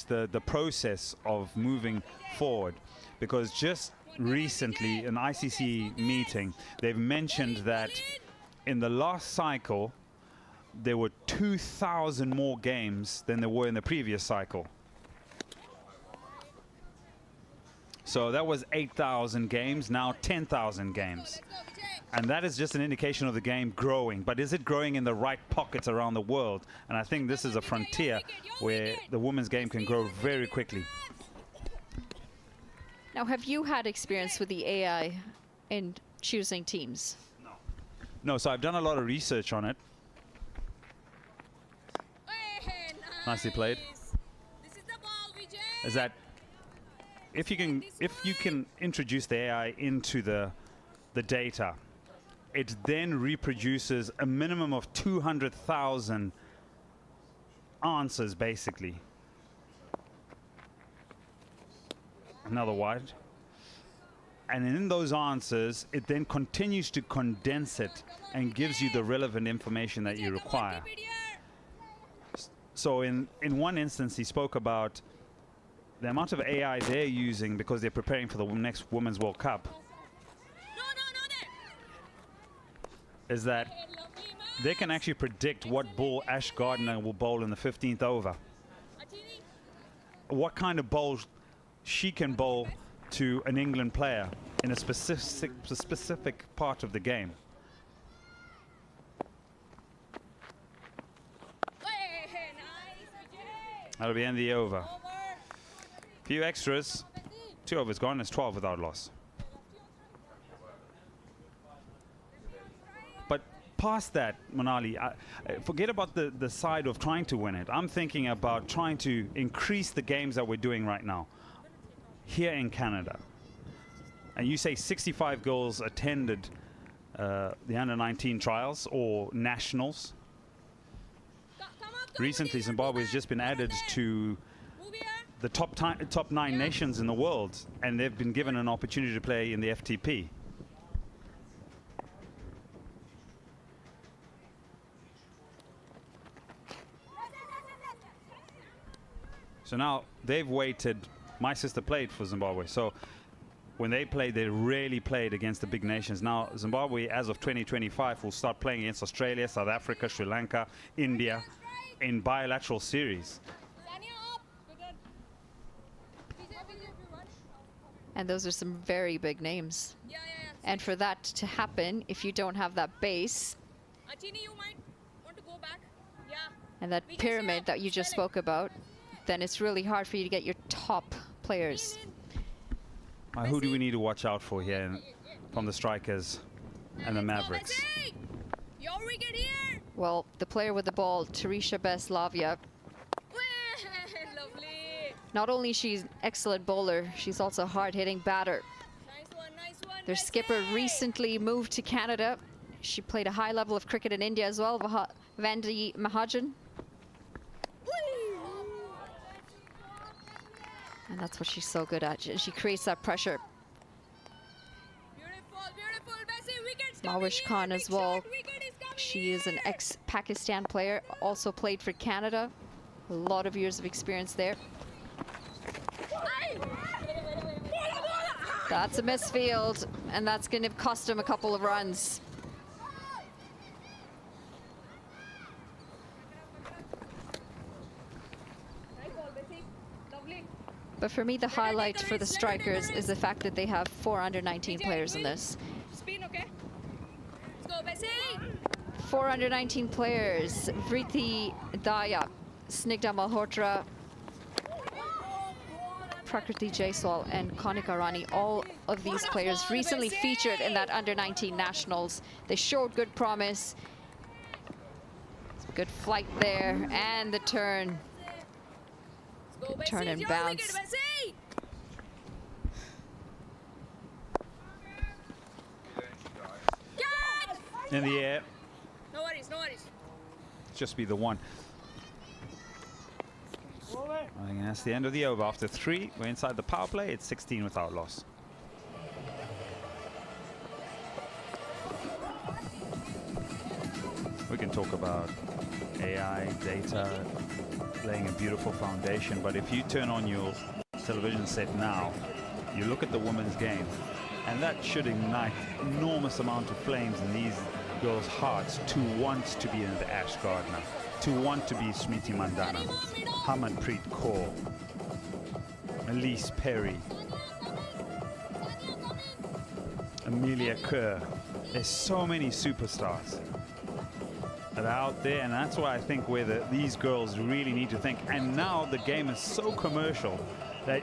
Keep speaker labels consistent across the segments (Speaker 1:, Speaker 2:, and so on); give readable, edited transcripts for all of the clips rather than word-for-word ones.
Speaker 1: the process of moving forward, because just recently an ICC meeting, they've mentioned that in the last cycle there were 2,000 more games than there were in the previous cycle. So that was 8,000 games, now 10,000 games. And that is just an indication of the game growing. But is it growing in the right pockets around the world? And I think this is a frontier where the women's game can grow very quickly.
Speaker 2: Now, have you had experience with the AI in choosing teams?
Speaker 1: No. No, so I've done a lot of research on it. Nicely played. Is that if you can introduce the AI into the data, it then reproduces a minimum of 200,000 answers, basically. Another wide. And in those answers, it then continues to condense it and gives you the relevant information that you require. So in one instance, he spoke about the amount of AI they're using because they're preparing for the next Women's World Cup. Is that they can actually predict what ball Ash Gardner will bowl in the 15th over. What kind of bowl she can bowl to an England player in a specific part of the game. That'll be end of the over. Few extras. 2 overs gone. It's 12 without loss. But past that, Manali, forget about the side of trying to win it. I'm thinking about trying to increase the games that we're doing right now here in Canada. And you say 65 girls attended the under-19 trials or nationals. Recently, Zimbabwe has just been added to the top 9 nations in the world, and they've been given an opportunity to play in the FTP. So now they've waited. My sister played for Zimbabwe, so when they played, they really played against the big nations. Now Zimbabwe, as of 2025, will start playing against Australia, South Africa, Sri Lanka, India in bilateral series.
Speaker 2: And those are some very big names. And for that to happen, if you don't have that base and that pyramid that you just spoke about, then it's really hard for you to get your top players.
Speaker 1: Who do we need to watch out for here from the strikers and the Mavericks?
Speaker 2: Well, the player with the ball, Tarisha Beslavia. Not only she's an excellent bowler, she's also a hard-hitting batter. Their skipper recently moved to Canada. She played a high level of cricket in India as well, Vandi Mahajan. And that's what she's so good at. She creates that pressure. Mawish Khan as well. She is an ex-Pakistan player, also played for Canada. A lot of years of experience there. That's a misfield, and that's going to cost him a couple of runs. But for me, the highlight for the strikers is the fact that they have 4 under-19 players in this. 4 under-19 players: Vrithi Daya, Snigdha Malhotra, Prakriti Jaiswal, and Kanika Rani. All of these players recently featured in that under-19 nationals. They showed good promise. Good flight there, and the turn. Turn and bounce.
Speaker 1: In the air.
Speaker 3: No worries, no worries.
Speaker 1: Just be the one. I think that's the end of the over. After 3, we're inside the power play. It's 16 without loss. We can talk about AI, data, laying a beautiful foundation. But if you turn on your television set now, you look at the women's game, and that should ignite enormous amount of flames in these girls' hearts to want to be in the Ash Gardner, to want to be Smriti Mandana, Harmanpreet Kaur, Elise Perry, Amelia Kerr. There's so many superstars that are out there, and that's why I think where these girls really need to think. And now the game is so commercial that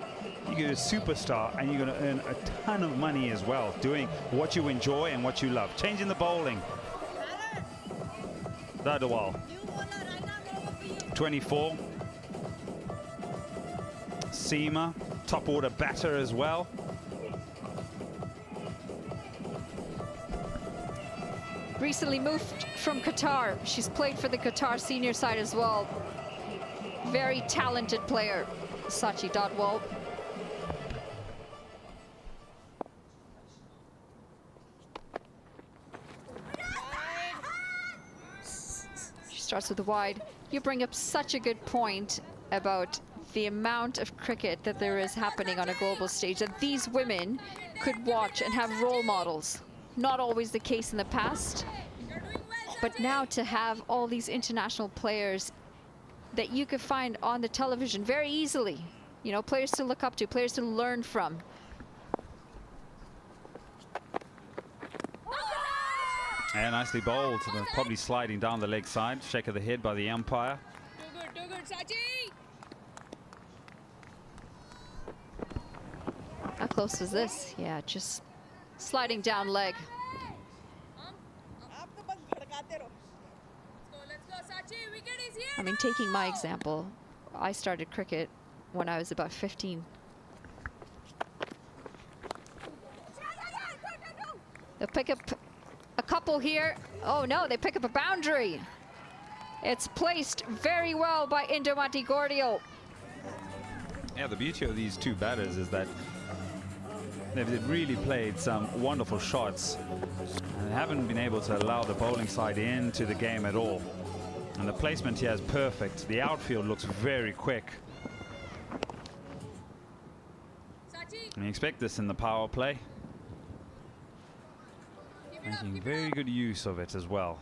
Speaker 1: you get a superstar and you're going to earn a ton of money as well, doing what you enjoy and what you love. Changing the bowling. Dadawal, 24. Seema, top order batter as well.
Speaker 2: Recently moved from Qatar. She's played for the Qatar senior side as well. Very talented player, Sachi Dadwal. She starts with the wide. You bring up such a good point about the amount of cricket that there is happening on a global stage, that these women could watch and have role models. Not always the case in the past, but now to have all these international players that you could find on the television very easily, you know, players to look up to, players to learn from.
Speaker 1: And nicely bowled, probably sliding down the leg side, shake of the head by the umpire.
Speaker 3: Too good, Sachi.
Speaker 2: How close was this? Yeah, just sliding down leg. I mean, taking my example, I started cricket when I was about 15. They'll pick up a couple here. Oh no, they pick up a boundary. It's placed very well by Indumati Gordio.
Speaker 1: Yeah, the beauty of these two batters is that they've really played some wonderful shots and haven't been able to allow the bowling side into the game at all. And the placement here is perfect. The outfield looks very quick. And you expect this in the power play. Making very good use of it as well.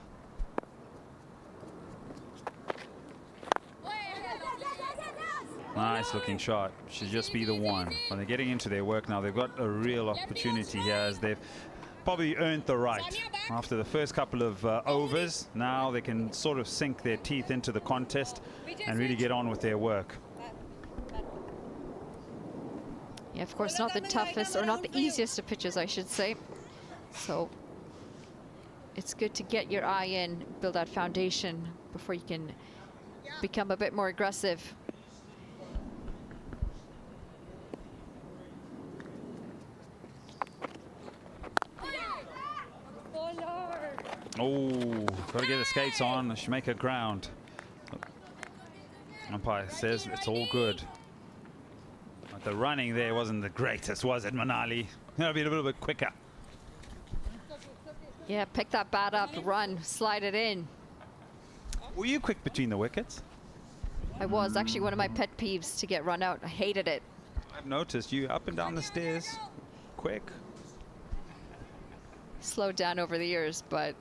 Speaker 1: Nice looking shot. Should just be the one. When they're getting into their work now, they've got a real opportunity here, as they've probably earned the right. After the first couple of overs, now they can sort of sink their teeth into the contest and really get on with their work.
Speaker 2: Yeah, of course, not the toughest or not the easiest of pitches, I should say. So it's good to get your eye in, build that foundation before you can become a bit more aggressive.
Speaker 1: Oh, got to get the skates on. She make her ground. Umpire says it's all good. But the running there wasn't the greatest, was it, Manali? That'll be a little bit quicker.
Speaker 2: Yeah, pick that bat up, run, slide it in.
Speaker 1: Were you quick between the wickets?
Speaker 2: I was actually one of my pet peeves to get run out. I hated it.
Speaker 1: I've noticed you up and down the stairs, quick.
Speaker 2: Slowed down over the years, but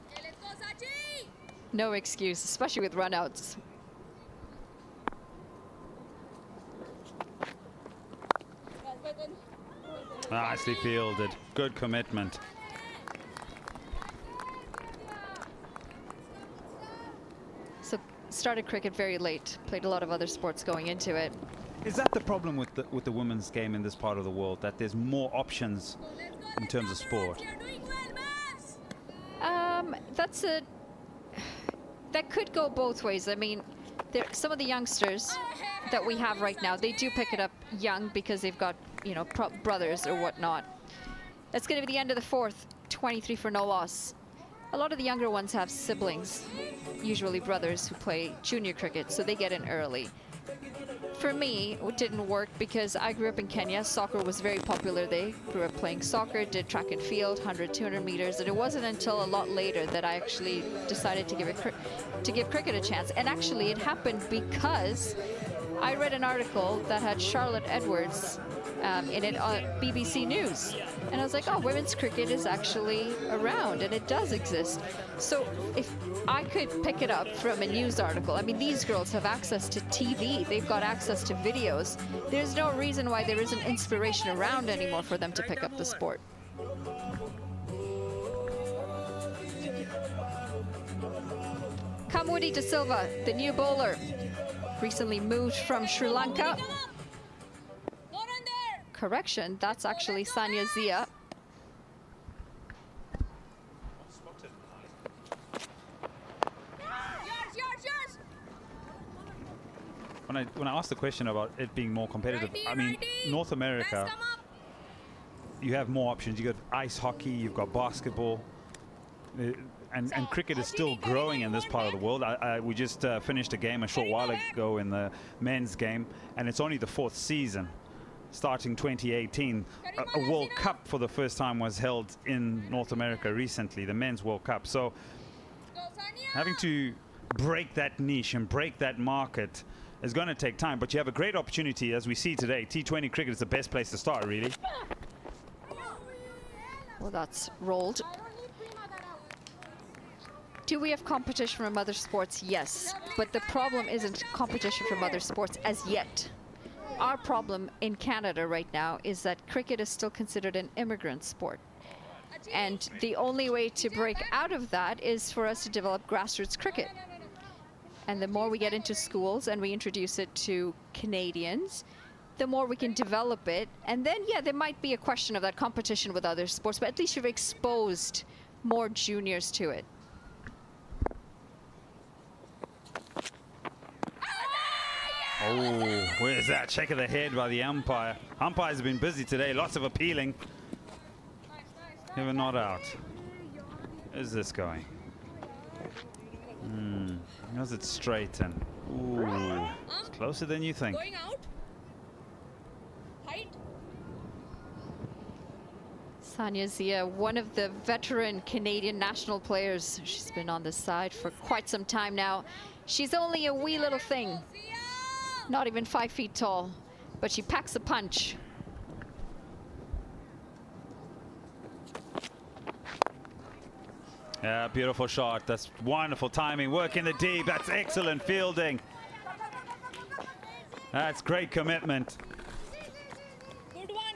Speaker 2: no excuse, especially with runouts.
Speaker 1: Nicely fielded. Good commitment.
Speaker 2: So started cricket very late. Played a lot of other sports going into it.
Speaker 1: Is that the problem with the women's game in this part of the world, that there's more options in terms of sport?
Speaker 2: That could go both ways. I mean, some of the youngsters that we have right now, they do pick it up young because they've got, you know, brothers or whatnot. That's going to be the end of the fourth, 23 for no loss. A lot of the younger ones have siblings, usually brothers, who play junior cricket, so they get in early. For for me, it didn't work because I grew up in Kenya. Soccer was very popular. They grew up playing soccer, did track and field, 100, 200 meters. And it wasn't until a lot later that I actually decided to give cricket a chance. And actually, it happened because I read an article that had Charlotte Edwards in it on BBC News. And I was like, oh, women's cricket is actually around, and it does exist. So if I could pick it up from a news article, I mean, these girls have access to TV. They've got access to videos. There's no reason why there isn't inspiration around anymore for them to pick up the sport. Kamwudi De Silva, the new bowler, recently moved from Sri Lanka. Correction, that's actually Sanya Zia.
Speaker 1: When I asked the question about it being more competitive, I mean, North America, you have more options. You got ice hockey, you've got basketball, and cricket is still growing in this part of the world. We just finished a game a short while ago in the men's game, and it's only the 4th season. Starting 2018, a World Cup for the first time was held in North America recently, the Men's World Cup. So having to break that niche and break that market is going to take time, but you have a great opportunity, as we see today. T20 cricket is the best place to start, really.
Speaker 2: Well, that's rolled. Do we have competition from other sports? Yes, but the problem isn't competition from other sports as yet. Our problem in Canada right now is that cricket is still considered an immigrant sport. And the only way to break out of that is for us to develop grassroots cricket. And the more we get into schools and we introduce it to Canadians, the more we can develop it. And then, yeah, there might be a question of that competition with other sports, but at least you've exposed more juniors to it.
Speaker 1: Oh, where's that? Check of the head by the umpire. Umpires have been busy today, lots of appealing. Never not out. Where's this going? How's it straight and ooh, it's closer than you think.
Speaker 3: Going out. Height.
Speaker 2: Sanya Zia, one of the veteran Canadian national players. She's been on the side for quite some time now. She's only a wee little thing. Not even 5 feet tall, but she packs a punch.
Speaker 1: Yeah, beautiful shot. That's wonderful timing. Work in the deep. That's excellent fielding. That's great commitment.
Speaker 3: Good one,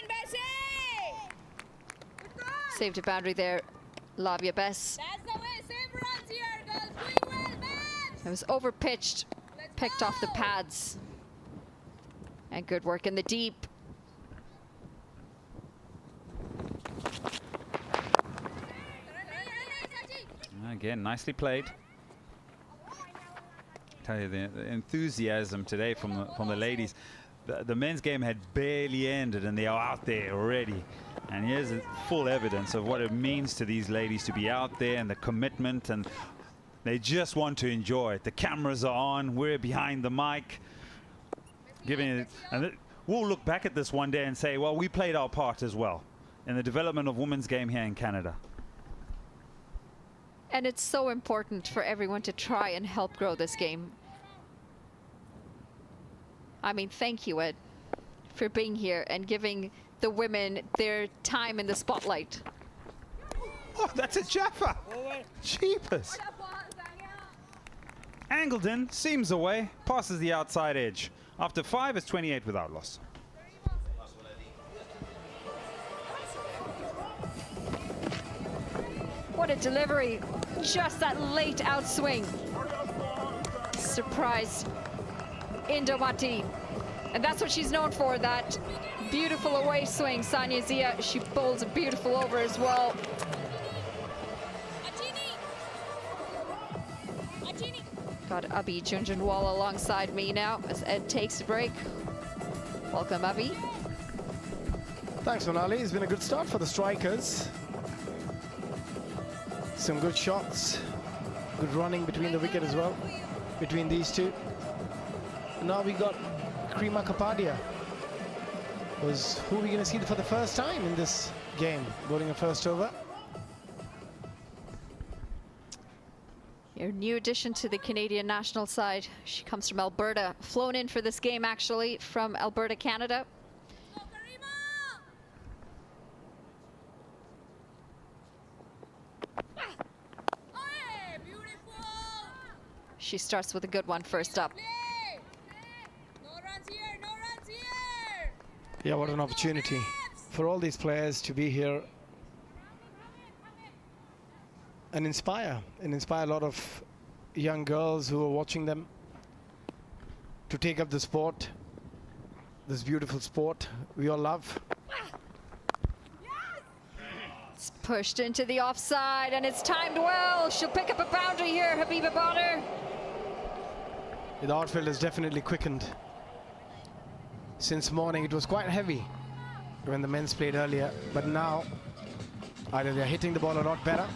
Speaker 3: Bessie.
Speaker 2: Saved a boundary there, Lavia Bess.
Speaker 3: That's the way. Save runs here, girls. Doing well, Bess.
Speaker 2: It was over-pitched, picked off the pads. And good work in the deep.
Speaker 1: Again, nicely played. Tell you the enthusiasm today from the ladies. The men's game had barely ended and they are out there already. And here's full evidence of what it means to these ladies to be out there and the commitment, and they just want to enjoy it. The cameras are on, we're behind the mic, giving it, and we'll look back at this one day and say, well, we played our part as well in the development of women's game here in Canada.
Speaker 2: And it's so important for everyone to try and help grow this game. I mean, thank you, Ed, for being here and giving the women their time in the spotlight.
Speaker 1: Oh, that's a Jaffa. Jeepers. Angled in, seams away, passes the outside edge. After 5, it's 28 without loss.
Speaker 2: What a delivery. Just that late outswing. Surprised Indomati. And that's what she's known for, that beautiful away swing. Sanya Zia, she bowls a beautiful over as well. Got Abhi Junjunwala alongside me now as Ed takes a break. Welcome, Abhi.
Speaker 4: Thanks, Monali. It's been a good start for the strikers. Some good shots, good running between the wicket as well, between these two. now we got Krima Kapadia, who we're going to see for the first time in this game, bowling a first over.
Speaker 2: Your new addition to the Canadian national side. She comes from Alberta, flown in for this game actually from Alberta, Canada. She starts with a good one first up.
Speaker 3: No runs here, no runs here.
Speaker 4: Yeah, what an opportunity for all these players to be here and inspire a lot of young girls who are watching them to take up the sport, this beautiful sport we all love.
Speaker 2: It's pushed into the offside and it's timed well. She'll pick up a boundary here, Habiba Badr.
Speaker 4: The outfield has definitely quickened since morning. It was quite heavy when the men's played earlier, but now either they're hitting the ball a lot better,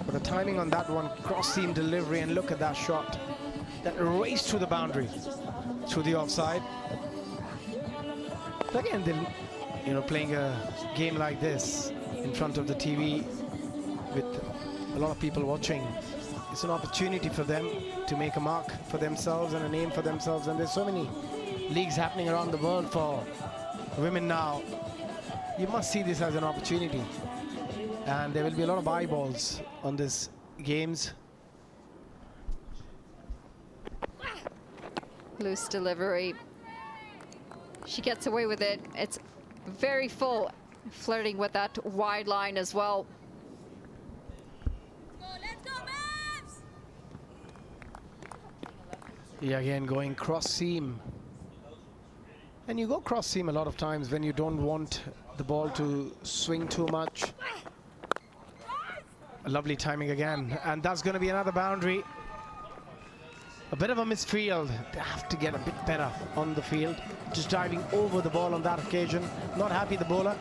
Speaker 4: but the timing on that one, cross-seam delivery, and look at that shot that raced through the boundary, through the offside. But again, playing a game like this in front of the TV with a lot of people watching, it's an opportunity for them to make a mark for themselves and a name for themselves. And there's so many leagues happening around the world for women now. You must see this as an opportunity. And there will be a lot of eyeballs on these games.
Speaker 2: Loose delivery. She gets away with it. It's very full, flirting with that wide line as well.
Speaker 3: Let's go, Mavs!
Speaker 4: Yeah, again, going cross-seam. And you go cross-seam a lot of times when you don't want the ball to swing too much. Lovely timing again, and that's going to be another boundary. A bit of a misfield. They have to get a bit better on the field. Just diving over the ball on that occasion. Not happy, the bowler.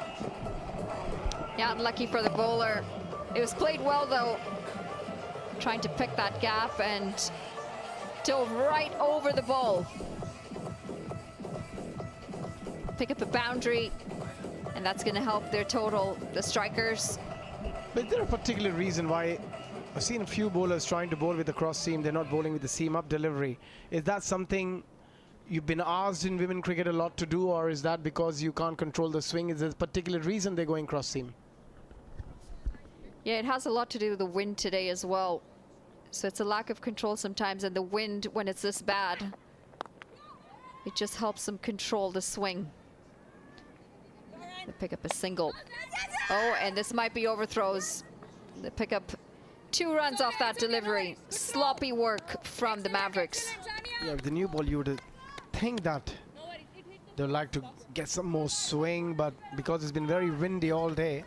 Speaker 2: Yeah, unlucky for the bowler. It was played well though. Trying to pick that gap and dove right over the ball. Pick up a boundary, and that's going to help their total, the strikers.
Speaker 4: But is there a particular reason why I've seen a few bowlers trying to bowl with the cross seam? They're not bowling with the seam up delivery. Is that something you've been asked in women cricket a lot to do, or is that because you can't control the swing? Is there a particular reason they're going cross seam?
Speaker 2: Yeah, it has a lot to do with the wind today as well. So it's a lack of control sometimes, and the wind, when it's this bad, it just helps them control the swing. They pick up a single. Oh, and this might be overthrows. They pick up 2 runs off that delivery. Sloppy work from the Mavericks.
Speaker 4: Yeah, with the new ball, you would think that they'd like to get some more swing, but because it's been very windy all day,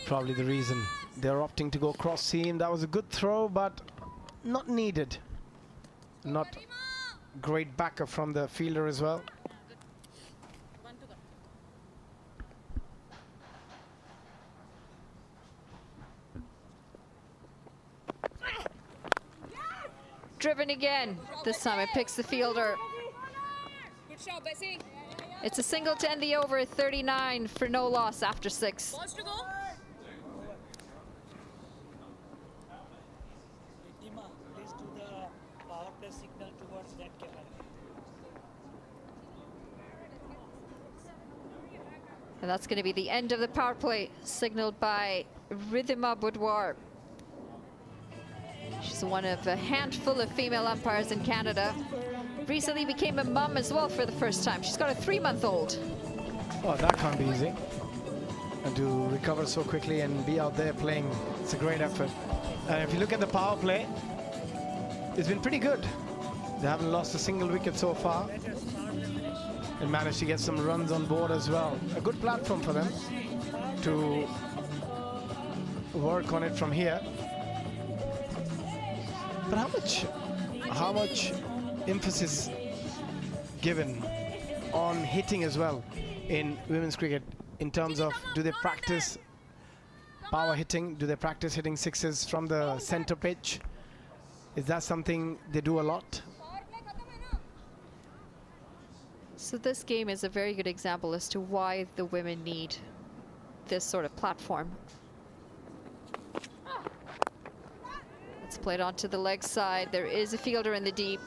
Speaker 4: probably the reason they're opting to go cross seam. That was a good throw, but not needed. Not great backup from the fielder as well.
Speaker 2: Driven again. This time it picks the fielder.
Speaker 3: Good shot, Bessie.
Speaker 2: It's a single to end the over, 39 for no loss after 6.
Speaker 3: Balls to go.
Speaker 5: Dima, please do the power play signal towards that camera.
Speaker 2: And that's going to be the end of the power play, signaled by Ridhima Boudoir. She's one of a handful of female umpires in Canada. Recently became a mum as well for the first time. She's got a 3-month-old.
Speaker 4: Oh, that can't be easy. And to recover so quickly and be out there playing, it's a great effort. And if you look at the power play, it's been pretty good. They haven't lost a single wicket so far. And managed to get some runs on board as well. A good platform for them to work on it from here. But how much emphasis given on hitting as well in women's cricket, in terms of, do they practice power hitting? Do they practice hitting sixes from the center pitch? Is that something they do a lot?
Speaker 2: So this game is a very good example as to why the women need this sort of platform. Let's play it onto the leg side. There is a fielder in the deep.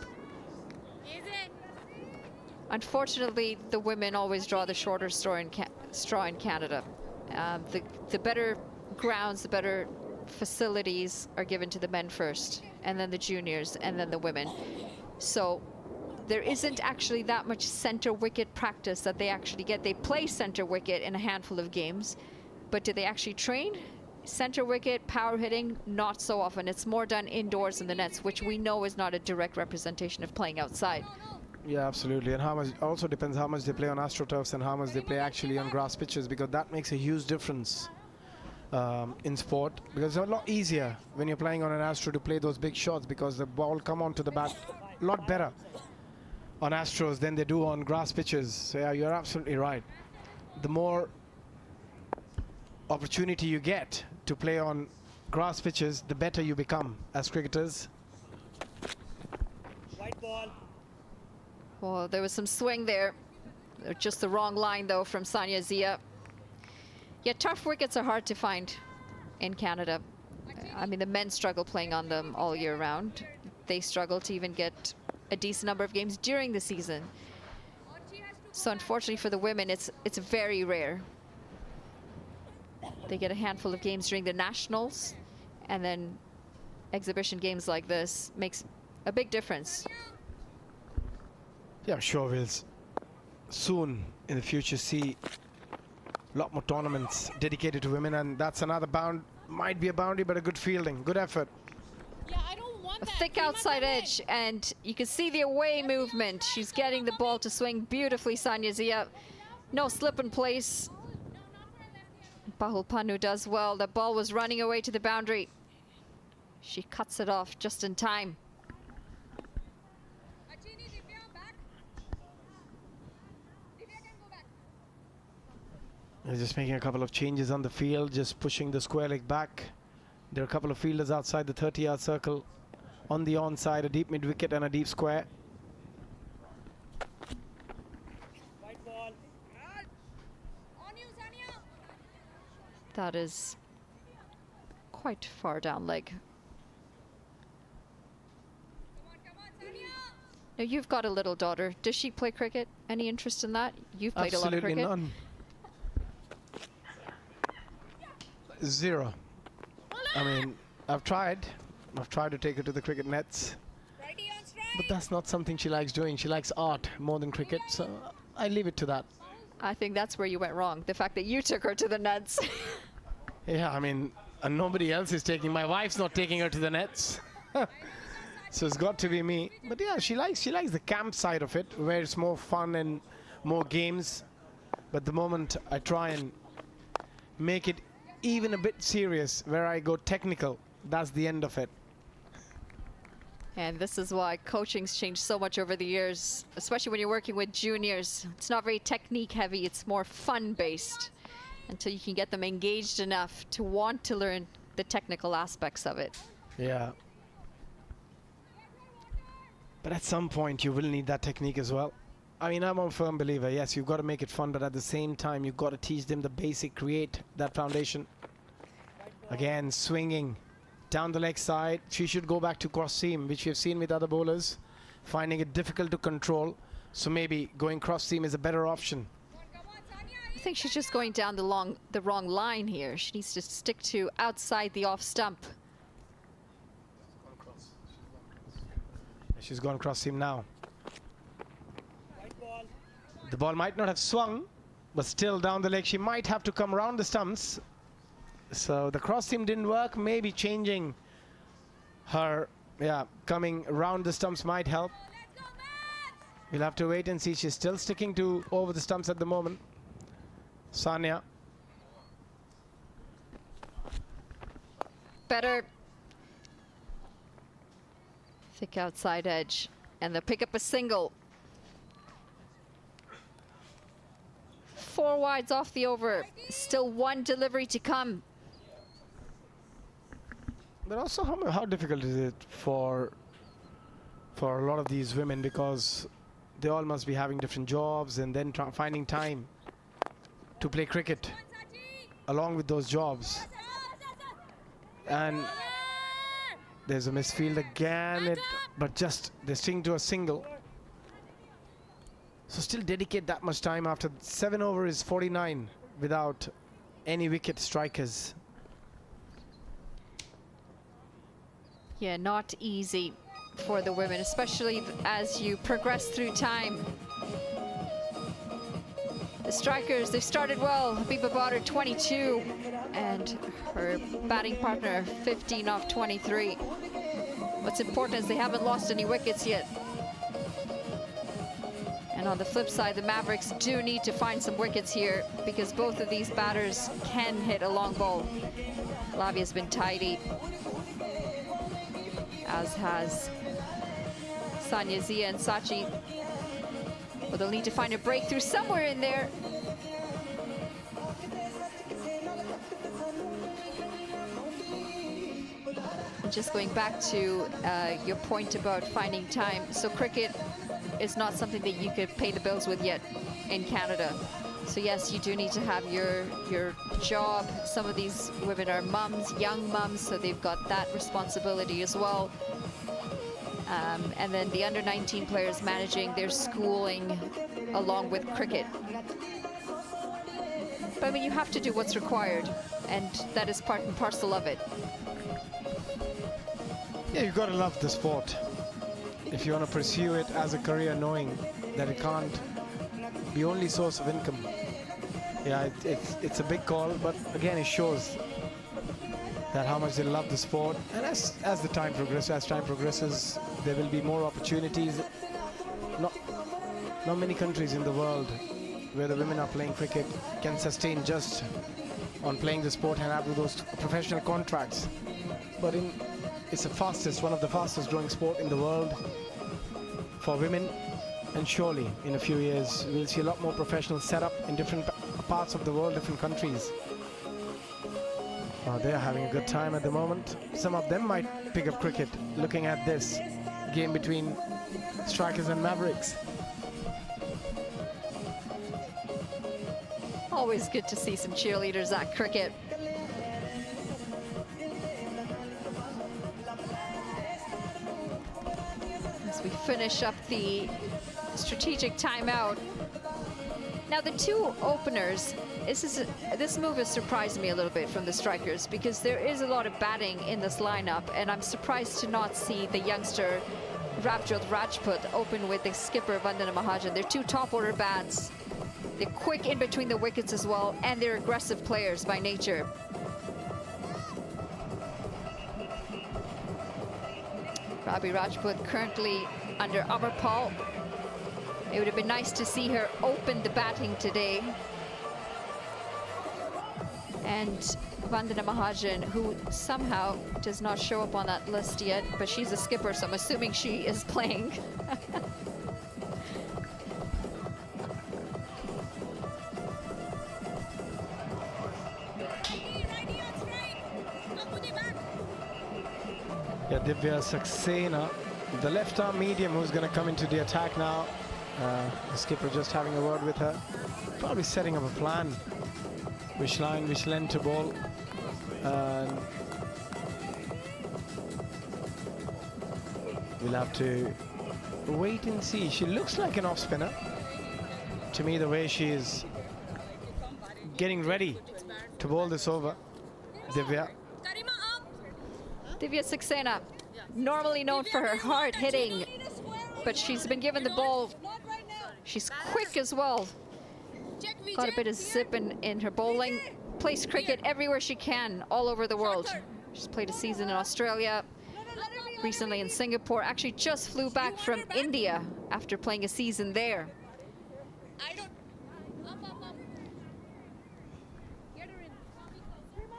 Speaker 2: Unfortunately, the women always draw the shorter straw in Canada. The better grounds, the better facilities are given to the men first, and then the juniors, and then the women. So there isn't actually that much center wicket practice that they actually get. They play center wicket in a handful of games, but do they actually train center wicket, power hitting? Not so often. It's more done indoors in the nets, which we know is not a direct representation of playing outside.
Speaker 4: Yeah, absolutely. And how much also depends how much they play on AstroTurfs and how much they play actually on grass pitches, because that makes a huge difference in sport. Because it's a lot easier when you're playing on an Astro to play those big shots, because the ball come onto the bat a lot better on Astros than they do on grass pitches. So yeah, you're absolutely right. The more opportunity you get to play on grass pitches, the better you become as cricketers.
Speaker 5: White ball.
Speaker 2: Well, there was some swing there. Just the wrong line, though, from Sania Zia. Yeah, tough wickets are hard to find in Canada. I mean, the men struggle playing on them all year round. They struggle to even get a decent number of games during the season. So unfortunately for the women, it's very rare. They get a handful of games during the nationals, and then exhibition games like this makes a big difference.
Speaker 4: Yeah, I'm sure we'll soon in the future see a lot more tournaments dedicated to women, and that's another might be a boundary, but a good fielding, good effort.
Speaker 3: Yeah, I don't want
Speaker 2: A
Speaker 3: that.
Speaker 2: thick
Speaker 3: Keep
Speaker 2: outside
Speaker 3: my
Speaker 2: edge, and you can see the away movement. She's getting the ball to swing beautifully, Sania Zia. No slip in place. Bahul Panu does well. The ball was running away to the boundary. She cuts it off just in time.
Speaker 3: Achini, Divya, back. Divya can go back.
Speaker 4: They're just making a couple of changes on the field, just pushing the square leg back. There are a couple of fielders outside the 30-yard circle. On the onside, a deep mid-wicket and a deep square.
Speaker 5: White ball.
Speaker 3: On you, Sania.
Speaker 2: That is quite far down leg.
Speaker 3: Come on, Sania.
Speaker 2: Now, you've got a little daughter. Does she play cricket? Any interest in that? You've played
Speaker 4: Absolutely
Speaker 2: a lot of cricket.
Speaker 4: none. Zero. I mean, I've tried to take her to the cricket nets,
Speaker 3: Righty on strike.
Speaker 4: but that's not something she likes doing. She likes art more than cricket, so I leave it to that.
Speaker 2: I think that's where you went wrong. The fact that you took her to the nets.
Speaker 4: Yeah, I mean, nobody else is taking. My wife's not taking her to the nets, so it's got to be me. But yeah, she likes the camp side of it, where it's more fun and more games. But the moment I try and make it even a bit serious, where I go technical, that's the end of it.
Speaker 2: And this is why coaching's changed so much over the years, especially when you're working with juniors. It's not very technique heavy, it's more fun based, until you can get them engaged enough to want to learn the technical aspects of it.
Speaker 4: Yeah. But at some point you will need that technique as well. I mean, I'm a firm believer, yes, you've got to make it fun, but at the same time you've got to teach them the basic, create that foundation. Again, swinging down the leg side. She should go back to cross seam, which we've seen with other bowlers, finding it difficult to control. So maybe going cross seam is a better option.
Speaker 3: Come on, Sania.
Speaker 2: I think she's just going down the wrong line here. She needs to stick to outside the off stump.
Speaker 4: She's gone cross seam now.
Speaker 5: White ball.
Speaker 4: The ball might not have swung, but still down the leg she might have to come around the stumps. So the cross seam didn't work. Maybe changing her, coming around the stumps might help.
Speaker 3: Let's go, Matt.
Speaker 4: We'll have to wait and see. She's still sticking to over the stumps at the moment. Sania.
Speaker 2: Better. Thick outside edge. And they'll pick up a single. 4 wides off the over. Still one delivery to come.
Speaker 4: But also, how difficult is it for a lot of these women, because they all must be having different jobs and then finding time to play cricket along with those jobs. And there's a misfield again, but just they sting to a single. So still dedicate that much time after 7 overs 49 without any wicket strikers.
Speaker 2: Yeah, not easy for the women, especially as you progress through time. The strikers, they've started well. Habiba Badr 22 and her batting partner 15 off 23. What's important is they haven't lost any wickets yet. And on the flip side, the Mavericks do need to find some wickets here because both of these batters can hit a long ball. Lavia's been tidy, as has Sanya, Zia, and Sachi. But they'll need to find a breakthrough somewhere in there. And just going back to your point about finding time. So cricket is not something that you could pay the bills with yet in Canada. So yes, you do need to have your job. Some of these women are mums, young mums, so they've got that responsibility as well. And then the under-19 players managing their schooling along with cricket. But I mean, you have to do what's required, and that is part and parcel of it.
Speaker 4: Yeah, you've got to love the sport if you want to pursue it as a career, knowing that it can't be only source of income. Yeah, it's a big call, but again, it shows that how much they love the sport. And as the time progresses, there will be more opportunities. Not many countries in the world where the women are playing cricket can sustain just on playing the sport and have those professional contracts. But it's one of the fastest growing sport in the world for women. And surely in a few years, we'll see a lot more professional setup in different parts of the world, different countries. They're having a good time at the moment. Some of them might pick up cricket looking at this game between Strikers and Mavericks.
Speaker 2: Always good to see some cheerleaders at cricket. As we finish up the strategic timeout. Now the two openers, this move has surprised me a little bit from the Strikers because there is a lot of batting in this lineup, and I'm surprised to not see the youngster Rabjot Rajput open with the skipper Vandana Mahajan. They're two top order bats. They're quick in between the wickets as well, and they're aggressive players by nature. Rabi Rajput currently under Amarpal. It would have been nice to see her open the batting today. And Vandana Mahajan, who somehow does not show up on that list yet, but she's a skipper, so I'm assuming she is playing.
Speaker 4: Yeah, Divya Saxena, the left arm medium, who's going to come into the attack now. The skipper just having a word with her, probably setting up a plan. Which line to bowl. We'll have to wait and see. She looks like an off spinner to me, the way she is getting ready to bowl this over. Divya.
Speaker 2: Divya Saxena, normally known for her hard hitting, but she's been given the ball. She's quick as well. Got a bit of zip in her bowling. Plays cricket everywhere she can, all over the world. She's played a season in Australia, recently in Singapore. Actually just flew back from India after playing a season there.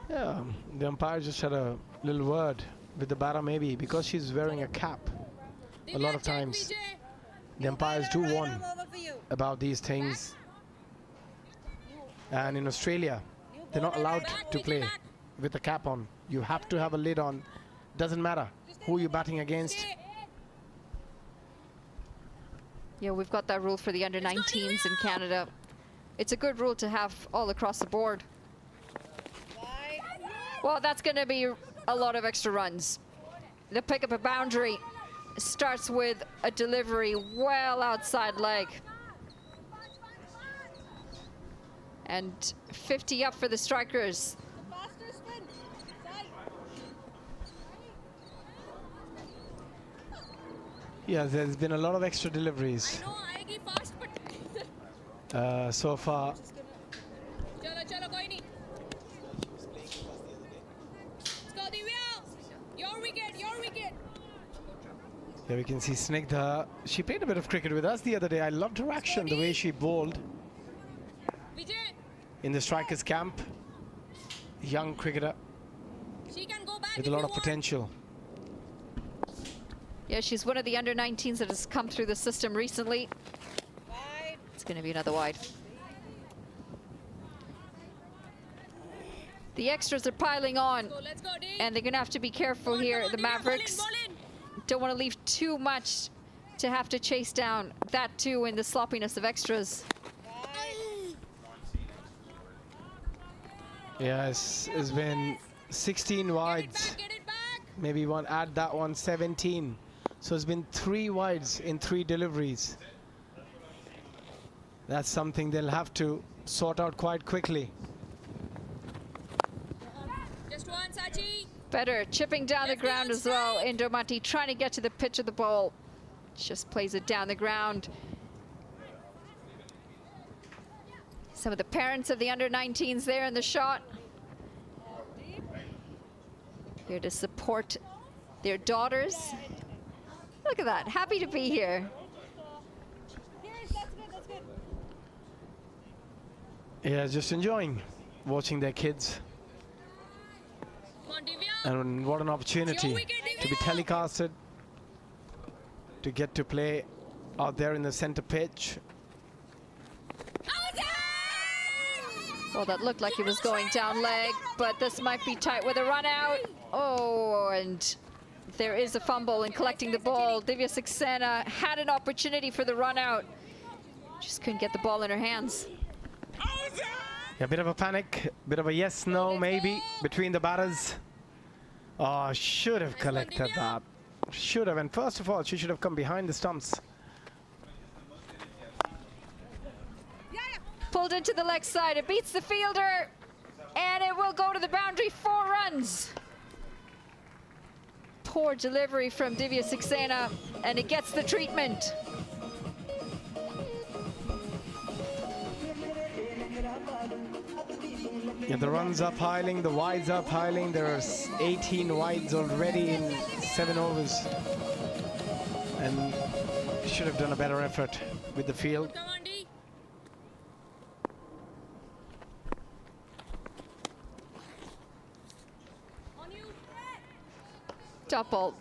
Speaker 4: Yeah, the umpire just had a little word with the batter, maybe because she's wearing a cap. A lot of times the umpires do warn about these things. And in Australia, they're not allowed to play with the cap on. You have to have a lid on. Doesn't matter who you're batting against.
Speaker 2: Yeah, we've got that rule for the under-19s in Canada. It's a good rule to have all across the board. Well, that's going to be a lot of extra runs. The pick up a boundary starts with a delivery well outside leg. And 50 up for the strikers.
Speaker 4: Yeah, there's been a lot of extra deliveries so far. Here we can see Snigdha. She played a bit of cricket with us the other day. I loved her action, the way she bowled in the strikers camp. Young cricketer with a lot of potential.
Speaker 2: Yeah, she's one of the under-19s that has come through the system recently. It's going to be another wide. The extras are piling on, and they're going to have to be careful here. The Mavericks don't want to leave too much to have to chase down. That too in the sloppiness of extras.
Speaker 4: Yeah, it's been 16 wides. Maybe one add that one, 17. So it's been 3 wides in 3 deliveries. That's something they'll have to sort out quite quickly.
Speaker 3: Just one, Sachi.
Speaker 2: Better chipping down the ground as well. Indomati trying to get to the pitch of the ball. Just plays it down the ground. Some of the parents of the under-19s there in the shot. Here to support their daughters. Look at that, happy to be here.
Speaker 4: Yeah, just enjoying watching their kids. And what an opportunity to be telecasted, to get to play out there in the center pitch.
Speaker 2: Well, that looked like it was going down leg, but this might be tight with a run out. Oh, and there is a fumble in collecting the ball. Divya Saxena had an opportunity for the run out. Just couldn't get the ball in her hands.
Speaker 4: A bit of a panic, bit of a yes, no, maybe between the batters. Oh, should have collected that. Should have, and first of all, she should have come behind the stumps.
Speaker 2: Pulled into the leg side, it beats the fielder, and it will go to the boundary, 4 runs. Poor delivery from Divya Saxena, and it gets the treatment.
Speaker 4: Yeah, the runs are piling, the wides are piling. There are 18 wides already in 7 overs. And should have done a better effort with the field.
Speaker 2: Top ball.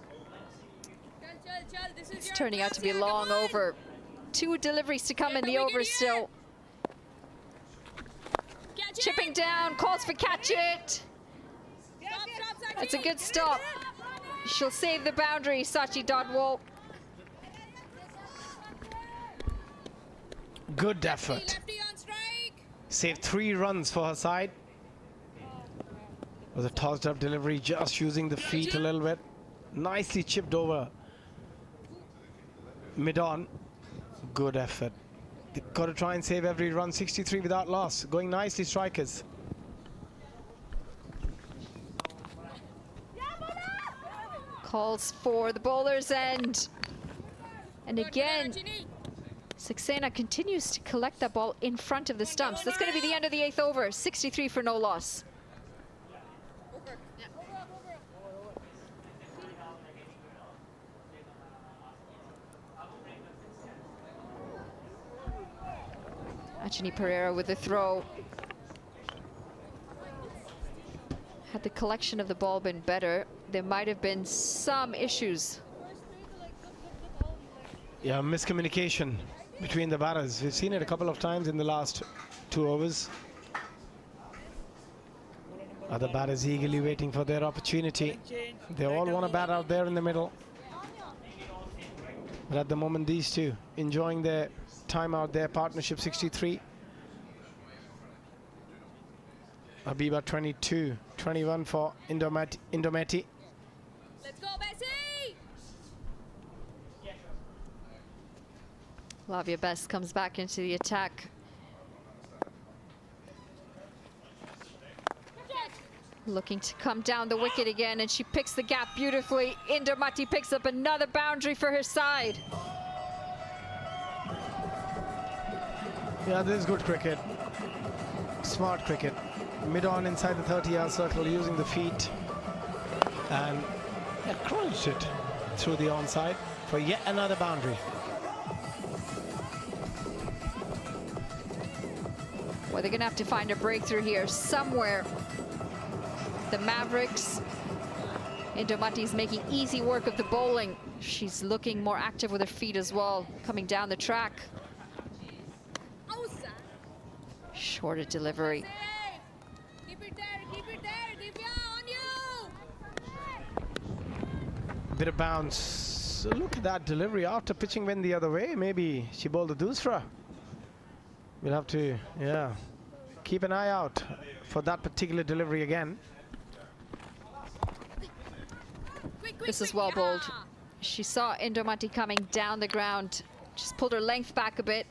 Speaker 2: It's turning out to be a long over. 2 deliveries to come in the over still. Chipping down, calls for catch it. It's a good stop. She'll save the boundary, Sachi Dodwal.
Speaker 4: Good effort. Saved 3 runs for her side. Was a tossed up delivery, just using the feet a little bit. Nicely chipped over mid-on. Good effort. They've got to try and save every run. 63 without loss. Going nicely, strikers.
Speaker 2: Calls for the bowler's end. And again, Saxena continues to collect that ball in front of the stumps. That's going to be the end of the 8th over. 63 for no loss. Ajani Pereira with the throw. Had the collection of the ball been better, there might have been some issues.
Speaker 4: Yeah, miscommunication between the batters. We've seen it a couple of times in the last 2 overs. Other batters eagerly waiting for their opportunity. They all want to bat out there in the middle. But at the moment, these two enjoying their time out there. Partnership 63. Habiba 22, 21 for Indometi.
Speaker 3: Let's go, Bessie!
Speaker 2: Lavia Best comes back into the attack. Looking to come down the wicket again, and she picks the gap beautifully. Indomati picks up another boundary for her side.
Speaker 4: Yeah, this is good cricket. Smart cricket. Mid-on inside the 30-yard circle using the feet. And crunched it through the onside for yet another boundary.
Speaker 2: Well, they're going to have to find a breakthrough here somewhere. The Mavericks. Indomati's making easy work of the bowling. She's looking more active with her feet as well, coming down the track. Shorter delivery.
Speaker 3: Keep it there, Divya, on you!
Speaker 4: Bit of bounce. So look at that delivery after pitching went the other way. Maybe she bowled a doosra. We'll have to, yeah, keep an eye out for that particular delivery again.
Speaker 2: This is well bowled. She saw Indomati coming down the ground. Just pulled her length back a bit.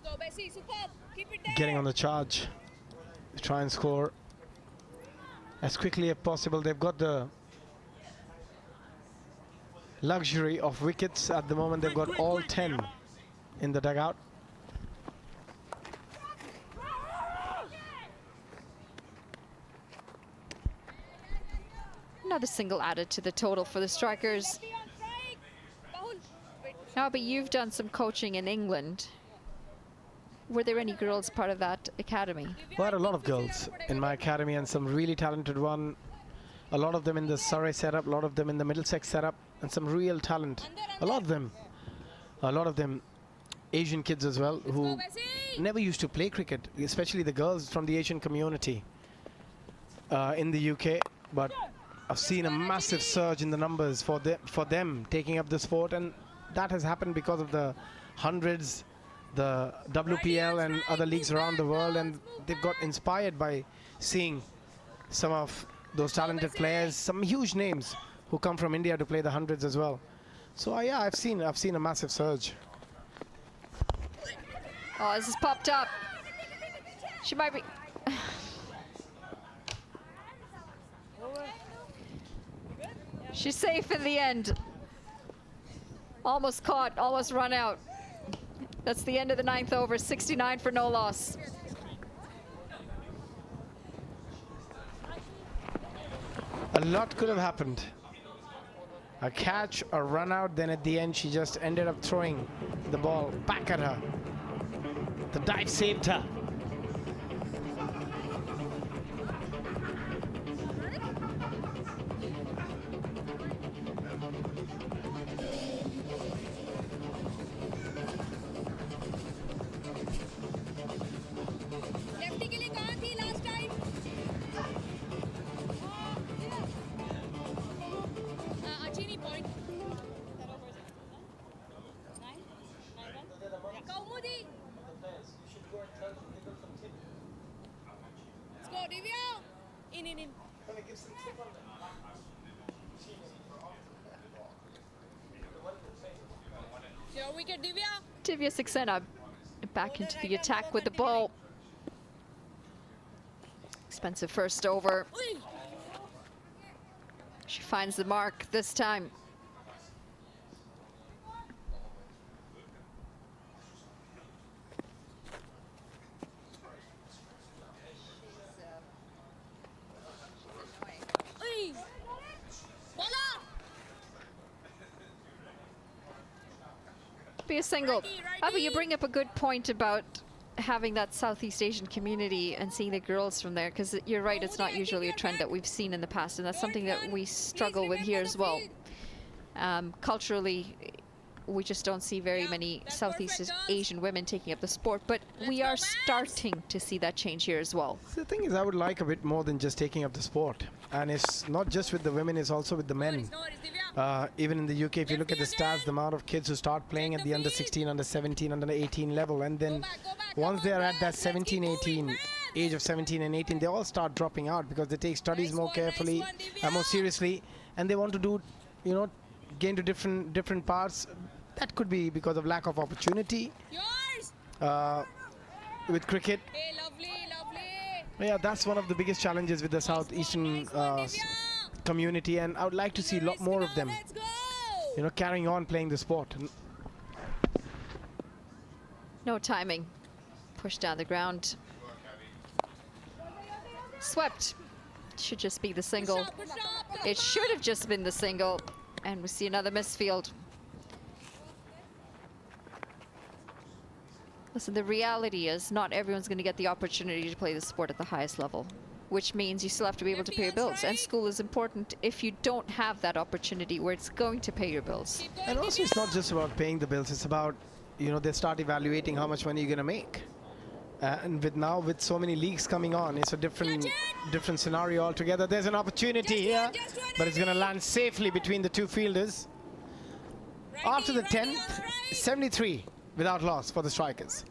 Speaker 3: Go, Bessie, superb! Keep it there!
Speaker 4: Getting on the charge to try and score as quickly as possible. They've got the luxury of wickets at the moment. They've got all 10 in the dugout.
Speaker 2: Another single added to the total for the strikers. Now, but you've done some coaching in England. Were there any girls part of that academy?
Speaker 4: Well, I had a lot of girls in my academy and some really talented one. A lot of them in the Surrey setup, a lot of them in the Middlesex setup, and some real talent. A lot of them Asian kids as well, who never used to play cricket, especially the girls from the Asian community in the UK. But I've seen a massive surge in the numbers for them taking up the sport, and that has happened because of the hundreds, the WPL and other leagues around the world, and they've got inspired by seeing some of those talented players, some huge names who come from India to play the hundreds as well. So yeah, I've seen a massive surge.
Speaker 2: Oh, this has popped up. She might be. She's safe in the end. Almost caught, almost run out. That's the end of the 9th over, 69 for no loss.
Speaker 4: A lot could have happened. A catch, a run out, then at the end she just ended up throwing the ball back at her. The dive saved her.
Speaker 3: Lefty के लिए कहाँ थी last time? Achini point. Kaumudi. Let's go, Divya. In. Your wicket, Divya.
Speaker 2: Divya Saxena back into the attack with the ball. Expensive first over. She finds the mark this time. Be a single. But you bring up a good point about having that Southeast Asian community and seeing the girls from there, because you're right, it's not usually a trend that we've seen in the past, and that's something that we struggle with here as well. Culturally, we just don't see very many Southeast Asian women taking up the sport, but we are starting to see that change here as well.
Speaker 4: The thing is, I would like a bit more than just taking up the sport. And it's not just with the women, it's also with the men. Even in the UK, if you look at the stats, the amount of kids who start playing at the under 16, under 17, under 18 level, and then once they're at that 17, 18, age of 17 and 18, they all start dropping out because they take studies more carefully, more seriously, and they want to do, you know, get into different parts. That could be because of lack of opportunity with cricket. Yeah, that's one of the biggest challenges with the Southeastern community, and I would like to see a lot more of them, you know, carrying on playing the sport.
Speaker 2: No timing. Pushed down the ground. Swept. Should just be the single. It should have just been the single. And we see another misfield. Listen, the reality is not everyone's going to get the opportunity to play the sport at the highest level, which means you still have to be able to pay your bills. And school is important if you don't have that opportunity where it's going to pay your bills.
Speaker 4: And also, it's not just about paying the bills. It's about, you know, they start evaluating how much money you're going to make. And with so many leagues coming on, it's a different scenario altogether. There's an opportunity here, but it's going to land safely between the two fielders. After the 10th, 73 without loss for the strikers.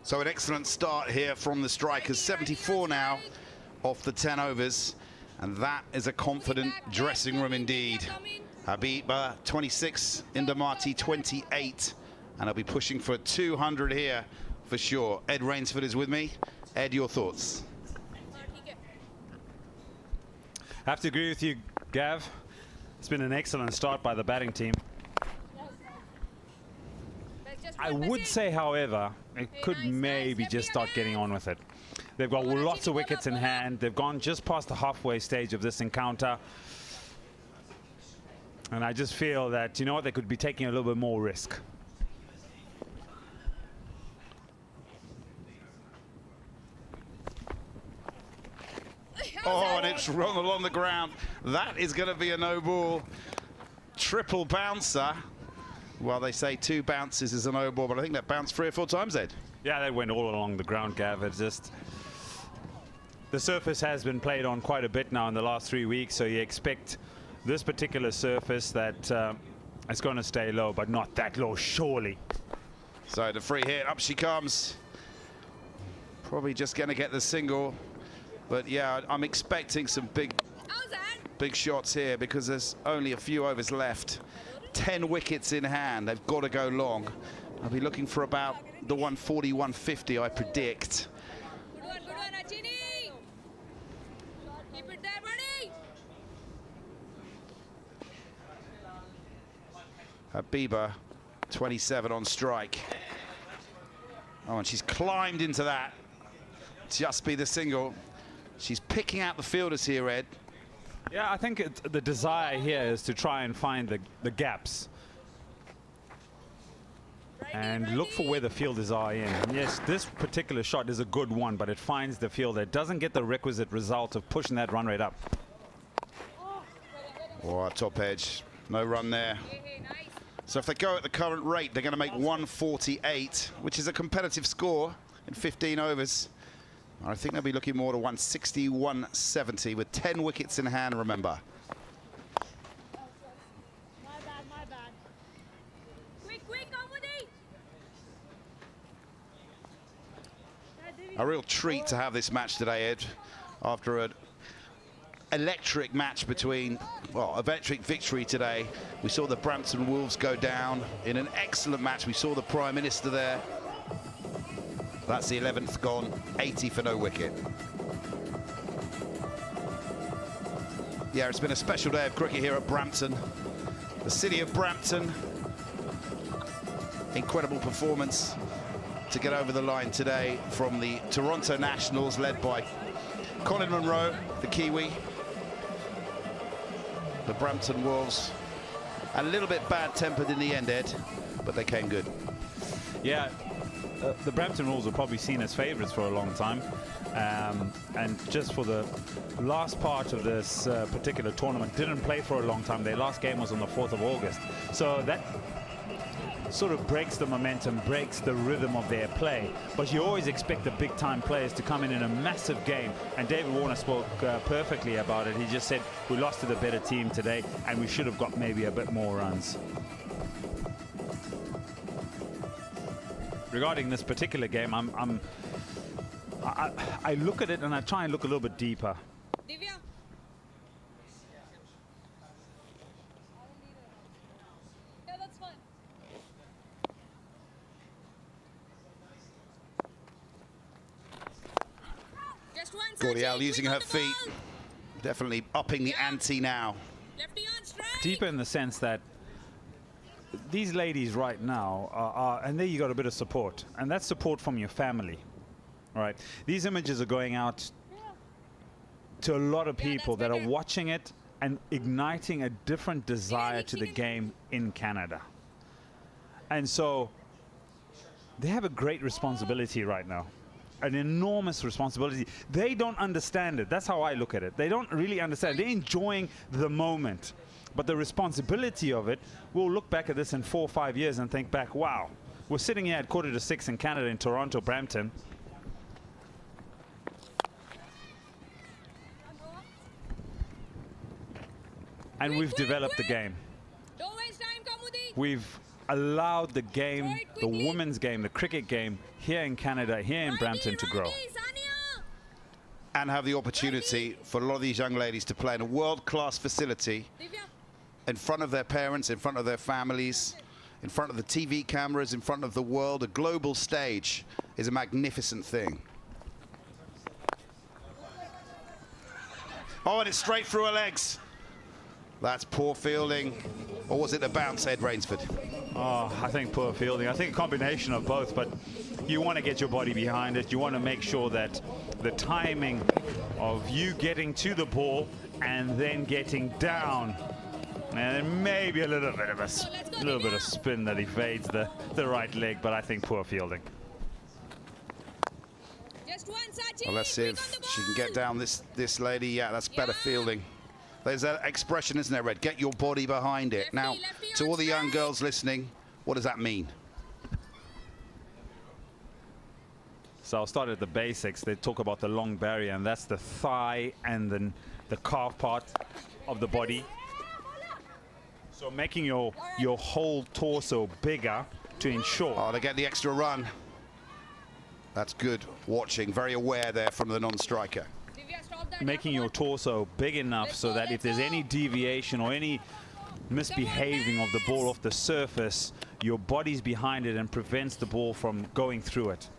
Speaker 6: So an excellent start here from the strikers. 74 now off the 10 overs. And that is a confident dressing room indeed. Habiba 26, Indamati 28. And I'll be pushing for 200 here for sure. Ed Rainsford is with me. Ed, your thoughts?
Speaker 1: I have to agree with you, Gav. It's been an excellent start by the batting team. I would say, however, it could maybe just start getting on with it. They've got lots of wickets in hand. They've gone just past the halfway stage of this encounter. And I just feel that, you know what, they could be taking a little bit more risk.
Speaker 6: Oh, and it's run along the ground. That is going to be a no ball. Triple bouncer. Well, they say 2 bounces is a no ball, but I think that bounced 3 or 4 times, Ed.
Speaker 1: Yeah, they went all along the ground, Gav. It's just the surface has been played on quite a bit now in the last 3 weeks, so you expect this particular surface that it's going to stay low, but not that low, surely.
Speaker 6: So the free hit, up she comes. Probably just going to get the single. But yeah, I'm expecting some big shots here because there's only a few overs left. 10 wickets in hand. They've got to go long. I'll be looking for about the 140, 150, I predict.
Speaker 3: Good one, Ajini. Keep it there, buddy.
Speaker 6: Habiba, 27 on strike. Oh, and she's climbed into that. Just be the single. She's picking out the fielders here, Ed.
Speaker 1: Yeah, I think the desire here is to try and find the gaps and look for where the fielders are in. And yes, this particular shot is a good one, but it finds the fielder. It doesn't get the requisite result of pushing that run rate up.
Speaker 6: Oh, top edge. No run there. So if they go at the current rate, they're going to make 148, which is a competitive score in 15 overs. I think they'll be looking more to 160, 170 with 10 wickets in hand, remember.
Speaker 3: My bad. Quick, Amudi.
Speaker 6: A real treat to have this match today, Ed, after an electric match between, well, electric victory today. We saw the Brampton Wolves go down in an excellent match. We saw the Prime Minister there. That's the 11th gone, 80 for no wicket. Yeah, it's been a special day of cricket here at Brampton. The city of Brampton. Incredible performance to get over the line today from the Toronto Nationals, led by Colin Munro, the Kiwi. The Brampton Wolves, a little bit bad-tempered in the end, Ed, but they came good.
Speaker 1: Yeah, the Brampton Wolves were probably seen as favourites for a long time. And just for the last part of this particular tournament, didn't play for a long time. Their last game was on the 4th of August. So that sort of breaks the momentum, breaks the rhythm of their play. But you always expect the big-time players to come in a massive game. And David Warner spoke perfectly about it. He just said, we lost to the better team today, and we should have got maybe a bit more runs. Regarding this particular game, I look at it and I try and look a little bit deeper.
Speaker 3: Divya. Yeah, that's fine. Just one.
Speaker 6: Gordial using her feet, definitely upping the ante now.
Speaker 3: Lefty on strike.
Speaker 1: Deeper in the sense that these ladies right now are, and there you got a bit of support, and that's support from your family. All right, these images are going out to a lot of people that are watching it and igniting a different desire to the game in Canada. And so they have a great responsibility right now, an enormous responsibility. They don't understand it. That's how I look at it. They don't really understand. They're enjoying the moment. But the responsibility of it, we'll look back at this in 4 or 5 years and think back, wow, we're sitting here at 5:45 in Canada, in Toronto, Brampton. And we've developed the game.
Speaker 3: Don't waste time, Kamudi.
Speaker 1: We've allowed the game, the women's game, the cricket game here in Canada, here in Brampton to grow.
Speaker 6: And have the opportunity for a lot of these young ladies to play in a world-class facility in front of their parents, in front of their families, in front of the TV cameras, in front of the world. A global stage is a magnificent thing. Oh, and it's straight through her legs. That's poor fielding. Or was it a bounce, Ed Rainsford?
Speaker 1: Oh, I think poor fielding. I think a combination of both, but you want to get your body behind it. You want to make sure that the timing of you getting to the ball and then getting down, and then maybe a little bit of a spin that evades the right leg, but I think poor fielding.
Speaker 3: Just one, Sachi.
Speaker 6: Well, let's see if she can get down this lady. Yeah, that's better fielding. There's that expression, isn't there, Red? Get your body behind it. Now, to all the young girls listening, what does that mean?
Speaker 1: So I'll start at the basics. They talk about the long barrier, and that's the thigh and then the calf part of the body. So making your whole torso bigger to ensure.
Speaker 6: Oh, they get the extra run. That's good watching. Very aware there from the non-striker.
Speaker 1: Making your torso big enough so that if there's any deviation or any misbehaving of the ball off the surface, your body's behind it and prevents the ball from going through it.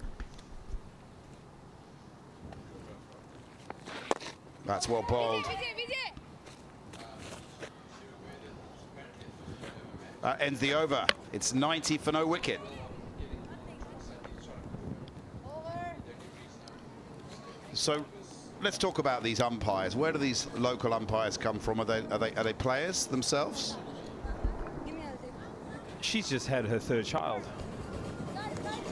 Speaker 6: That's well bowled. That ends the over. It's 90 for no wicket. So let's talk about these umpires. Where do these local umpires come from? Are they players themselves?
Speaker 1: She's just had her third child.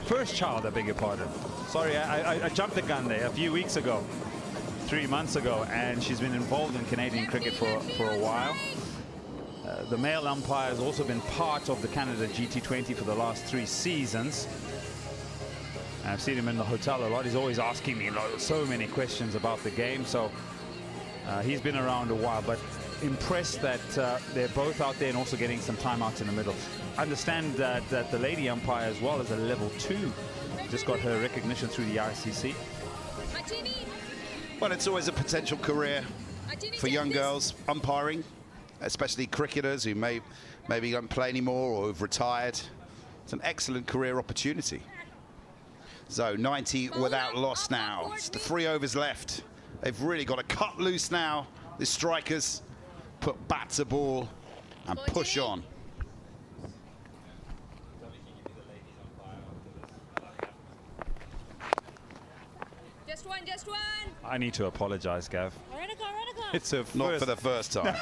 Speaker 1: First child, I beg your pardon. Sorry, I jumped the gun there a few weeks ago, 3 months ago, and she's been involved in Canadian cricket for a while. The male umpire has also been part of the Canada GT20 for the last 3 seasons. I've seen him in the hotel a lot. He's always asking me so many questions about the game. So he's been around a while, but impressed that they're both out there and also getting some time out in the middle. Understand that the lady umpire as well is a level 2. Just got her recognition through the ICC.
Speaker 6: Well, it's always a potential career for young girls umpiring, especially cricketers who maybe don't play anymore or who've retired. It's an excellent career opportunity. So 90 without loss now. It's the 3 overs left. They've really got to cut loose now. The strikers put bat to ball and push on.
Speaker 3: Just one.
Speaker 1: I need to apologize, Gav. It's her first.
Speaker 6: Not for the first time.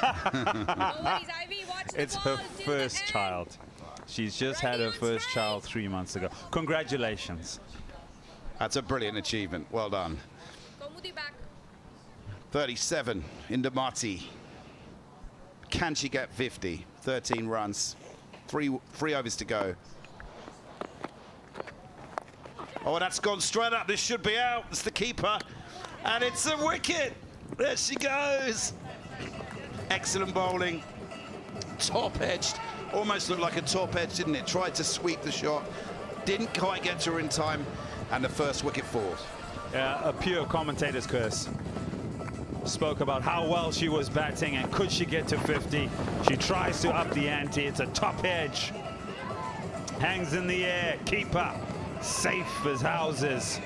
Speaker 1: It's her first child. She's just had her first child 3 months ago. Congratulations.
Speaker 6: That's a brilliant achievement. Well done. 37, Indamati. Can she get 50? 13 runs. Three overs to go. Oh, that's gone straight up. This should be out. It's the keeper. And it's a wicket. There she goes. Excellent bowling. Top-edged. Almost looked like a top edge, didn't it? Tried to sweep the shot. Didn't quite get to her in time. And the first wicket falls.
Speaker 1: A pure commentator's curse. Spoke about how well she was batting and could she get to 50. She tries to up the ante. It's a top edge. Hangs in the air. Keeper. Safe as houses.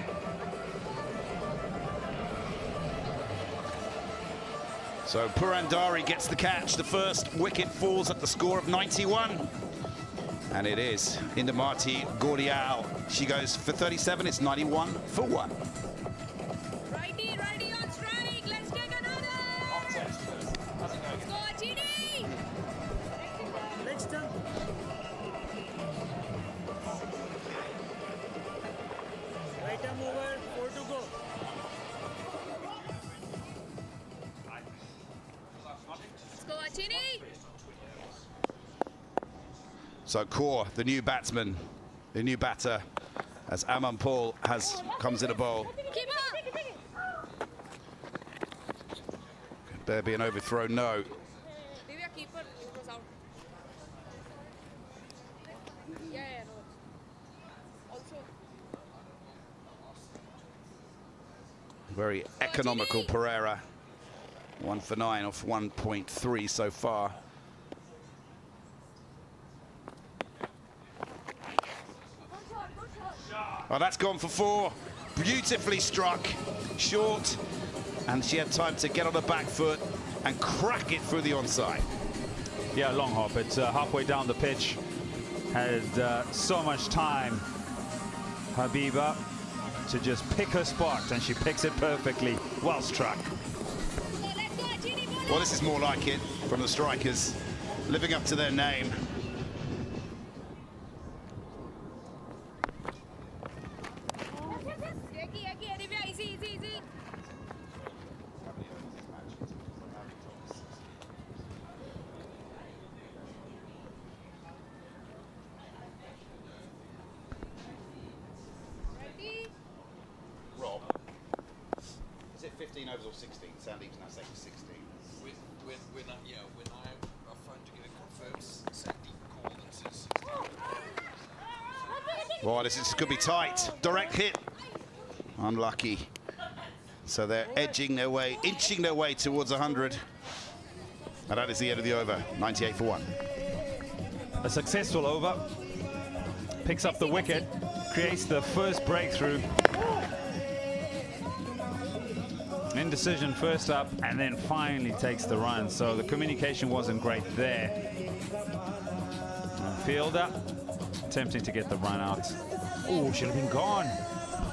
Speaker 6: So Purandari gets the catch. The first wicket falls at the score of 91. And it is Indamati Gordial. She goes for 37. It's 91 for 1.
Speaker 3: Righty on strike. Let's take another. Let's go, Chini.
Speaker 5: Next time. Right arm over, 4 to go.
Speaker 3: Let's go, Chini.
Speaker 6: So Kaur, the new batsman, the new batter, as Aman Paul comes in a bowl.
Speaker 3: Keep up.
Speaker 6: Could there be an overthrow? No.
Speaker 3: Divya, keeper. It was out. Yeah, no. Also.
Speaker 6: Very economical Pereira. 1 for 9 off 1.3 so far. Oh, that's gone for 4. Beautifully struck, short, and she had time to get on the back foot and crack it through the onside.
Speaker 1: Yeah, long hop. It's halfway down the pitch. Had so much time, Habiba, to just pick her spot, and she picks it perfectly. Well struck.
Speaker 6: Well, this is more like it from the strikers, living up to their name.
Speaker 3: Easy.
Speaker 6: Rob, is it 15 overs or 16? Sandeep's now saying 16.
Speaker 7: When I phoned to get it confirmed, Sandeep called and says 16.
Speaker 6: Well, this could be tight. Direct hit. Unlucky. So they're inching their way towards 100. And that is the end of the over. 98 for 1.
Speaker 1: A successful over. Picks up the wicket. Creates the first breakthrough. Indecision first up, and then finally takes the run. So the communication wasn't great there. And fielder attempting to get the run out. Oh, should have been gone.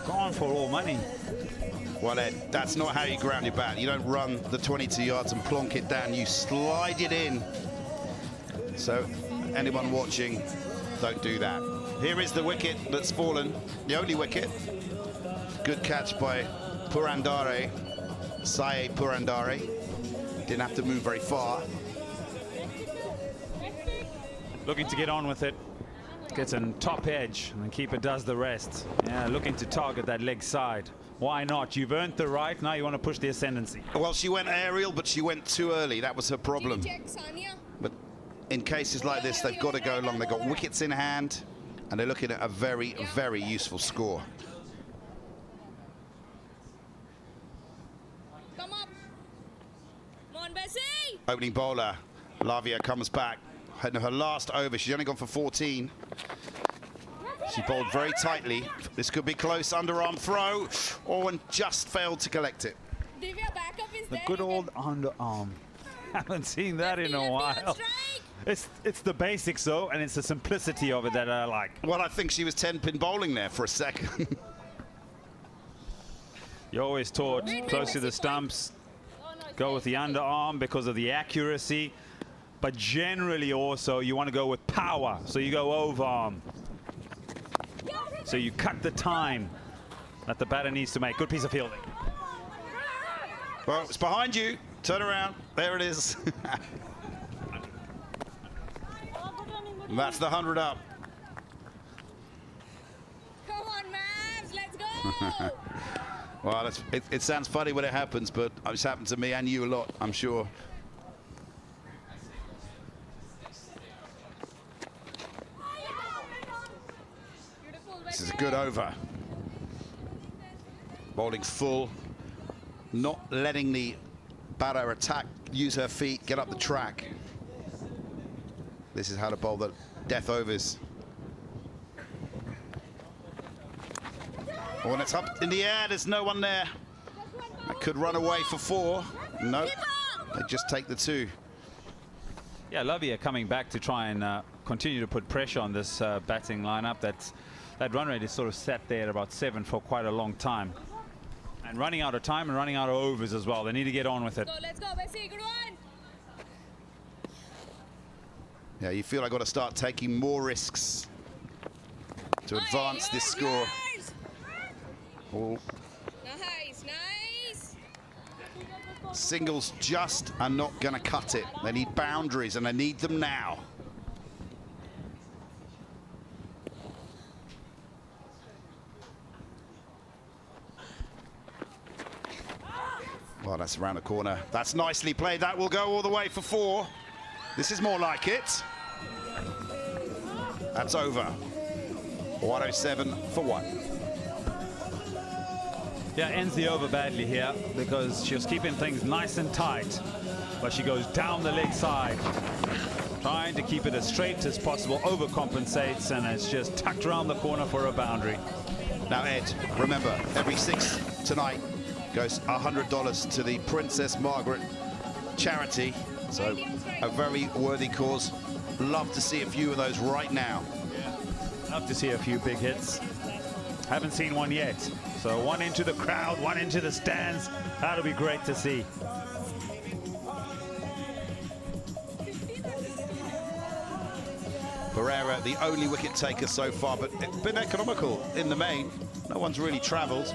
Speaker 1: Gone for all money.
Speaker 6: Well, Ed, that's not how you ground your bat. You don't run the 22 yards and plonk it down. You slide it in. So anyone watching, don't do that. Here is the wicket that's fallen. The only wicket. Good catch by Purandare. Sae Purandare. Didn't have to move very far.
Speaker 1: Looking to get on with it. Gets on top edge, and the keeper does the rest. Yeah, looking to target that leg side. Why not? You've earned the right. Now you want to push the ascendancy.
Speaker 6: Well, she went aerial, but she went too early. That was her problem. But in cases like this, they've got to go long. They've got wickets in hand, and they're looking at a very, very useful score.
Speaker 3: Come up. Come on, Bessie.
Speaker 6: Opening bowler, Lavia comes back. Her last over, she's only gone for 14. She bowled very tightly. This could be close, underarm throw. Owen just failed to collect it.
Speaker 3: Divya, backup is
Speaker 1: The
Speaker 3: there.
Speaker 1: good old underarm. Haven't seen that in a while. It's the basics though, and it's the simplicity of it that I like.
Speaker 6: Well, I think she was 10-pin bowling there for a second.
Speaker 1: You're always taught close to the stumps, go with the underarm because of the accuracy. But generally also you want to go with power, so you go overarm. So you cut the time that the batter needs to make. Good piece of fielding.
Speaker 6: Well, it's behind you. Turn around. There it is. That's the 100 up.
Speaker 3: Come on, Mavs, let's go.
Speaker 6: Well, it sounds funny when it happens, but it's happened to me and you a lot, I'm sure. This is a good over. Bowling full, not letting the batter attack, use her feet, get up the track. This is how to bowl the death overs. Oh, and it's up in the air, there's no one there. That could run away for 4. Nope, they just take the 2.
Speaker 1: Yeah, Lavia coming back to try and continue to put pressure on this batting lineup. That run rate is sort of set there at about 7 for quite a long time. And running out of time and running out of overs as well. They need to get on with it.
Speaker 3: Let's go, Bessie, good one.
Speaker 6: Yeah, you feel I've got to start taking more risks to advance this score. Oh.
Speaker 3: Nice, nice.
Speaker 6: Singles just are not going to cut it. They need boundaries, and they need them now. Well, that's around the corner. That's nicely played. That will go all the way for 4. This is more like it. That's over. 107 for 1.
Speaker 1: Yeah, ends the over badly here because she was keeping things nice and tight. But she goes down the leg side, trying to keep it as straight as possible, overcompensates, and it's just tucked around the corner for a boundary.
Speaker 6: Now, Ed, remember, every 6 tonight goes $100 to the Princess Margaret charity. So a very worthy cause. Love to see a few of those right now.
Speaker 1: Love to see a few big hits. Haven't seen one yet. So one into the crowd, one into the stands. That'll be great to see.
Speaker 6: Pereira, the only wicket taker so far, but it's been economical in the main. No one's really travelled.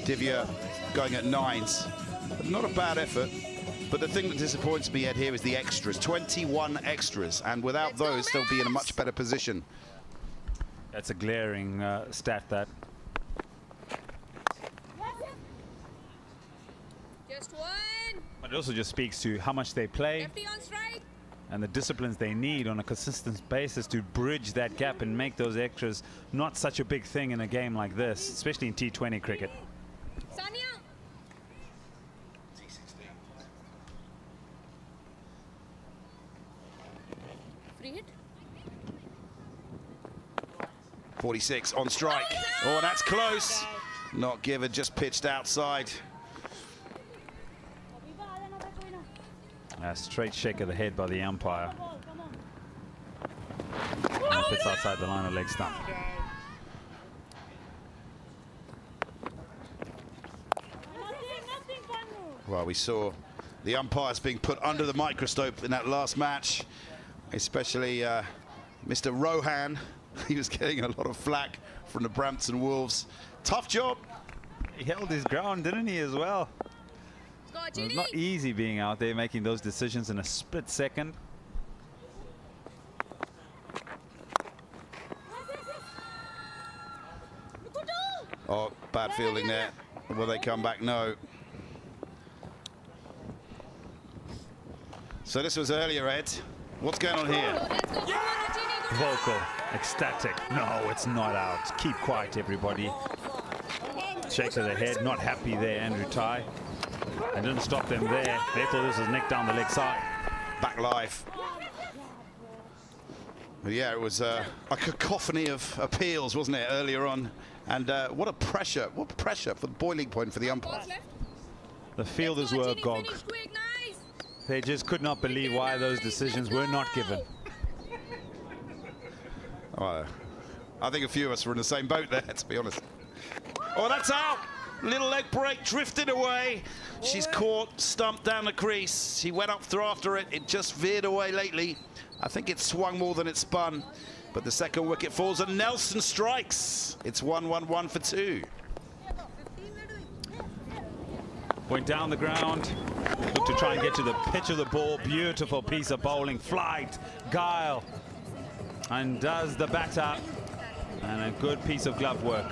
Speaker 6: Divya going at 9s. Not a bad effort. But the thing that disappoints me, Ed, here is the extras. 21 extras. And without those, they'll be in a much better position.
Speaker 1: That's a glaring stat, that.
Speaker 3: Just one.
Speaker 1: But it also just speaks to how much they play
Speaker 3: Lefty on strike.
Speaker 1: and the disciplines they need on a consistent basis to bridge that gap and make those extras not such a big thing in a game like this, especially in T20 cricket.
Speaker 3: Sanya. Free hit.
Speaker 6: 46 on strike. Oh, that's close. Not given, just pitched outside.
Speaker 1: A straight shake of the head by the umpire. And it's outside the line of leg stump.
Speaker 6: Well, we saw the umpires being put under the microscope in that last match, especially Mr. Rohan. He was getting a lot of flack from the Brampton Wolves. Tough job.
Speaker 1: He held his ground, didn't he, as well? It's not easy being out there making those decisions in a split second.
Speaker 6: bad fielding there. Will they come back? No. So this was earlier, Ed. What's going on here?
Speaker 1: Vocal, ecstatic. No, it's not out. Keep quiet, everybody. Shake of the head, not happy there, Andrew Ty. And didn't stop them there. They thought this was nick down the leg side.
Speaker 6: Back live. But yeah, it was a cacophony of appeals, wasn't it, earlier on? And what pressure for the boiling point for the umpire.
Speaker 1: The fielders were agog. They just could not believe why those decisions were not given.
Speaker 6: I think a few of us were in the same boat there, to be honest. Oh, that's out! Little leg break, drifted away. She's caught, stumped down the crease. She went up through after it. It just veered away lately. I think it swung more than it spun. But the second wicket falls and Nelson strikes. It's 1-1-1 for 2.
Speaker 1: Went down the ground. Looked to try and get to the pitch of the ball. Beautiful piece of bowling. Flight, guile. And does the batter. And a good piece of glove work.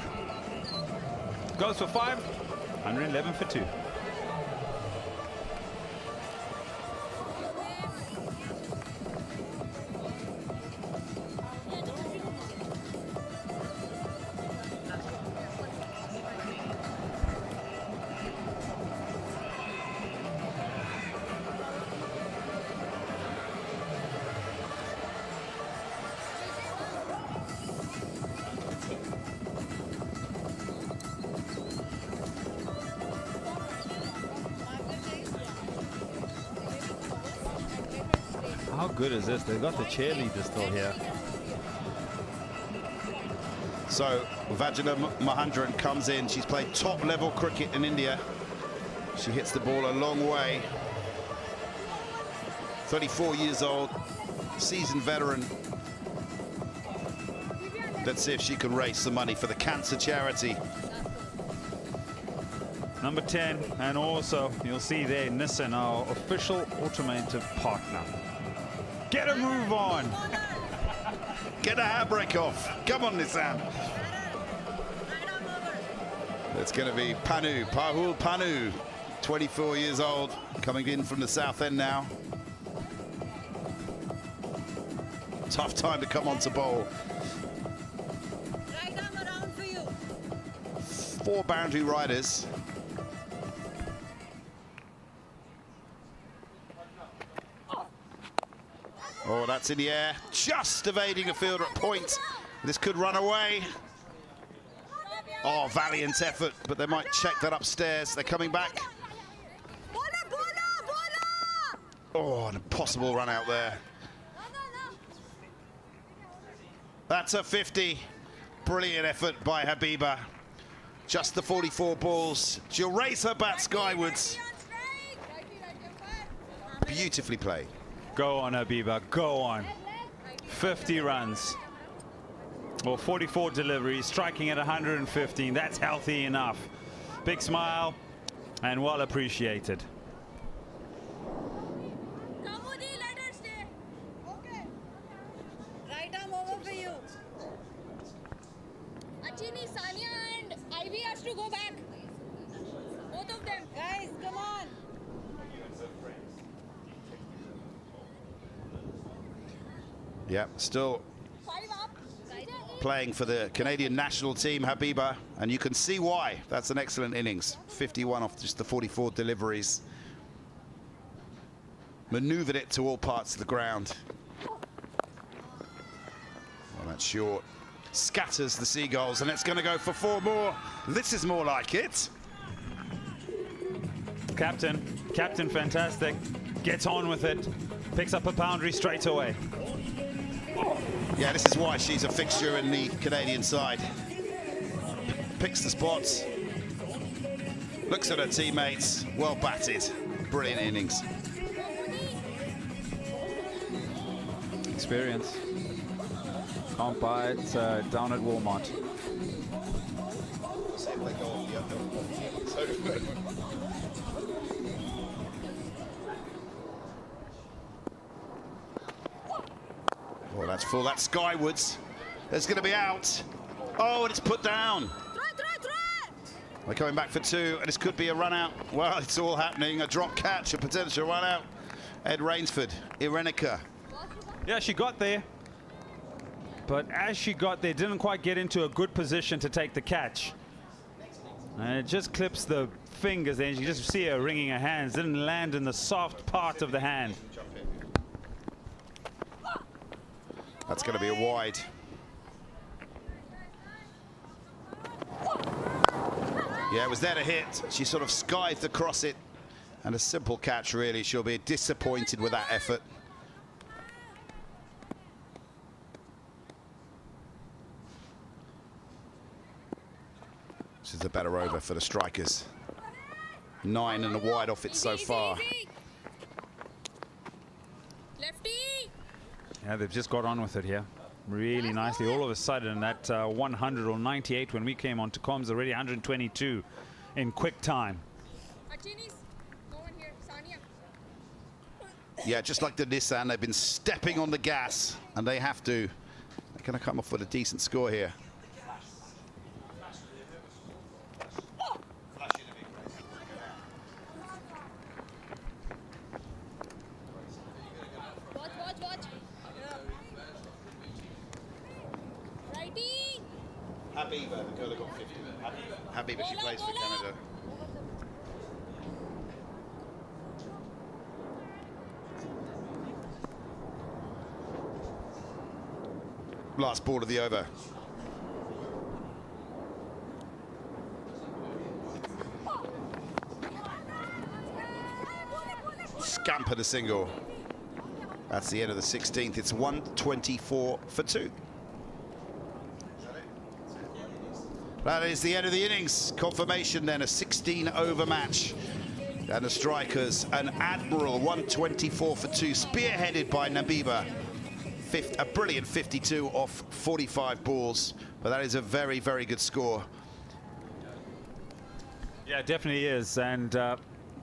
Speaker 1: Goes for 5. 111 for 2. How good is this? They've got the cheerleaders still here.
Speaker 6: So Vajana Mahendran comes in. She's played top level cricket in India. She hits the ball a long way. 34 years old, seasoned veteran. Let's see if she can raise some money for the cancer charity.
Speaker 1: Number 10, and also you'll see there Nissan, our official automotive partner. Get a move on.
Speaker 6: Get a handbrake off. Come on, Nissan. It's going to be Pahul Panu, 24 years old, coming in from the south end now. Tough time to come on to bowl. 4 boundary riders. Oh, that's in the air. Just evading a fielder at point. This could run away. Oh, valiant effort, but they might check that upstairs. They're coming back. Oh, an impossible run out there. That's a 50. Brilliant effort by Habiba. Just the 44 balls. She'll raise her bat skywards. Beautifully played.
Speaker 1: Go on, Habiba, go on. 50 runs. Well, 44 deliveries, striking at 115. That's healthy enough. Big smile and well appreciated.
Speaker 3: Right arm over for you. Achini, Sania and Ivy has to go back. Both of them. Guys, come on.
Speaker 6: Yeah, still playing for the Canadian national team, Habiba, and you can see why. That's an excellent innings. 51 off just the 44 deliveries. Maneuvered it to all parts of the ground. Well, that's short. Scatters the Seagulls, and it's going to go for 4 more. This is more like it.
Speaker 1: Captain fantastic. Gets on with it. Picks up a boundary straight away.
Speaker 6: Yeah, this is why she's a fixture in the Canadian side. Picks the spots. Looks at her teammates. Well batted. Brilliant innings.
Speaker 1: Experience. Can't buy it down at Walmart.
Speaker 6: Oh, that's full. That's skywards. There's going to be out. Oh, and it's put down. We're coming back for 2, and this could be a run out. Well, it's all happening. A drop catch, a potential run out. Ed Rainsford, Irenica.
Speaker 1: Yeah, she got there. But as she got there, didn't quite get into a good position to take the catch. And it just clips the fingers there. You just see her wringing her hands. Didn't land in the soft part of the hand.
Speaker 6: That's going to be a wide. Yeah, it was there to hit. She sort of skived across it. And a simple catch, really. She'll be disappointed with that effort. This is a better over for the strikers. 9 and a wide off it so far.
Speaker 3: Lefty.
Speaker 1: Yeah, they've just got on with it here. Really nicely. All of a sudden, that 100 or 98 when we came onto comms, already 122 in quick time.
Speaker 6: Yeah, just like the Nissan, they've been stepping on the gas, and they have to. They're going to come off with a decent score here.
Speaker 3: Watch. Righty.
Speaker 6: Habiba, the girl that got 50. Habiba, she plays for Canada. Last ball of the over. Scamper the single. That's the end of the 16th. It's 124 for 2. That is the end of the innings. Confirmation then, a 16-over match. And the strikers, an admirable 124 for 2, spearheaded by Nabiba. A brilliant 52 off 45 balls, but that is a very, very good score.
Speaker 1: Yeah, it definitely is, and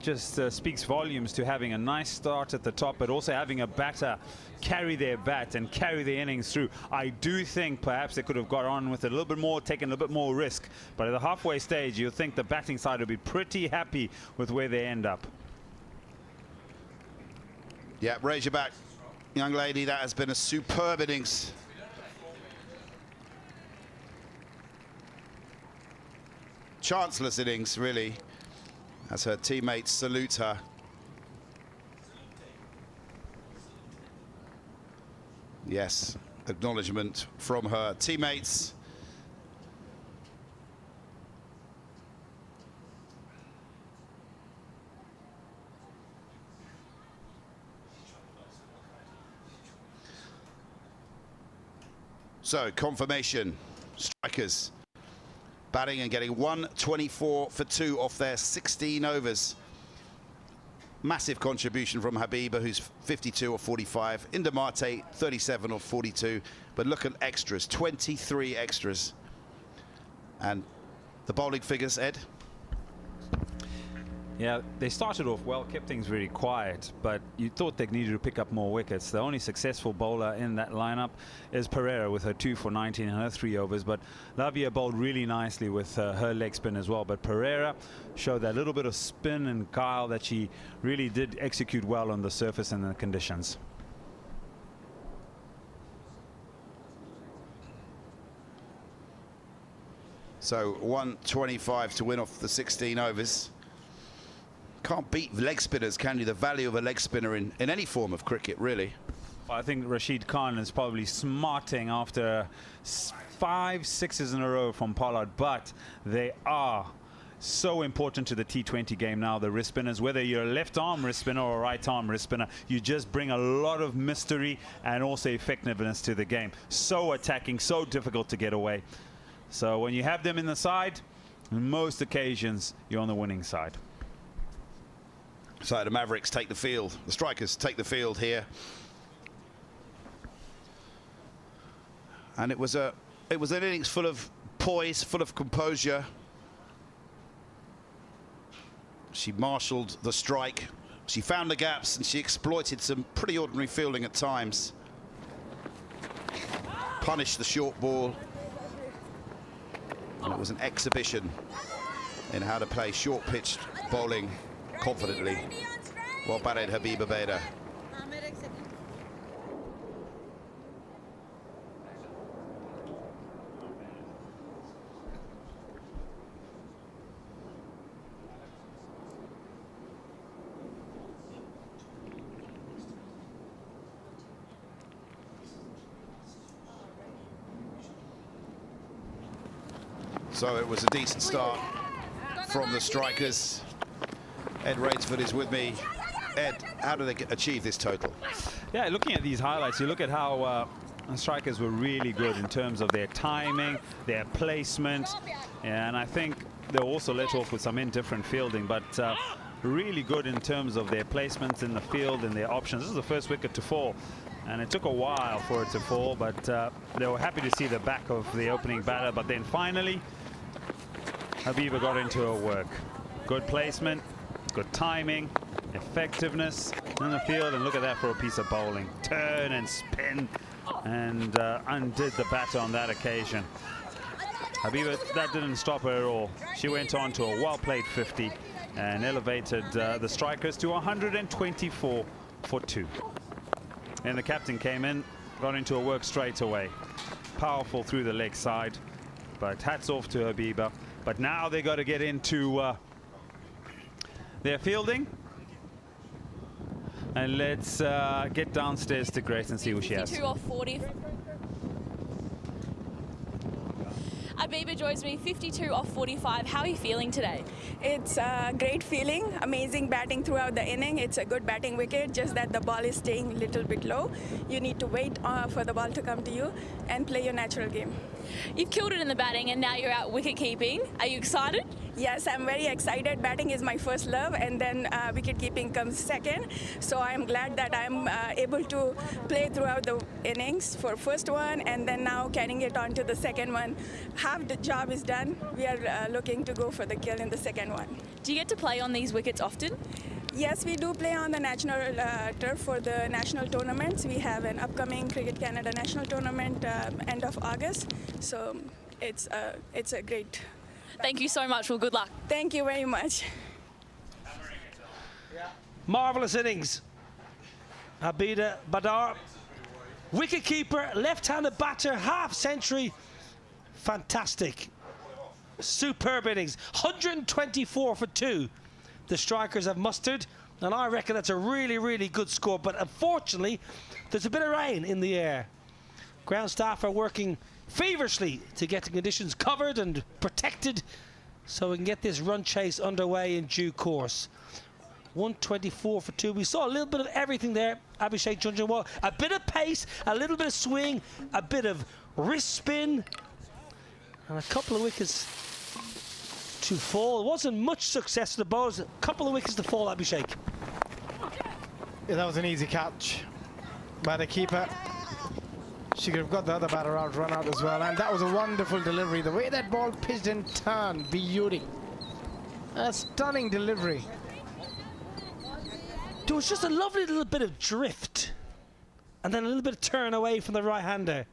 Speaker 1: just speaks volumes to having a nice start at the top, but also having a batter carry their bat and carry the innings through. I do think perhaps they could have got on with it a little bit more, taken a little bit more risk, but at the halfway stage, you'll think the batting side will be pretty happy with where they end up.
Speaker 6: Yeah, raise your back, young lady. That has been a superb innings. Chanceless innings, really, as her teammates salute her. Yes, acknowledgement from her teammates. So, confirmation, strikers batting and getting 124 for 2 off their 16 overs. Massive contribution from Habiba, who's 52 or 45. Indamate, 37 or 42. But look at extras, 23 extras. And the bowling figures, Ed?
Speaker 1: Yeah, they started off well, kept things very quiet, but you thought they needed to pick up more wickets. The only successful bowler in that lineup is Pereira with her 2 for 19 and her 3 overs, but Lavia bowled really nicely with her leg spin as well. But Pereira showed that little bit of spin and guile that she really did execute well on the surface and the conditions.
Speaker 6: So 125 to win off the 16 overs. Can't beat leg spinners, can you? The value of a leg spinner in any form of cricket, really.
Speaker 1: I think Rashid Khan is probably smarting after 5 sixes in a row from Pollard, but they are so important to the T20 game now, the wrist spinners. Whether you're a left arm wrist spinner or a right arm wrist spinner, you just bring a lot of mystery and also effectiveness to the game. So attacking, so difficult to get away. So when you have them in the side, on most occasions, you're on the winning side.
Speaker 6: So the Mavericks take the field. The strikers take the field here. And it was an innings full of poise, full of composure. She marshalled the strike. She found the gaps and she exploited some pretty ordinary fielding at times. Punished the short ball. And it was an exhibition in how to play short-pitched bowling confidently. Well batted, Habiba Beda. So it was a decent start from the strikers. Ed Rainsford is with me. Ed, how do they achieve this total?
Speaker 1: Yeah, looking at these highlights, you look at how the strikers were really good in terms of their timing, their placement, and I think they were also let off with some indifferent fielding, but really good in terms of their placements in the field and their options. This is the first wicket to fall, and it took a while for it to fall, but they were happy to see the back of the opening batter. But then finally, Habiba got into her work. Good placement, good timing, effectiveness in the field, and look at that for a piece of bowling. Turn and spin, and undid the batter on that occasion. Habiba, that didn't stop her at all. She went on to a well-played 50 and elevated the strikers to 124 for 2. And the captain came in, got into her work straight away. Powerful through the leg side, but hats off to Habiba. But now they got to get into their fielding. And let's get downstairs to Grace and see who she has.
Speaker 8: 52 off 40. Habiba joins me, 52 off 45. How are you feeling today?
Speaker 9: It's a great feeling, amazing batting throughout the inning. It's a good batting wicket, just that the ball is staying a little bit low. You need to wait for the ball to come to you and play your natural game.
Speaker 8: You've killed it in the batting and now you're out wicket keeping. Are you excited?
Speaker 9: Yes, I'm very excited. Batting is my first love, and then wicket keeping comes second. So I'm glad that I'm able to play throughout the innings for first one, and then now carrying it on to the second one. Half the job is done. We are looking to go for the kill in the second one.
Speaker 8: Do you get to play on these wickets often?
Speaker 9: Yes, we do play on the national turf for the national tournaments. We have an upcoming Cricket Canada national tournament end of August. So it's a great.
Speaker 8: Thank you so much. Well, good luck.
Speaker 9: Thank you very much.
Speaker 10: Marvellous innings. Habiba Badar, wicketkeeper, left-handed batter, half-century. Fantastic. Superb innings. 124 for 2. The strikers have mustered, and I reckon that's a really, really good score. But unfortunately, there's a bit of rain in the air. Ground staff are working feverishly to get the conditions covered and protected so we can get this run chase underway in due course. 124 for 2. We saw a little bit of everything there. Abhishek Junjunwala, a bit of pace, a little bit of swing, a bit of wrist spin, and a couple of wickets to fall. It wasn't much success for the bowlers. A couple of wickets to fall, Abhishek.
Speaker 4: Yeah, that was an easy catch by the keeper. She could have got the other batter out, run out as well. And that was a wonderful delivery. The way that ball pitched and turned, beauty. A stunning delivery.
Speaker 10: There was just a lovely little bit of drift, and then a little bit of turn away from the right-hander.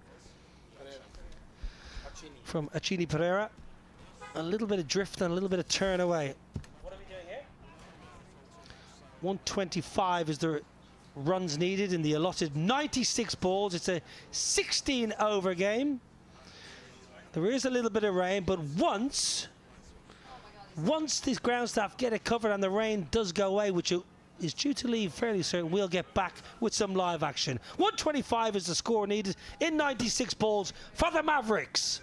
Speaker 10: From Achini Pereira. A little bit of drift and a little bit of turn away. What are we doing here? 125 is the runs needed in the allotted 96 balls. It's a 16-over game. There is a little bit of rain, but once these ground staff get it covered and the rain does go away, which is due to leave fairly soon, we'll get back with some live action. 125 is the score needed in 96 balls for the Mavericks.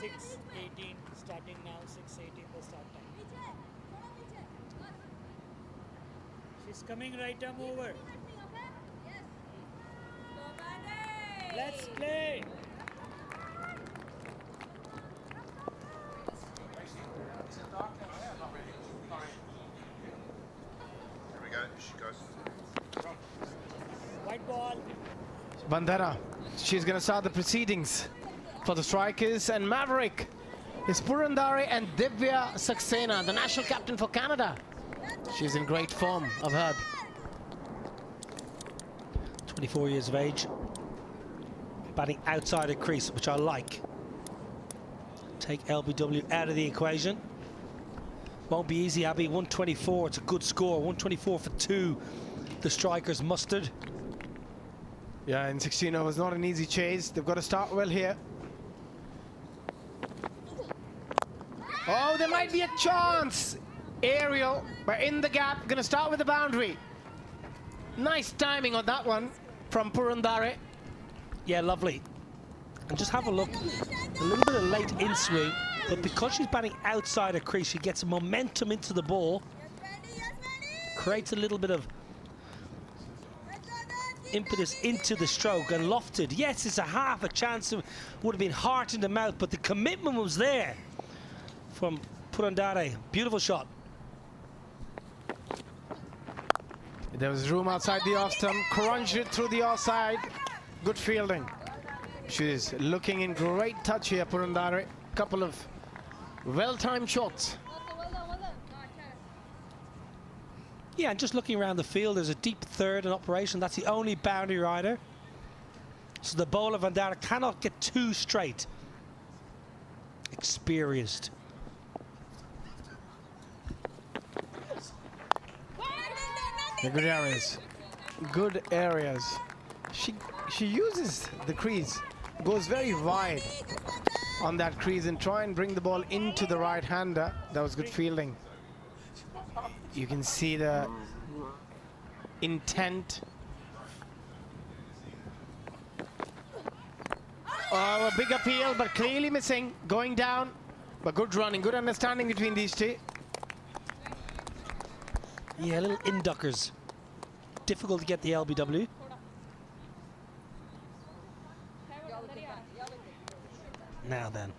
Speaker 5: 6:18 starting now. 6:18 the start time. She's coming right arm over. Let's play.
Speaker 6: Here we go. She goes.
Speaker 5: White ball.
Speaker 4: Bandera, she's going to start the proceedings for the strikers, and Maverick is Purandare and Divya Saxena, the national captain for Canada. She's in great form, I've heard.
Speaker 10: 24 years of age, batting outside the crease, which I like. Take LBW out of the equation. Won't be easy, Abby. 124, it's a good score. 124 for 2, the strikers mustered.
Speaker 4: Yeah, in 16 overs, not an easy chase. They've got to start well here. Oh, there might be a chance. Aerial, but in the gap, going to start with the boundary. Nice timing on that one from Purandare.
Speaker 10: Yeah, lovely. And just have a look, a little bit of late in swing, but because she's batting outside her crease, she gets momentum into the ball, creates a little bit of impetus into the stroke and lofted. Yes, it's a half a chance. It would have been heart in the mouth, but the commitment was there from Purandare. Beautiful shot.
Speaker 4: There was room outside the off stump, crunched it through the offside. Good fielding. She's looking in great touch here, Purandare. Couple of well-timed shots.
Speaker 10: Yeah, and just looking around the field, there's a deep third in operation. That's the only boundary rider. So the bowler Vandara cannot get too straight. Experienced.
Speaker 4: Yeah, good areas. Good areas. She uses the crease, goes very wide on that crease and try and bring the ball into the right-hander. That was good fielding. You can see the intent. Oh, a big appeal, but clearly missing. Going down, but good running, good understanding between these two.
Speaker 10: Yeah, little induckers. Difficult to get the LBW. Now then,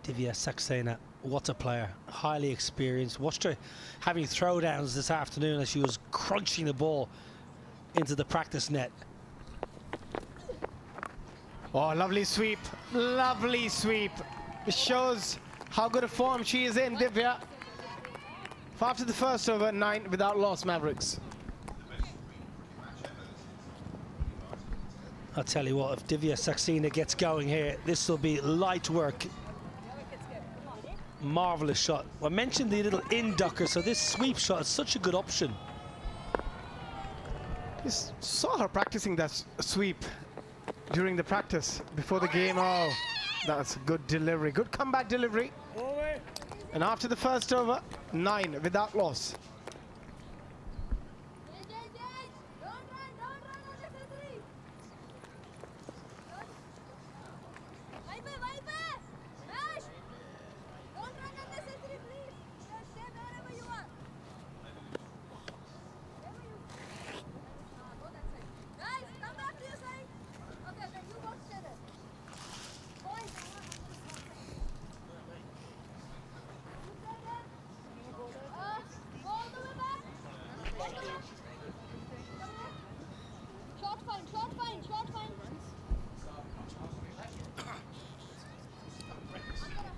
Speaker 10: Divya Saxena, what a player, highly experienced. Watched her having throwdowns this afternoon as she was crunching the ball into the practice net.
Speaker 4: Oh, lovely sweep, lovely sweep. It shows how good a form she is in, Divya. After the first over, 9 without loss, Mavericks.
Speaker 10: I'll tell you what, if Divya Saxena gets going here, this will be light work. Marvelous shot. I mentioned the little inducker, so this sweep shot is such a good option.
Speaker 4: Just saw her practicing that sweep during the practice before the game. Oh, that's good delivery, good comeback delivery.
Speaker 5: Over.
Speaker 4: And after the first over, 9 without loss.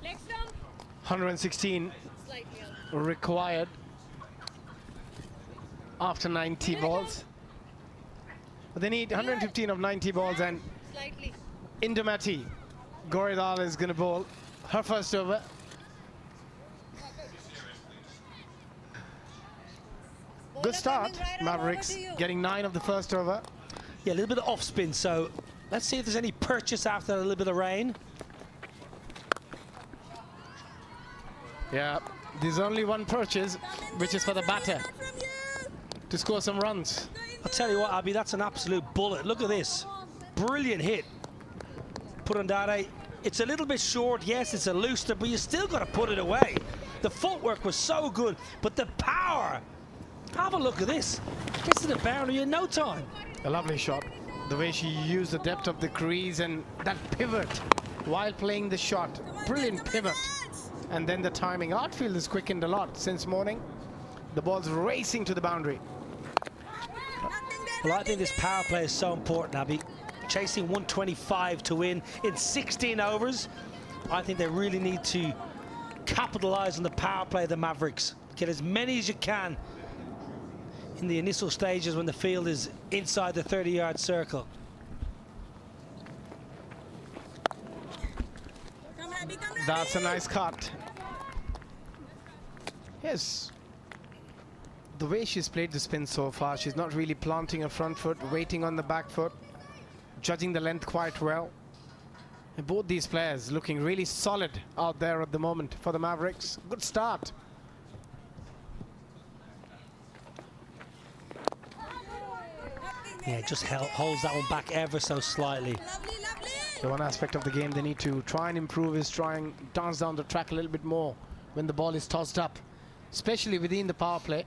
Speaker 3: Next round.
Speaker 4: 116 required after 90 balls. But they need 115 of 90 balls, and Indumati Goridal is going to bowl her first over. Good start, Mavericks, getting 9 of the first over.
Speaker 10: Yeah, a little bit of off spin, so let's see if there's any purchase after a little bit of rain.
Speaker 4: Yeah, there's only one purchase, which is for the batter to score some runs.
Speaker 10: I'll tell you what, Abby, that's an absolute bullet. Look at this. Brilliant hit. Purandare It's a little bit short, yes, it's a looser, but you still got to put it away. The footwork was so good, but the power. Have a look at this. Gets to the boundary in no time.
Speaker 4: A lovely shot. The way she used the depth of the crease and that pivot while playing the shot. Brilliant pivot. And then the timing. Outfield has quickened a lot since morning. The ball's racing to the boundary.
Speaker 10: Well, I think this power play is so important, Abby. Chasing 125 to win in 16 overs. I think they really need to capitalize on the power play of the Mavericks. Get as many as you can in the initial stages when the field is inside the 30-yard circle.
Speaker 4: That's a nice cut. Yes. The way she's played the spin so far, she's not really planting her front foot, waiting on the back foot, judging the length quite well. And both these players looking really solid out there at the moment for the Mavericks. Good start.
Speaker 10: Yeah, just holds that one back ever so slightly.
Speaker 4: The one aspect of the game they need to try and improve is try and dance down the track a little bit more when the ball is tossed up, especially within the power play.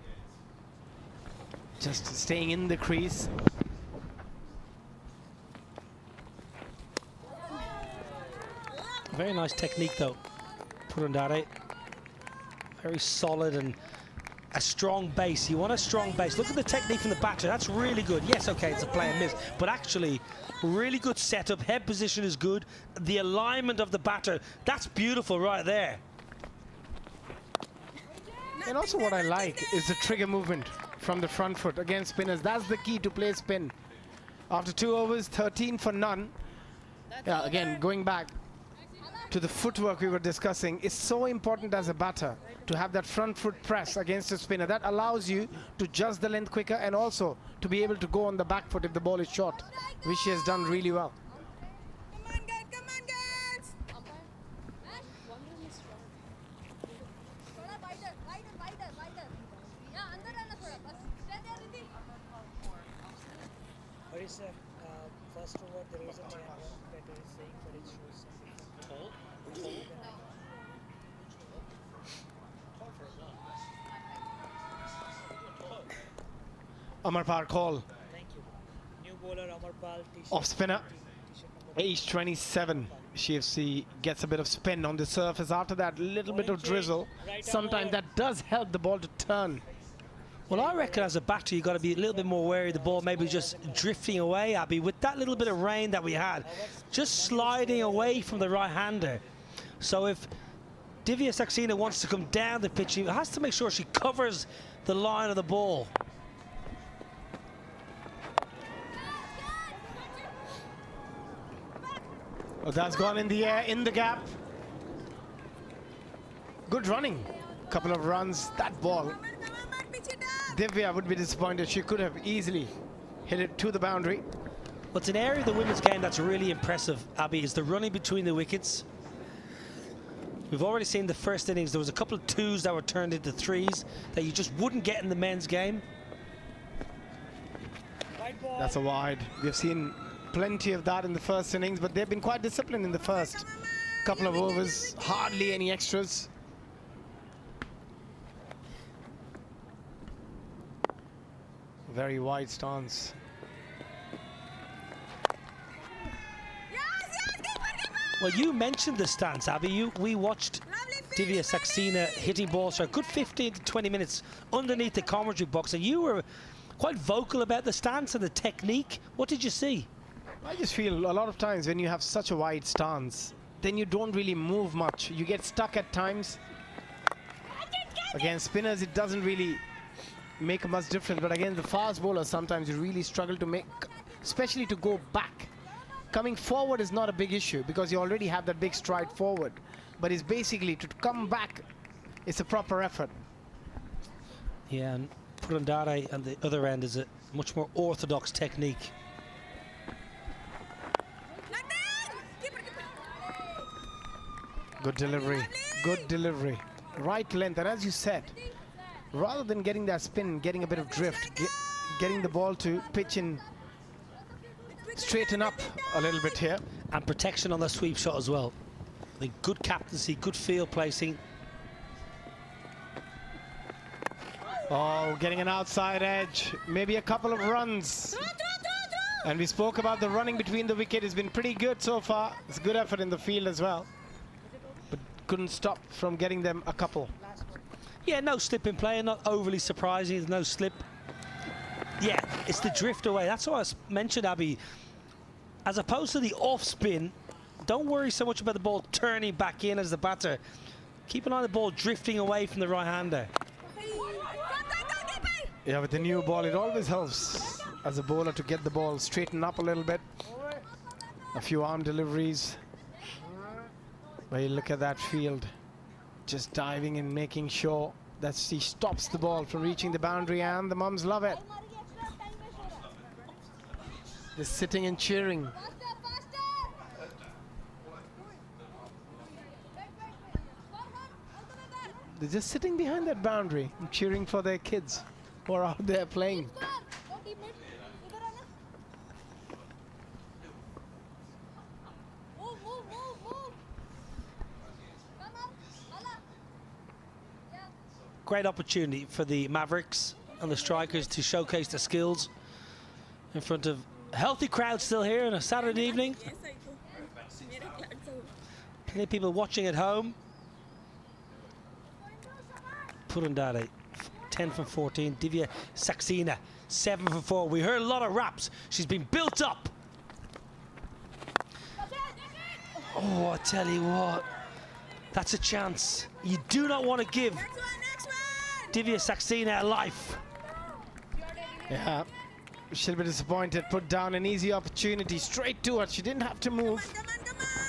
Speaker 4: Just staying in the crease.
Speaker 10: Very nice technique though, Purandare. Very solid and a strong base. You want a strong base. Look at the technique from the batter. That's really good. Yes, okay, it's a play and miss, but actually really good setup. Head position is good. The alignment of the batter, that's beautiful right there.
Speaker 4: And also what I like is the trigger movement from the front foot against spinners. That's the key to play spin. After 2 overs, 13 for none. Yeah, again, going back to the footwork we were discussing, is so important as a batter to have that front foot press against a spinner. That allows you to judge the length quicker and also to be able to go on the back foot if the ball is short, which she has done really well.
Speaker 5: First over, there is a channel that is saying that it shows tall.
Speaker 4: Amarpal call.
Speaker 5: Thank you. New bowler Amarpal.
Speaker 4: Off spinner, age 27. CFC gets a bit of spin on the surface. After that, little bit of drizzle. Sometimes that does help the ball to turn.
Speaker 10: Well, I reckon as a batter, you've got to be a little bit more wary. The ball maybe just drifting away, Abby. With that little bit of rain that we had, just sliding away from the right-hander. So if Divya Saxena wants to come down the pitch, she has to make sure she covers the line of the ball.
Speaker 4: Oh, that's gone in the air, in the gap. Good running. Couple of runs. That ball, Divya would be disappointed. She could have easily hit it to the boundary.
Speaker 10: What's an area of the women's game that's really impressive, Abby, is the running between the wickets. We've already seen the first innings. There was a couple of twos that were turned into threes that you just wouldn't get in the men's game.
Speaker 4: That's a wide. We've seen plenty of that in the first innings, but they've been quite disciplined in the first couple of overs. Hardly any extras. Very wide stance.
Speaker 10: Well, you mentioned the stance, Abby. We watched Divya Saxena hitting balls for a good 15 to 20 minutes underneath the commentary box, and you were quite vocal about the stance and the technique. What did you see?
Speaker 4: I just feel a lot of times when you have such a wide stance, then you don't really move much. You get stuck at times. Against spinners, it doesn't really make much difference, but again, the fast bowlers, sometimes you really struggle to make, especially to go back. Coming forward is not a big issue because you already have that big stride forward, but it's basically to come back, it's a proper effort.
Speaker 10: Yeah, and Purandare on the other end is a much more orthodox technique.
Speaker 4: Good delivery, good delivery. Right length, and as you said, rather than getting that spin, getting a bit of drift, getting the ball to pitch in, straighten up a little bit here.
Speaker 10: And protection on the sweep shot as well. I think good captaincy, good field placing.
Speaker 4: Oh, getting an outside edge. Maybe a couple of runs. And we spoke about the running between the wicket. It's been pretty good so far. It's good effort in the field as well. But couldn't stop from getting them a couple.
Speaker 10: Yeah, no slip in play, not overly surprising. There's no slip. Yeah, it's the drift away. That's what I mentioned, Abby. As opposed to the off spin, don't worry so much about the ball turning back in as the batter. Keep an eye on the ball drifting away from the right-hander.
Speaker 4: Yeah, with the new ball, it always helps as a bowler to get the ball straightened up a little bit. A few arm deliveries. But you look at that field, just diving and making sure that she stops the ball from reaching the boundary, and the mums love it. They're sitting and cheering. They're just sitting behind that boundary and cheering for their kids who are out there playing.
Speaker 10: Great opportunity for the Mavericks and the strikers to showcase their skills in front of a healthy crowd still here on a Saturday evening. Plenty of people watching at home. Purandare, 10 from 14. Divya Saxena, 7 from 4. We heard a lot of raps. She's been built up. Oh, I tell you what, that's a chance. You do not want to give Divya Saxena a life.
Speaker 4: Yeah, she'll be disappointed. Put down an easy opportunity straight to her. She didn't have to move.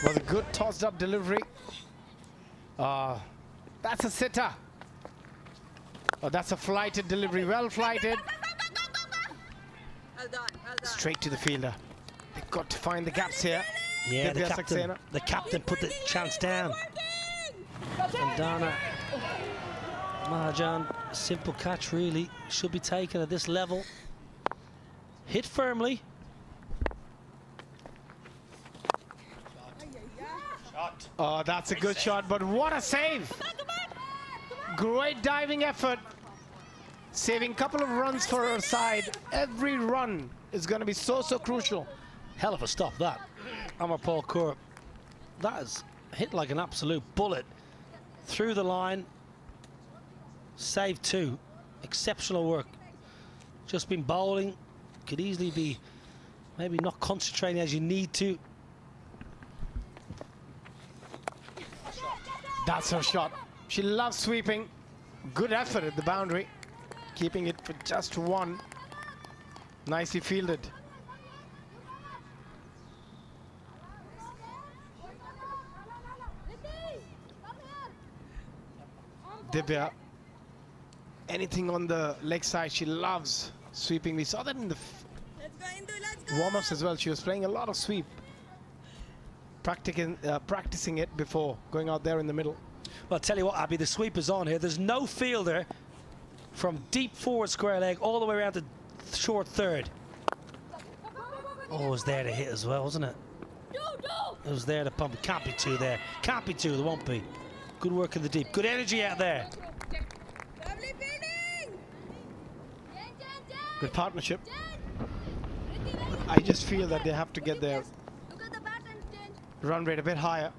Speaker 4: Was a good tossed up delivery. That's a sitter. Oh, that's a flighted delivery, well flighted. Straight to the fielder. They've got to find the gaps here.
Speaker 10: Yeah, the captain put the chance down. And Dana Mahajan, simple catch really, should be taken at this level. Hit firmly.
Speaker 4: Oh, that's a good shot, but what a save! Great diving effort. Saving a couple of runs for her side. Every run is going to be so crucial.
Speaker 10: Hell of a stop that. Amar Paul Kaur. That is hit like an absolute bullet. Through the line. Save 2. Exceptional work. Just been bowling. Could easily be maybe not concentrating as you need to.
Speaker 4: That's her shot. She loves sweeping. Good effort at the boundary. Keeping it for just 1. Nicely fielded. Divya, anything on the leg side, she loves sweeping. We saw that in the warm-ups as well. She was playing a lot of sweep. Practicing it before going out there in the middle.
Speaker 10: Well, I'll tell you what, Abby, the sweep is on here. There's no fielder from deep forward square leg all the way around to short third. Oh, it was there to hit as well, wasn't it? It was there to pump. It can't be 2 there. Can't be 2, there won't be. Good work in the deep. Good energy out there.
Speaker 4: Good partnership. I just feel that they have to get their run rate a bit higher.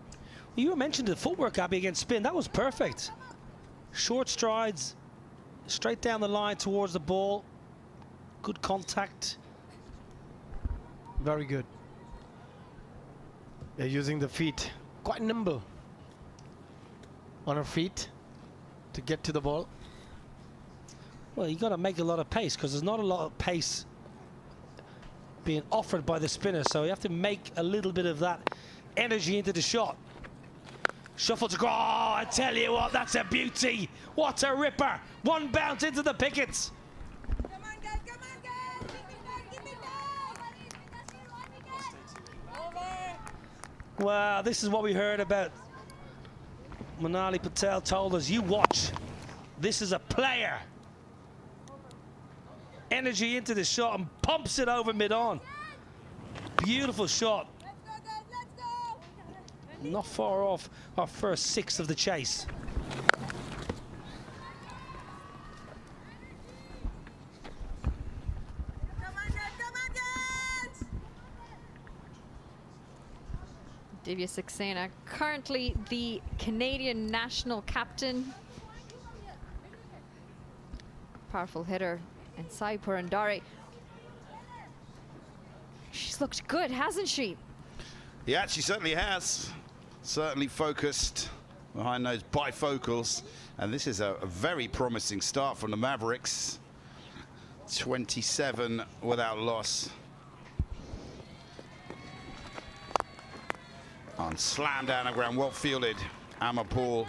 Speaker 10: You mentioned the footwork, Abby, against spin. That was perfect. Short strides, straight down the line towards the ball. Good contact.
Speaker 4: Very good. They're using the feet. Quite nimble on her feet to get to the ball.
Speaker 10: Well, you got to make a lot of pace because there's not a lot of pace being offered by the spinner. So you have to make a little bit of that energy into the shot. Shuffle to go. Oh, I tell you what, that's a beauty. What a ripper. 1 bounce into the pickets. Wow, this is what we heard about. Monali Patel told us, you watch. This is a player. Energy into the shot and pumps it over mid-on. Beautiful shot. not far off our first 6 of the chase.
Speaker 2: Divya Saxena, currently the Canadian national captain. Powerful hitter. And Sai Purandare. She's looked good, hasn't she?
Speaker 6: Yeah, she certainly has. Certainly focused behind those bifocals. And this is a very promising start from the Mavericks. 27 without loss. And slammed down the ground, well fielded, Amarpool.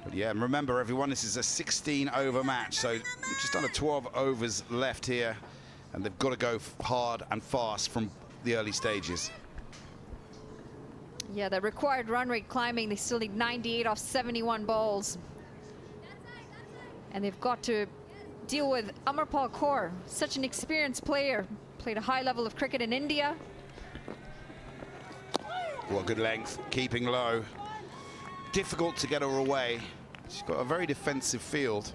Speaker 6: But yeah, and remember everyone, this is a 16-over match, so just under 12 overs left here, and they've got to go hard and fast from the early stages.
Speaker 2: Yeah, the required run rate climbing, they still need 98 off 71 balls. And they've got to deal with Amarpal Kaur, such an experienced player, played a high level of cricket in India.
Speaker 6: Well, good length, keeping low. Difficult to get her away. She's got a very defensive field.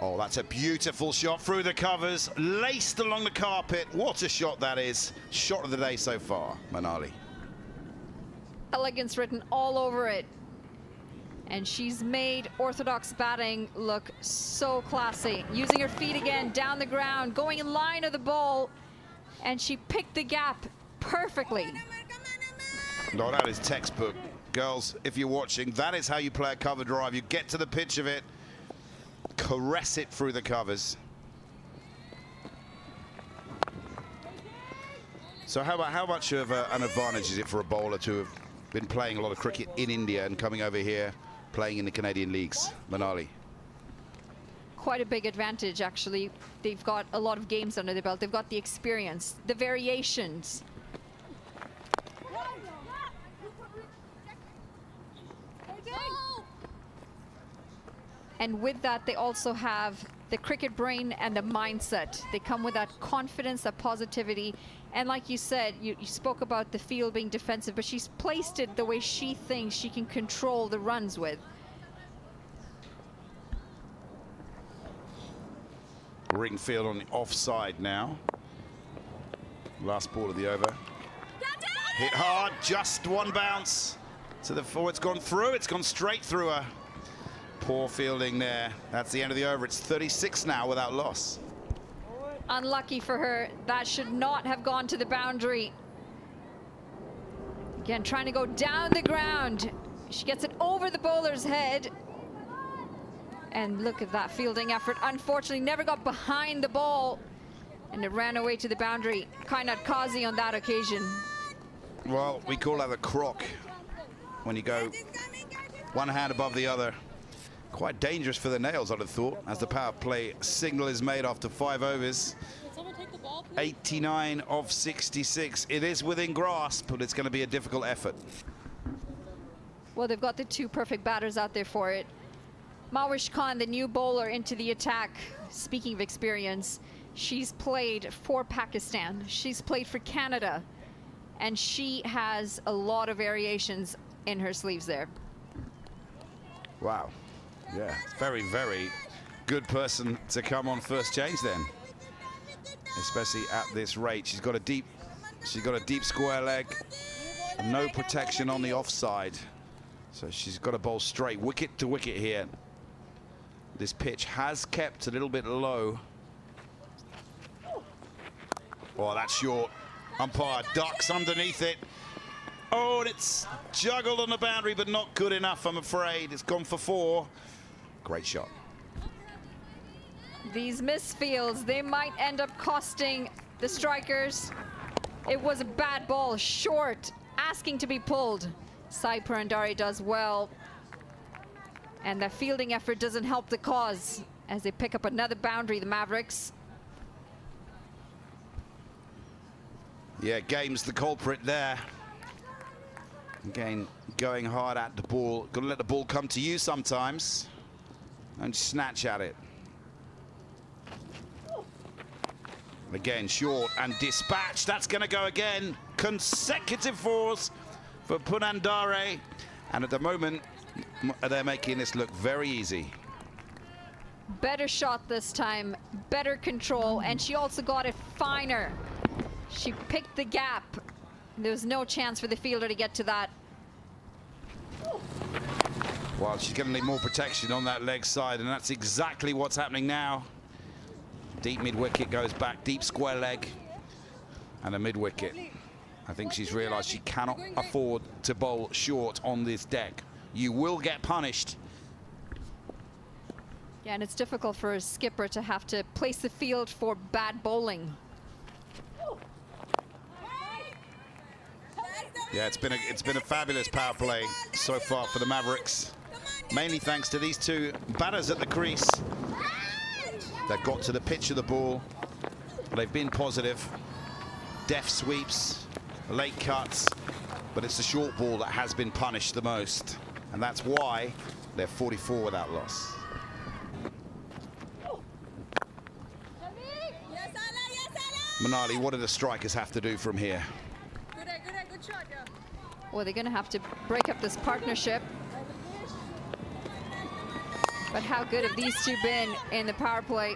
Speaker 6: Oh, that's a beautiful shot through the covers, laced along the carpet. What a shot that is. Shot of the day so far, Manali.
Speaker 2: Elegance written all over it. And she's made orthodox batting look so classy. Using her feet again, down the ground, going in line of the ball. And she picked the gap perfectly.
Speaker 6: No, that is textbook. Girls, if you're watching, that is how you play a cover drive. You get to the pitch of it, caress it through the covers. So how much of an advantage is it for a bowler to have been playing a lot of cricket in India and coming over here playing in the Canadian leagues, Manali?
Speaker 2: Quite a big advantage, actually. They've got a lot of games under their belt. They've got the experience, the variations. And with that, they also have the cricket brain and the mindset. They come with that confidence, that positivity. And like you said, you spoke about the field being defensive, but she's placed it the way she thinks she can control the runs with.
Speaker 6: Ring field on the offside now. Last ball of the over. Hit hard, just one bounce to the forward. It's gone through, it's gone straight through her. Poor fielding there. That's the end of the over. It's 36 now without loss.
Speaker 2: Unlucky for her. That should not have gone to the boundary. Again, trying to go down the ground. She gets it over the bowler's head. And look at that fielding effort. Unfortunately, never got behind the ball. And it ran away to the boundary. Kainat Kazi on that occasion.
Speaker 6: Well, we call that a croc. When you go one hand above the other. Quite dangerous for the nails, I'd have thought, as the power play signal is made after 5 overs. 89 of 66. It is within grasp, but it's going to be a difficult effort.
Speaker 2: Well, they've got the 2 perfect batters out there for it. Mawish Khan, the new bowler into the attack. Speaking of experience, she's played for Pakistan. She's played for Canada. And she has a lot of variations in her sleeves there.
Speaker 6: Wow. Yeah, very, very good person to come on first change then. Especially at this rate. She's got a deep square leg. No protection on the offside. So she's got to bowl straight, wicket to wicket here. This pitch has kept a little bit low. Oh, that's short. Umpire ducks underneath it. Oh, and it's juggled on the boundary, but not good enough, I'm afraid. It's gone for 4. Great shot.
Speaker 2: These misfields, they might end up costing the strikers. It was a bad ball, short, asking to be pulled. Sai Purandare does well. And the fielding effort doesn't help the cause as they pick up another boundary, the Mavericks.
Speaker 6: Yeah, game's the culprit there. Again, going hard at the ball. Got to let the ball come to you sometimes. And snatch at it. Again, short and dispatched. That's going to go again. Consecutive fours for Punandare. And at the moment, they're making this look very easy.
Speaker 2: Better shot this time, better control, and she also got it finer. She picked the gap. There was no chance for the fielder to get to that.
Speaker 6: Well, she's going to need more protection on that leg side, and that's exactly what's happening now. Deep mid-wicket goes back, deep square leg, and a mid-wicket. I think she's realised she cannot afford to bowl short on this deck. You will get punished.
Speaker 2: Yeah, and it's difficult for a skipper to have to place the field for bad bowling.
Speaker 6: Yeah, it's been a fabulous power play so far for the Mavericks. Mainly thanks to these two batters at the crease that got to the pitch of the ball. They've been positive. Deft sweeps, late cuts, but it's the short ball that has been punished the most. And that's why they're 44 without loss. Manali, what do the strikers have to do from here?
Speaker 2: Well, they're going to have to break up this partnership. But how good have these two been in the power play?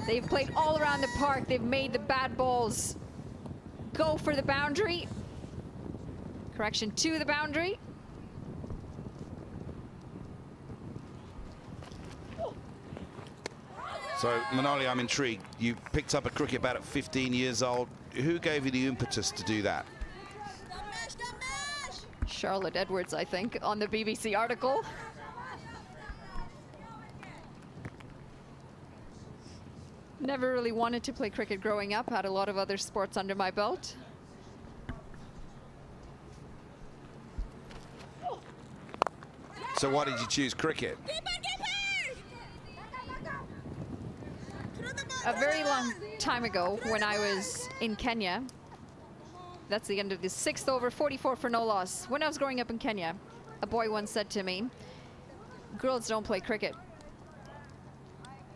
Speaker 2: They've played all around the park. They've made the bad balls go for the boundary. Correction, to the boundary.
Speaker 6: So, Manali, I'm intrigued. You picked up a cricket bat at 15 years old. Who gave you the impetus to do that?
Speaker 2: Charlotte Edwards, I think, on the BBC article. Never really wanted to play cricket growing up. Had a lot of other sports under my belt.
Speaker 6: So why did you choose cricket?
Speaker 2: A very long time ago, when I was in Kenya, that's the end of the 6th over, 44 for no loss. When I was growing up in Kenya, a boy once said to me, girls don't play cricket.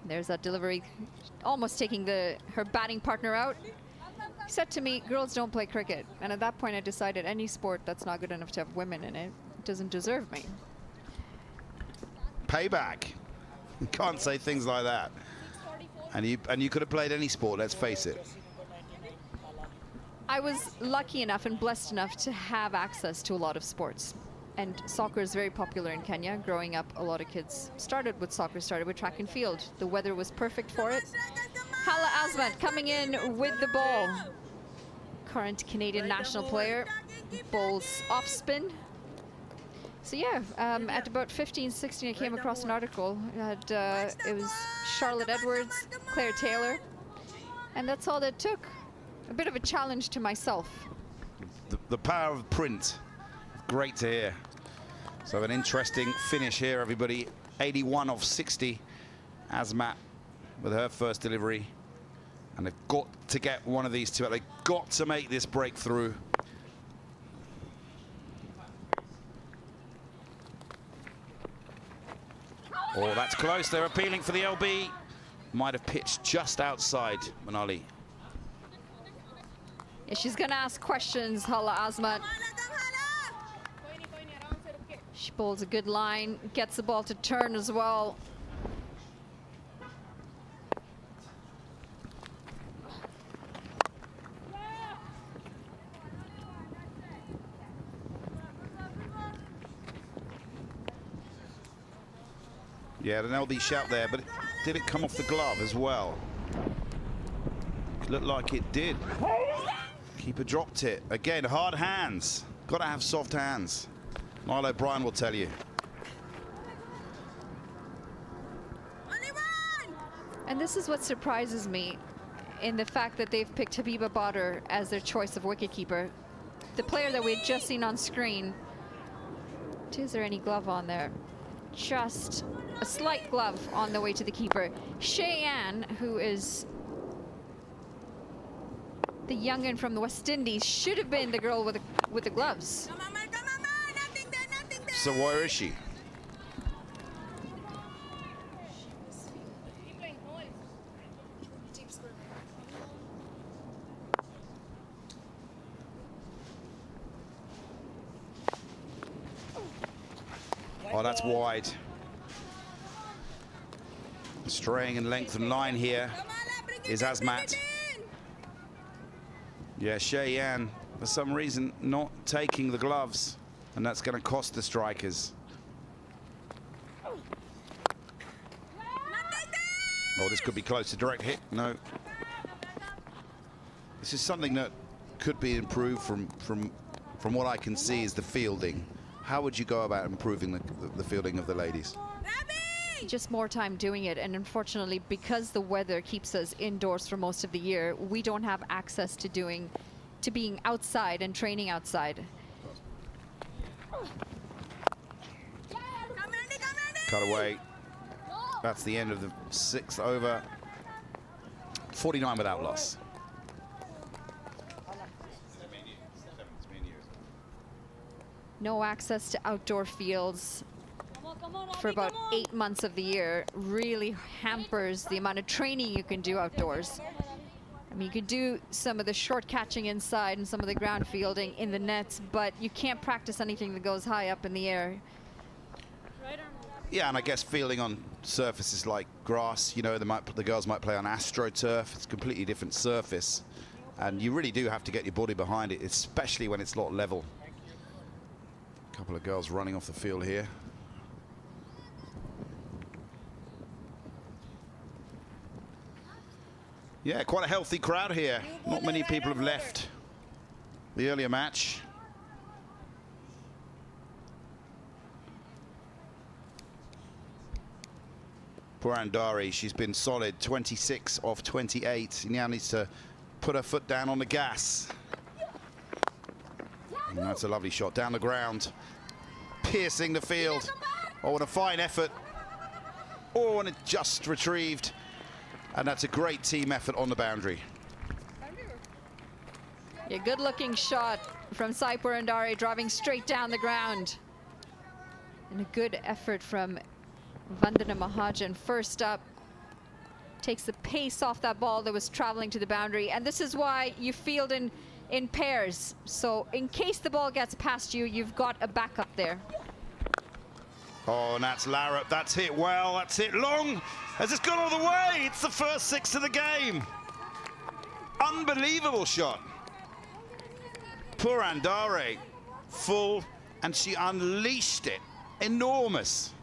Speaker 2: There's that delivery, almost taking her batting partner out. He said to me, girls don't play cricket. And at that point I decided any sport that's not good enough to have women in it doesn't deserve me.
Speaker 6: Payback. You can't say things like that. And you could have played any sport, let's face it.
Speaker 2: I was lucky enough and blessed enough to have access to a lot of sports. And soccer is very popular in Kenya. Growing up, a lot of kids started with soccer, started with track and field. The weather was perfect for it. Hala Azmat coming in with the ball. Current Canadian national player, bowls off spin. So yeah, at about 15, 16, I came across an article. It was Charlotte Edwards, Claire Taylor, and that's all it took. A bit of a challenge to myself.
Speaker 6: The power of print. Great to hear. So an interesting finish here, everybody. 81 of 60. Azmat with her first delivery. And they've got to get one of these two. They've got to make this breakthrough. Oh, that's close. They're appealing for the LB. Might have pitched just outside Manali.
Speaker 2: Yeah, she's going to ask questions, Hala Azmat. She bowls a good line, gets the ball to turn as well.
Speaker 6: Yeah, an LB shout there, but did it come off the glove as well? It looked like it did. Keeper dropped it. Again, hard hands. Got to have soft hands. Milo O'Brien will tell you.
Speaker 2: And this is what surprises me in the fact that they've picked Habiba Badr as their choice of wicketkeeper. The player that we had just seen on screen. Is there any glove on there? Just a slight glove on the way to the keeper. Cheyenne, who is the young'un from the West Indies, should have been the girl with the gloves.
Speaker 6: So where is she? Oh, that's wide. Straying in length and line here is Azmat. Yeah, Cheyenne, for some reason, not taking the gloves, and that's going to cost the strikers. Oh, this could be close to direct hit. No. This is something that could be improved from what I can see is the fielding. How would you go about improving the fielding of the ladies?
Speaker 2: Just more time doing it, and unfortunately, because the weather keeps us indoors for most of the year, we don't have access to being outside and training outside.
Speaker 6: Cut away. That's the end of the 6th over. 49 without loss.
Speaker 2: No access to outdoor fields for about 8 months of the year really hampers the amount of training you can do outdoors. I mean, you can do some of the short catching inside and some of the ground fielding in the nets, but you can't practice anything that goes high up in the air.
Speaker 6: Yeah, and I guess fielding on surfaces like grass, you know, the girls might play on AstroTurf. It's a completely different surface, and you really do have to get your body behind it, especially when it's not level. A couple of girls running off the field here. Yeah, quite a healthy crowd here. Not many people have left the earlier match. Poor Andari, she's been solid, 26 off 28. She now needs to put her foot down on the gas. And that's a lovely shot down the ground, piercing the field. Oh, what a fine effort. Oh, and it just retrieved. And that's a great team effort on the boundary.
Speaker 2: Yeah, good-looking shot from Saipur Andari, driving straight down the ground. And a good effort from Vandana Mahajan. First up, takes the pace off that ball that was traveling to the boundary. And this is why you field in pairs. So in case the ball gets past you, you've got a backup there.
Speaker 6: Oh, and that's Larup. That's hit well. That's hit long. Has this gone all the way? It's the first 6 of the game. Unbelievable shot. Poor Andare, full, and she unleashed it. Enormous.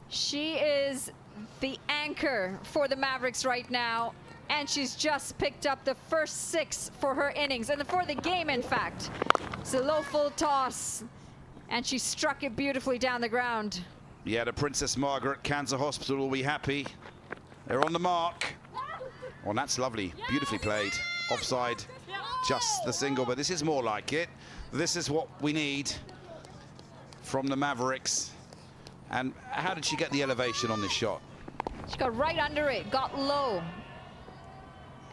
Speaker 2: She is the anchor for the Mavericks right now, and she's just picked up the first 6 for her innings, and for the game, in fact. It's a low full toss, and she struck it beautifully down the ground.
Speaker 6: Yeah, the Princess Margaret Cancer Hospital will be happy. They're on the mark. Oh, and that's lovely. Beautifully played. Offside. Just the single, but this is more like it. This is what we need from the Mavericks. And how did she get the elevation on this shot?
Speaker 2: She got right under it, got low.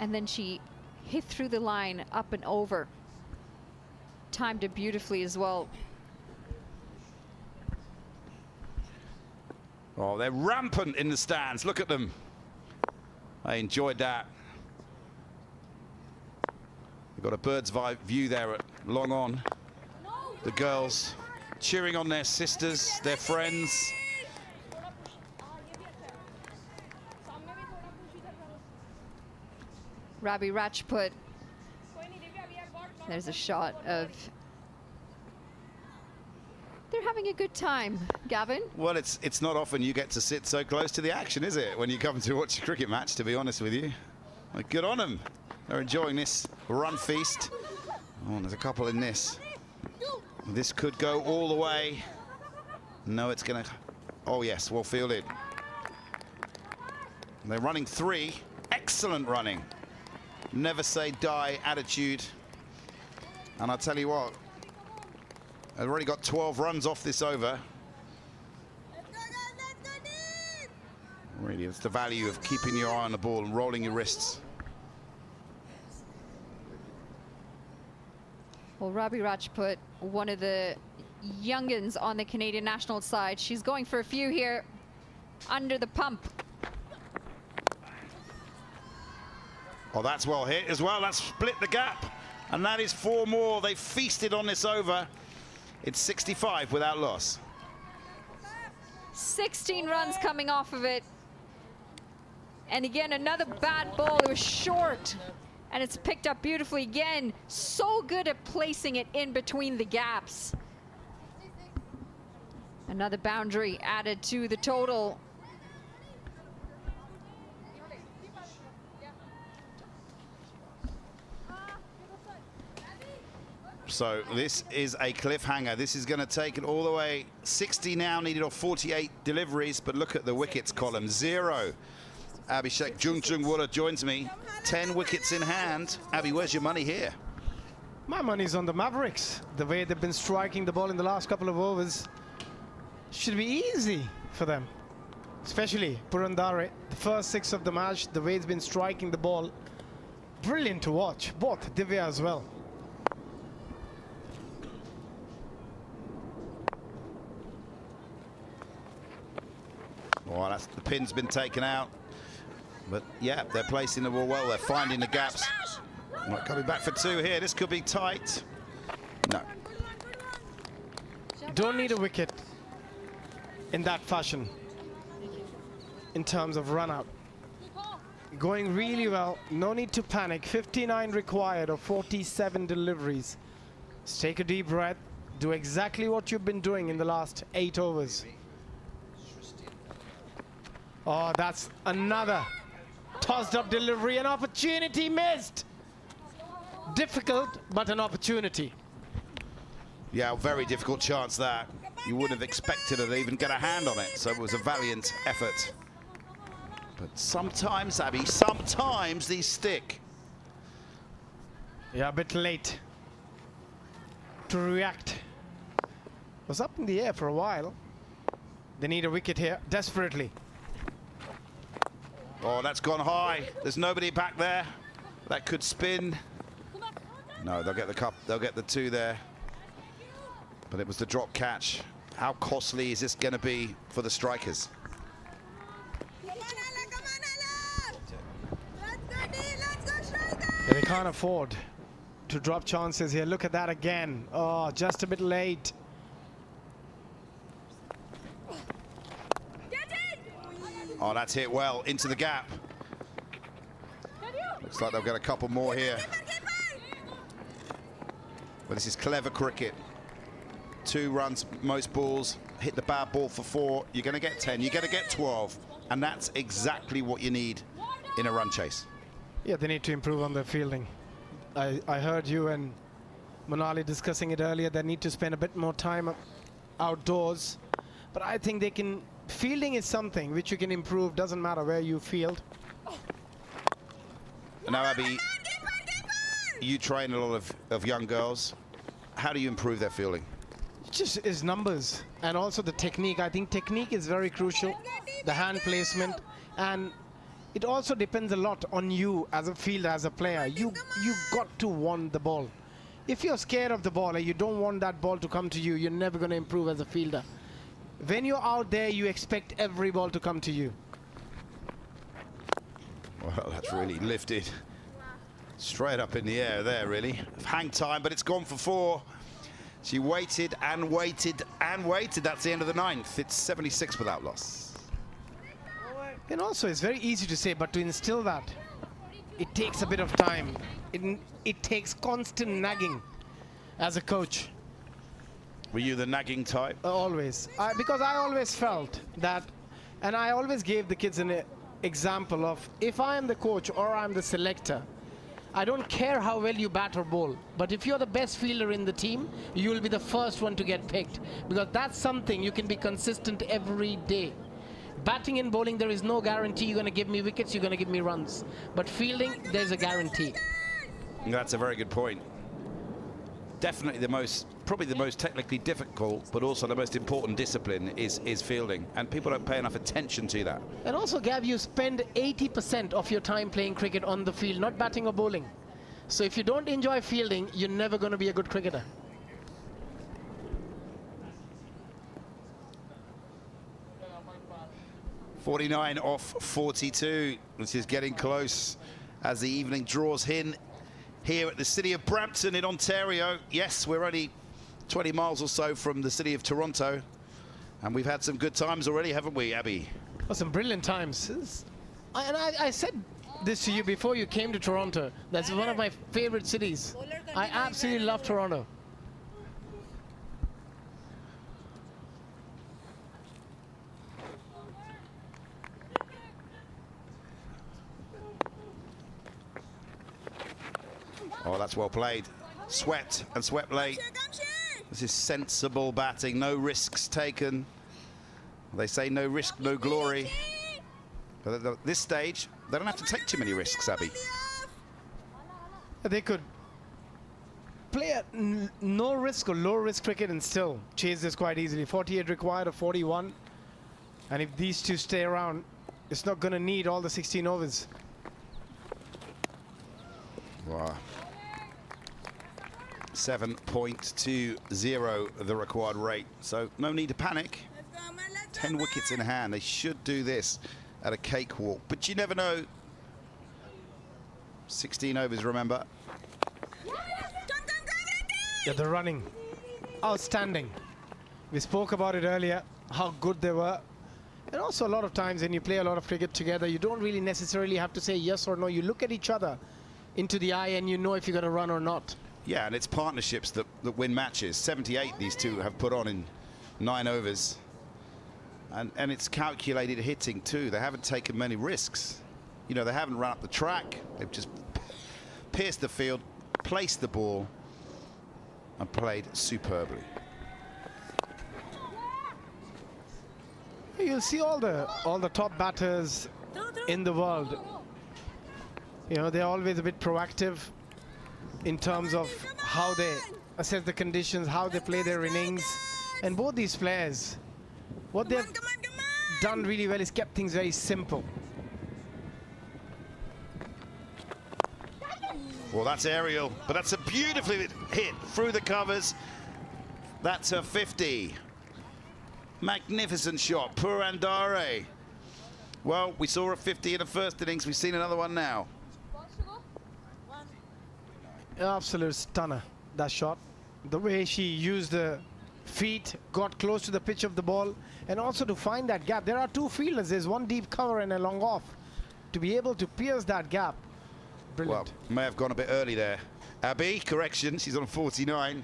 Speaker 2: And then she hit through the line, up and over. Timed it beautifully as well.
Speaker 6: Oh, they're rampant in the stands. Look at them. I enjoyed that. We've got a bird's eye view there at long on. The girls cheering on their sisters, their friends.
Speaker 2: Rabi Rajput. There's a shot of... They're having a good time, Gavin.
Speaker 6: Well, it's not often you get to sit so close to the action, is it, when you come to watch a cricket match, to be honest with you. Like, good on them. They're enjoying this run feast. Oh, and there's a couple in this. This could go all the way. No, it's going to... Oh, yes, well fielded. They're running 3. Excellent running. Never say die attitude. And I'll tell you what, I've already got 12 runs off this over. Really, it's the value of keeping your eye on the ball and rolling your wrists.
Speaker 2: Well, Rabi Rajput, one of the youngins on the Canadian national side. She's going for a few here under the pump.
Speaker 6: Oh, that's well hit as well. That's split the gap. And that is 4 more. They feasted on this over. It's 65 without loss.
Speaker 2: 16 runs coming off of it. And again, another bad ball. It was short. And it's picked up beautifully again. So good at placing it in between the gaps. Another boundary added to the total.
Speaker 6: So this is a cliffhanger. This is going to take it all the way. 60 now needed off 48 deliveries, but look at the wickets column. 0. Abhishek Jungjungwala joins me. 10 wickets in hand. Abhi, where's your money here?
Speaker 4: My money's on the Mavericks. The way they've been striking the ball in the last couple of overs should be easy for them. Especially Purandare, the first 6 of the match, the way he's been striking the ball. Brilliant to watch. Both Divya as well.
Speaker 6: Well, that's, the pin's been taken out. But yeah, they're placing the ball well. They're finding the gaps. Not coming back for 2 here. This could be tight. No.
Speaker 4: Don't need a wicket in that fashion in terms of run out. Going really well. No need to panic. 59 required of 47 deliveries. Just take a deep breath. Do exactly what you've been doing in the last 8 overs. Oh, that's another tossed up delivery. An opportunity missed. Difficult, but an opportunity.
Speaker 6: Yeah, very difficult chance that. You wouldn't have expected her to even get a hand on it. So it was a valiant effort. But sometimes, Abhi, sometimes these stick.
Speaker 4: Yeah, a bit late to react. Was up in the air for a while. They need a wicket here, desperately.
Speaker 6: Oh, that's gone high. There's nobody back there. That could spin. No, they'll get the cup. They'll get the 2 there. But it was the drop catch. How costly is this going to be for the strikers?
Speaker 4: Yeah, they can't afford to drop chances here. Look at that again. Oh, just a bit late.
Speaker 6: Oh, that's hit well into the gap. Looks like they'll get a couple more here. But this is clever cricket. 2 runs, most balls. Hit the bad ball for 4. You're going to get 10. You're going to get 12. And that's exactly what you need in a run chase.
Speaker 4: Yeah, they need to improve on their fielding. I heard you and Monali discussing it earlier. They need to spend a bit more time outdoors. But I think they can... Fielding is something which you can improve. Doesn't matter where you field.
Speaker 6: Now, Abhi, you train a lot of young girls. How do you improve their fielding?
Speaker 4: Just is numbers and also the technique. I think technique is very crucial. The hand placement, and it also depends a lot on you as a fielder, as a player. You got to want the ball. If you're scared of the ball and you don't want that ball to come to you, you're never going to improve as a fielder. When you're out there, you expect every ball to come to you.
Speaker 6: Well, that's really lifted straight up in the air there, really. Hang time, but it's gone for 4. She waited and waited and waited. That's the end of the 9th. It's 76 without loss.
Speaker 4: And also, it's very easy to say, but to instill that, it takes a bit of time. It takes constant nagging as a coach.
Speaker 6: Were you the nagging type?
Speaker 4: Always. Because I always felt that, and I always gave the kids an example of, if I am the coach or I'm the selector, I don't care how well you bat or bowl, but if you're the best fielder in the team, you will be the first one to get picked, because that's something you can be consistent every day. Batting and bowling, there is no guarantee you're going to give me wickets, you're going to give me runs. But fielding, there's a guarantee.
Speaker 6: That's a very good point. Definitely probably the most technically difficult, but also the most important discipline is fielding, and people don't pay enough attention to that.
Speaker 4: And also, Gav, you spend 80% of your time playing cricket on the field, not batting or bowling. So if you don't enjoy fielding, you're never going to be a good cricketer.
Speaker 6: 49 off 42. This is getting close as the evening draws in here at the city of Brampton in Ontario. Yes, we're only 20 miles or so from the city of Toronto, and we've had some good times already, haven't we, Abby?
Speaker 4: Oh, some brilliant times. I said this to you before you came to Toronto. That's one of my favorite cities. I absolutely love Toronto.
Speaker 6: Oh, that's well played. Swept and swept late. This is sensible batting, no risks taken. They say no risk, no glory. But at this stage, they don't have to take too many risks, Abby.
Speaker 4: They could play a no risk or low risk cricket and still chase this quite easily. 48 required of 41. And if these two stay around, it's not going to need all the 16 overs.
Speaker 6: Wow. 7.20 the required rate, so no need to panic. 10 wickets in hand. They should do this at a cakewalk, but you never know. 16 overs, remember.
Speaker 4: Yeah, the running, outstanding. We spoke about it earlier, how good they were. And also a lot of times when you play a lot of cricket together, you don't really necessarily have to say yes or no. You look at each other into the eye and you know if you're going to run or not.
Speaker 6: Yeah, and it's partnerships that win matches. 78 these two have put on in 9 overs. And it's calculated hitting too. They haven't taken many risks. You know, they haven't run up the track. They've just pierced the field, placed the ball, and played superbly.
Speaker 4: You'll see all the top batters in the world. You know, they're always a bit proactive in terms of how they assess the conditions, how they play their innings. And both these players, what they've done really well is kept things very simple.
Speaker 6: Well, that's aerial, but that's a beautifully hit through the covers. That's a 50. Magnificent shot, Purandare. Well, we saw a 50 in the first innings. We've seen another one now.
Speaker 4: Absolute stunner, that shot. The way she used the feet, got close to the pitch of the ball, and also to find that gap. There are two fielders. There's one deep cover and a long off. To be able to pierce that gap, brilliant.
Speaker 6: Well, may have gone a bit early there. Abby, correction, she's on 49.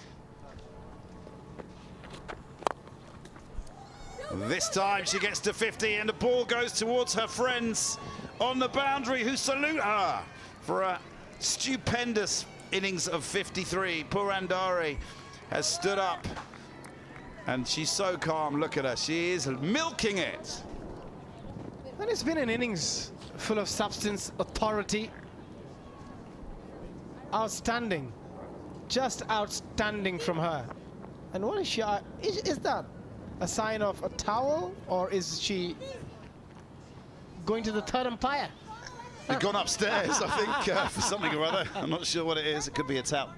Speaker 6: This time she gets to 50 and the ball goes towards her friends on the boundary who salute her for a stupendous innings of 53. Purandare has stood up and she's so calm. Look at her, she is milking it.
Speaker 4: And it's been an innings full of substance, authority. Outstanding, just outstanding from her. And what is she, is that a sign of a towel, or is she going to the third umpire?
Speaker 6: They've gone upstairs, I think, for something or other. I'm not sure what it is. It could be a towel.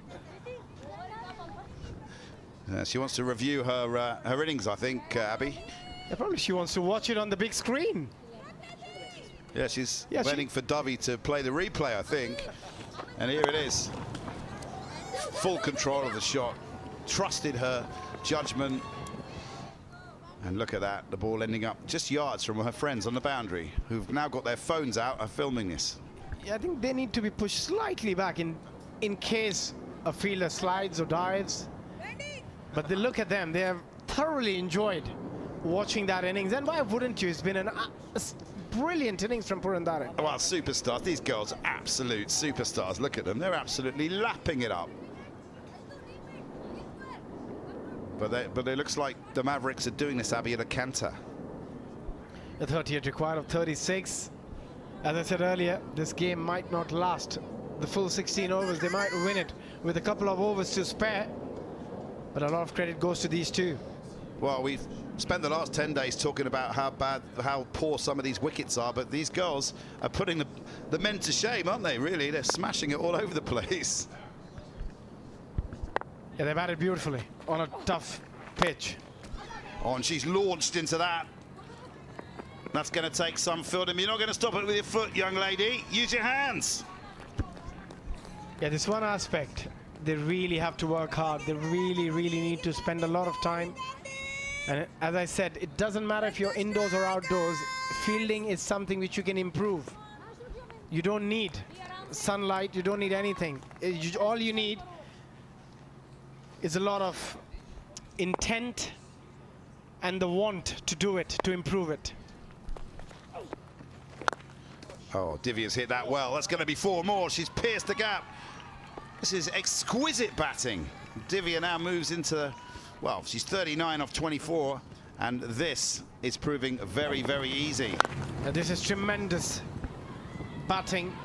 Speaker 6: She wants to review her her innings, I think, Abby.
Speaker 4: Yeah, probably she wants to watch it on the big screen.
Speaker 6: Yeah, she's waiting for Dovey to play the replay, I think. And here it is. Full control of the shot. Trusted her judgment. And look at that, the ball ending up just yards from her friends on the boundary, who've now got their phones out, are filming this.
Speaker 4: Yeah, I think they need to be pushed slightly back in case a fielder slides or dives. But they look at them, they have thoroughly enjoyed watching that innings. And why wouldn't you? It's been a brilliant innings from Purandare.
Speaker 6: Well, superstars, these girls are absolute superstars. Look at them, they're absolutely lapping it up. But it looks like the Mavericks are doing this, Abby, at a canter.
Speaker 4: The 38 required of 36. As I said earlier, this game might not last the full 16 overs. They might win it with a couple of overs to spare. But a lot of credit goes to these two.
Speaker 6: Well, we've spent the last 10 days talking about how poor some of these wickets are, but these girls are putting the men to shame, aren't they, really? They're smashing it all over the place.
Speaker 4: Yeah, they batted beautifully on a tough pitch.
Speaker 6: Oh, and she's launched into that. That's going to take some fielding. You're not going to stop it with your foot, young lady. Use your hands.
Speaker 4: Yeah, this one aspect, they really have to work hard. They really, really need to spend a lot of time. And as I said, it doesn't matter if you're indoors or outdoors. Fielding is something which you can improve. You don't need sunlight. You don't need anything. All you need is a lot of intent and the want to do it, to improve it.
Speaker 6: Oh, Divya's hit that well. That's going to be 4 more. She's pierced the gap. This is exquisite batting. Divya now moves into, well, she's 39 off 24, and this is proving very, very easy.
Speaker 4: This is tremendous batting.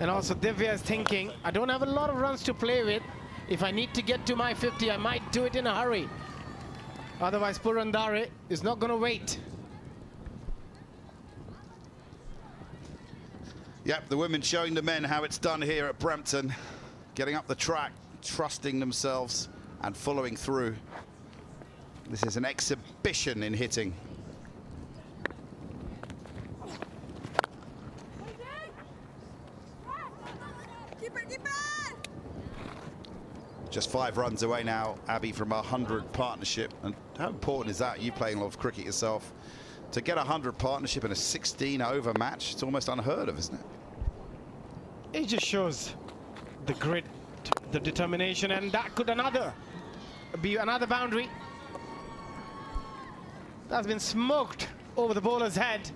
Speaker 4: And also Divya is thinking, I don't have a lot of runs to play with. If I need to get to my 50, I might do it in a hurry. Otherwise, Purandare is not going to wait.
Speaker 6: Yep, the women showing the men how it's done here at Brampton. Getting up the track, trusting themselves and following through. This is an exhibition in hitting. Just 5 runs away now, Abby, from a 100 partnership. And how important is that? You playing a lot of cricket yourself. To get a 100 partnership in a 16-over match, it's almost unheard of, isn't it?
Speaker 4: It just shows the grit, the determination, and that could be another boundary. That's been smoked over the bowler's head.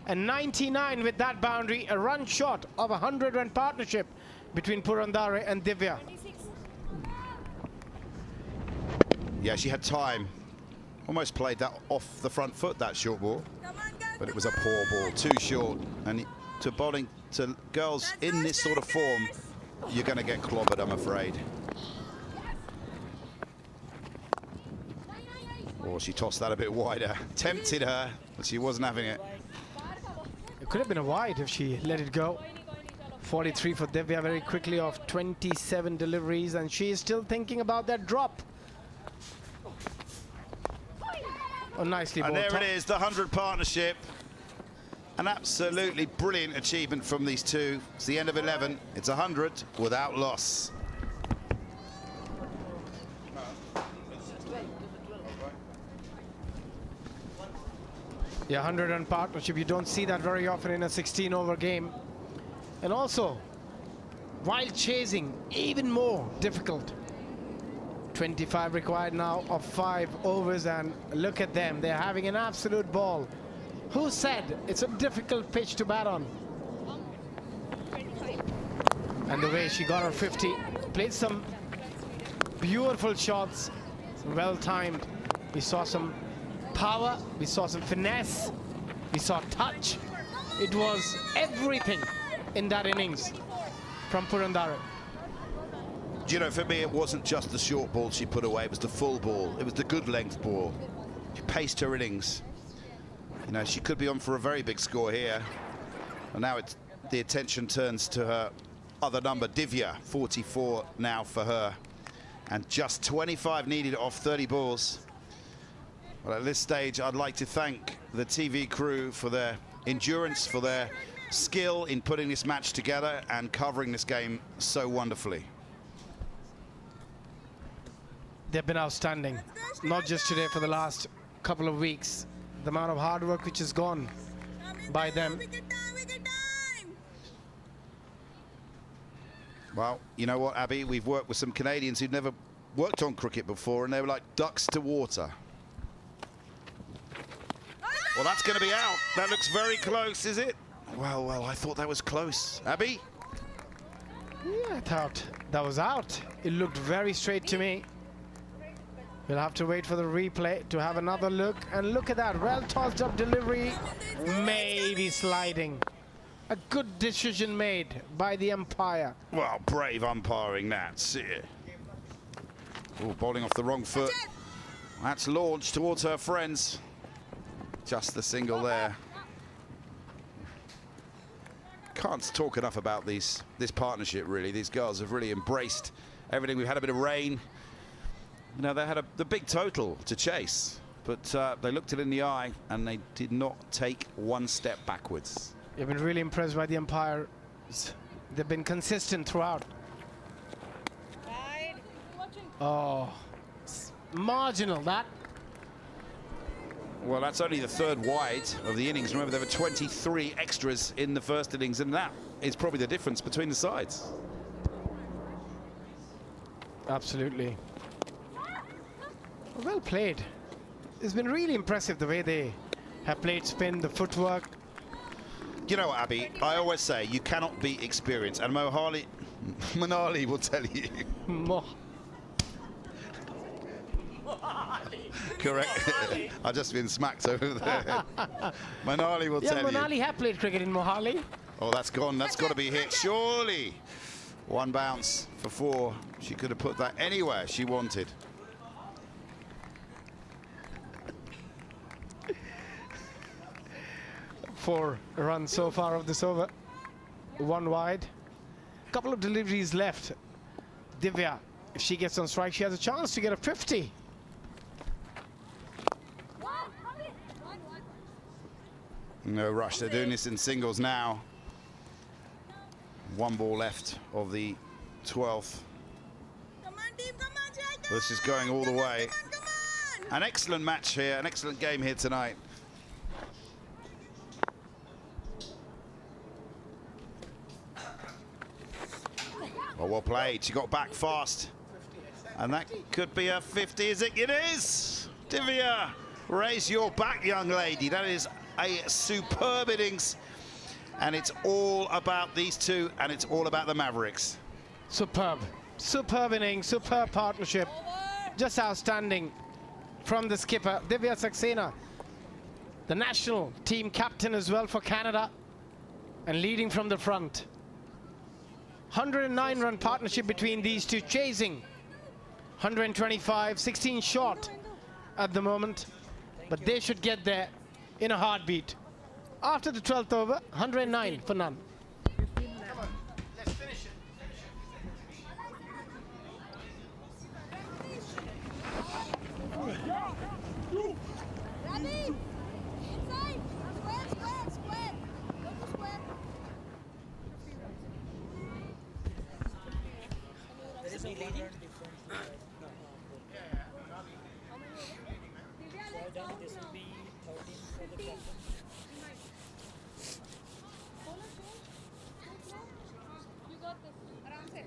Speaker 4: And 99 with that boundary, a run short of a 100-run partnership between Purandare and Divya.
Speaker 6: Yeah, she had time. Almost played that off the front foot, that short ball. But it was a poor ball, too short. And to bowling to girls in this sort of form, you're going to get clobbered, I'm afraid. Oh, she tossed that a bit wider. Tempted her, but she wasn't having it.
Speaker 4: It could have been a wide if she let it go. 43 for Divya very quickly off 27 deliveries, and she is still thinking about that drop. Oh, nicely bowled.
Speaker 6: And there it is, the 100 partnership. An absolutely brilliant achievement from these two. It's the end of 11. It's 100 without loss.
Speaker 4: Yeah, 100-run partnership. You don't see that very often in a 16-over game. And also, while chasing, even more difficult. 25 required now of 5 overs, and look at them. They're having an absolute ball. Who said it's a difficult pitch to bat on? And the way she got her 50, played some beautiful shots, well-timed. We saw some power, we saw some finesse, we saw touch. It was everything in that innings from Purandare.
Speaker 6: Do you know, for me, it wasn't just the short ball she put away, it was the full ball. It was the good length ball. She paced her innings. You know, she could be on for a very big score here. And now the attention turns to her other number, Divya. 44 now for her. And just 25 needed off 30 balls. Well, at this stage, I'd like to thank the TV crew for their endurance, for their skill in putting this match together and covering this game so wonderfully.
Speaker 4: They've been outstanding, not just today, for the last couple of weeks. The amount of hard work which has gone by them.
Speaker 6: Well, you know what, Abby? We've worked with some Canadians who'd never worked on cricket before, and they were like ducks to water. Well, that's going to be out. That looks very close, is it? Well, I thought that was close. Abby?
Speaker 4: Yeah, I thought that was out. It looked very straight to me. We'll have to wait for the replay to have another look. And look at that, well tossed up delivery, maybe sliding. A good decision made by the umpire.
Speaker 6: Well, brave umpiring that. Oh, bowling off the wrong foot. That's launched towards her friends. Just the single there. Can't talk enough about this partnership, really. These girls have really embraced everything. We've had a bit of rain. You know, they had the big total to chase. but they looked it in the eye and they did not take one step backwards.
Speaker 4: I've been really impressed by the umpires. They've been consistent throughout. Oh, marginal that.
Speaker 6: Well, that's only the third wide of the innings. Remember, there were 23 extras in the first innings, and that is probably the difference between the sides.
Speaker 4: Absolutely. Well played. It's been really impressive the way they have played spin, the footwork.
Speaker 6: You know what, Abby? I always say you cannot beat experience, and Manali will tell you. Correct. I've just been smacked over there. Manali will tell you.
Speaker 4: Yeah, Manali have played cricket in Mohali.
Speaker 6: Oh, that's gone. That's got to be hit. Surely. One bounce for 4. She could have put that anywhere she wanted.
Speaker 4: Four runs so far of this over. 1 wide. Couple of deliveries left. Divya, if she gets on strike, she has a chance to get a 50.
Speaker 6: No rush. They're doing this in singles now. 1 ball left of the 12th. This is going all the way. An excellent match here, an excellent game here tonight. Well played. She got back fast. And that could be a 50, is it? It is! Divya, raise your back, young lady. That is a superb innings. And it's all about these two, and it's all about the Mavericks.
Speaker 4: Superb. Superb innings, superb partnership. Just outstanding from the skipper, Divya Saxena, the national team captain as well for Canada, and leading from the front. 109-run partnership between these two, chasing 125, 16 short at the moment, but they should get there in a heartbeat. After the 12th over, 109 for none.
Speaker 5: Let's finish it. There is a 1 run difference. So then this will be 13 for the captain.
Speaker 3: You got this. Aram se.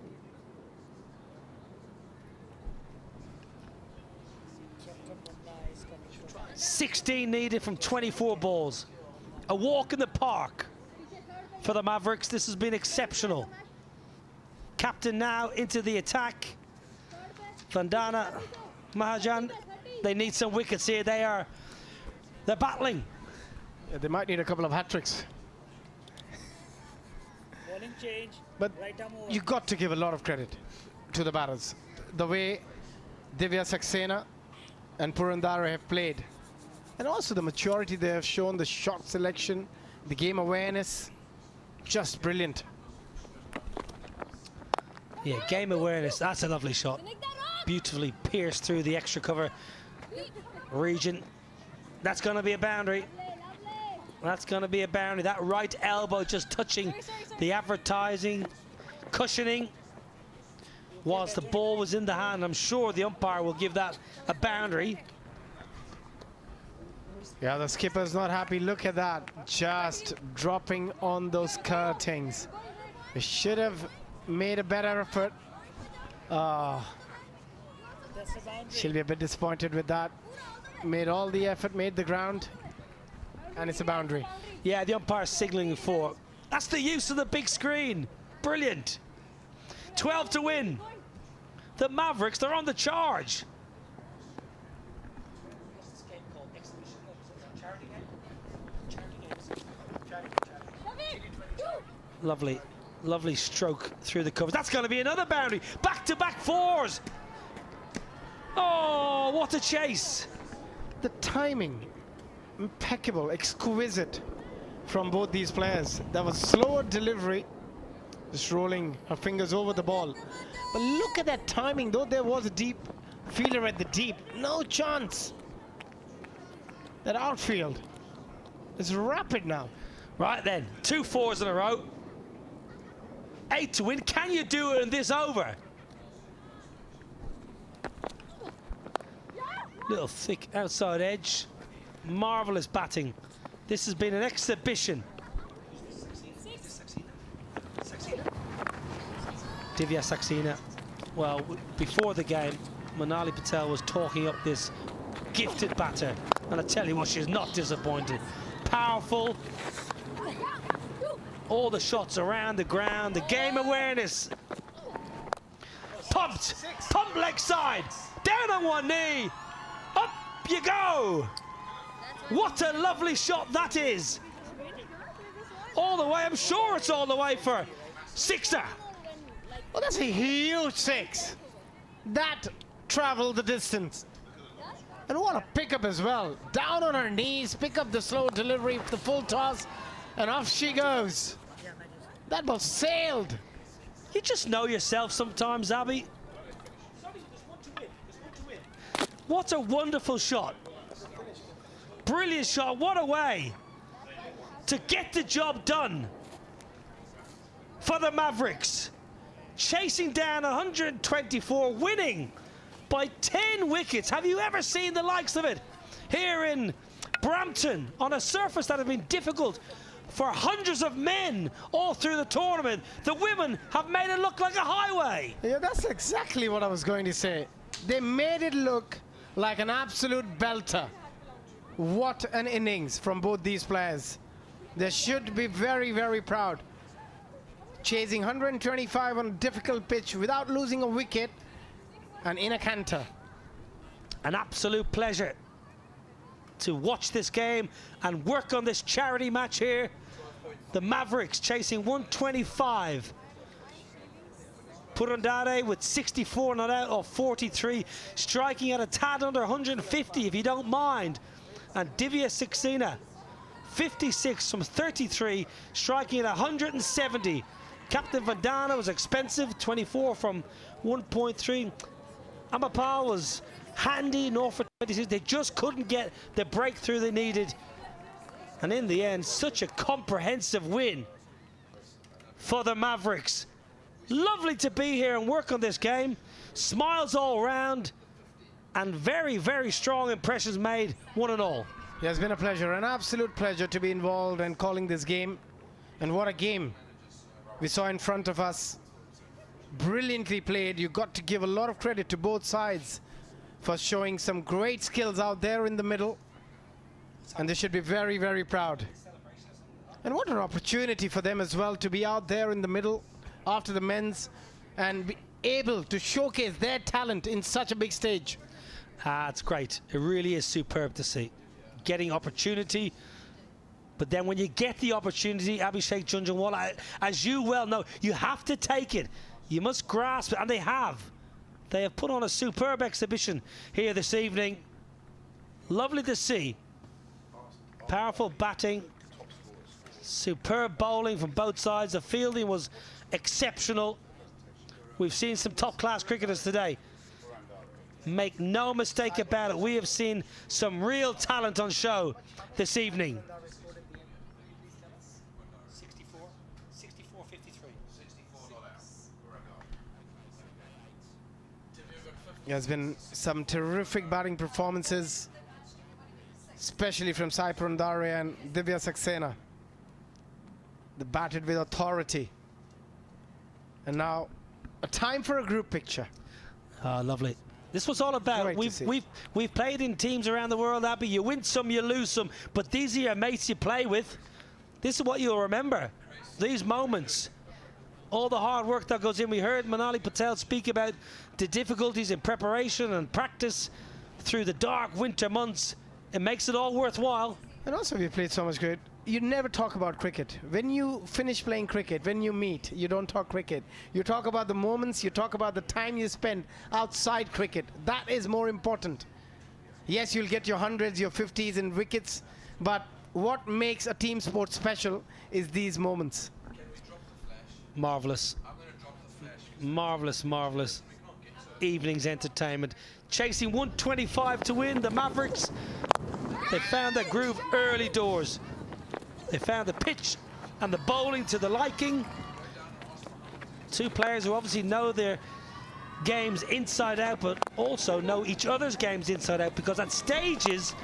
Speaker 10: 16 needed from 24 balls. A walk in the park for the Mavericks. This has been exceptional. Captain now into the attack. Vandana, Mahajan, they need some wickets here. They're battling.
Speaker 4: Yeah, they might need a couple of hat-tricks.
Speaker 5: Bowling change.
Speaker 4: But
Speaker 5: right arm over.
Speaker 4: you got to give a lot of credit to the batters. The way Divya Saxena and Purandara have played. And also the maturity they have shown, the shot selection, the game awareness. Just brilliant.
Speaker 10: Yeah, game awareness. That's a lovely shot. Beautifully pierced through the extra cover region. That's going to be a boundary. That's going to be a boundary. That right elbow just touching the advertising cushioning whilst the ball was in the hand. I'm sure the umpire will give that a boundary.
Speaker 4: Yeah, the skipper's not happy. Look at that. Just dropping on those curtings. They should have made a better effort. She'll be a bit disappointed with that. Made all the effort, made the ground, and it's a boundary.
Speaker 10: Yeah, the umpire's signaling for. That's the use of the big screen. Brilliant. 12 to win. The Mavericks, they're on the charge. Lovely, lovely stroke through the covers. That's going to be another boundary. Back-to-back fours. Oh, what a chase.
Speaker 4: The timing, impeccable, exquisite from both these players. That was slower delivery, just rolling her fingers over the ball. But look at that timing, though there was a deep fielder at the deep. No chance. That outfield is rapid now.
Speaker 10: Right then, 2 fours in a row. 8 to win. Can you do it in this over? Little thick outside edge. Marvellous batting. This has been an exhibition. Divya Saxena. Well, before the game, Manali Patel was talking up this gifted batter. And I tell you what, she's not disappointed. Powerful. All the shots around the ground, the game awareness. Pumped, pump leg side, down on one knee, up you go. What a lovely shot that is. All the way, I'm sure it's all the way for sixer.
Speaker 4: Well, that's a huge 6. That traveled the distance. And what a pickup as well. Down on her knees, pick up the slow delivery, the full toss, and off she goes. That ball sailed.
Speaker 10: You just know yourself sometimes, Abby. What a wonderful shot. Brilliant shot. What a way to get the job done for the Mavericks. Chasing down 124, winning by 10 wickets. Have you ever seen the likes of it here in Brampton on a surface that has been difficult for hundreds of men all through the tournament? The women have made it look like a highway.
Speaker 4: Yeah, that's exactly what I was going to say. They made it look like an absolute belter. What an innings from both these players. They should be very, very proud. Chasing 125 on a difficult pitch without losing a wicket and in a canter.
Speaker 10: An absolute pleasure to watch this game and work on this charity match here. The Mavericks chasing 125. Purandare with 64 not out of 43, striking at a tad under 150 if you don't mind. And Divya Saxena, 56 from 33, striking at 170. Captain Vandana was expensive, 24 from 1.3. Amapal was handy, north for 26. They just couldn't get the breakthrough they needed. And in the end, such a comprehensive win for the Mavericks. Lovely to be here and work on this game. Smiles all round and very, very strong impressions made, one and all.
Speaker 4: Yeah, it's been a pleasure, an absolute pleasure to be involved and calling this game. And what a game we saw in front of us. Brilliantly played. You got to give a lot of credit to both sides for showing some great skills out there in the middle. And they should be very, very proud. And what an opportunity for them as well to be out there in the middle after the men's and be able to showcase their talent in such a big stage.
Speaker 10: It's great. It really is superb to see. Getting opportunity. But then when you get the opportunity, Abhishek Junjunwala, as you well know, you have to take it. You must grasp it, and they have. They have put on a superb exhibition here this evening. Lovely to see. Powerful batting. Superb bowling from both sides. The fielding was exceptional. We've seen some top-class cricketers today. Make no mistake about it, we have seen some real talent on show this evening.
Speaker 5: 64, 53.
Speaker 4: There's been some terrific batting performances, especially from Sai Purandare and Divya Saxena. They batted with authority. And now, a time for a group picture.
Speaker 10: Lovely. This was all about, we've played in teams around the world, Abby. You win some, you lose some, but these are your mates you play with. This is what you'll remember, these moments. All the hard work that goes in. We heard Manali Patel speak about the difficulties in preparation and practice through the dark winter months. It makes it all worthwhile.
Speaker 4: And also we played so much cricket. You never talk about cricket. When you finish playing cricket, when you meet, you don't talk cricket. You talk about the moments, you talk about the time you spend outside cricket. That is more important. Yes, you'll get your hundreds, your 50s and wickets, but what makes a team sport special is these moments.
Speaker 10: Marvellous. Marvellous, marvellous evening's entertainment. Chasing 125 to win, the Mavericks They found their groove early doors. They found the pitch and the bowling to the liking. Two players who obviously know their games inside out, but also know each other's games inside out, because at stages,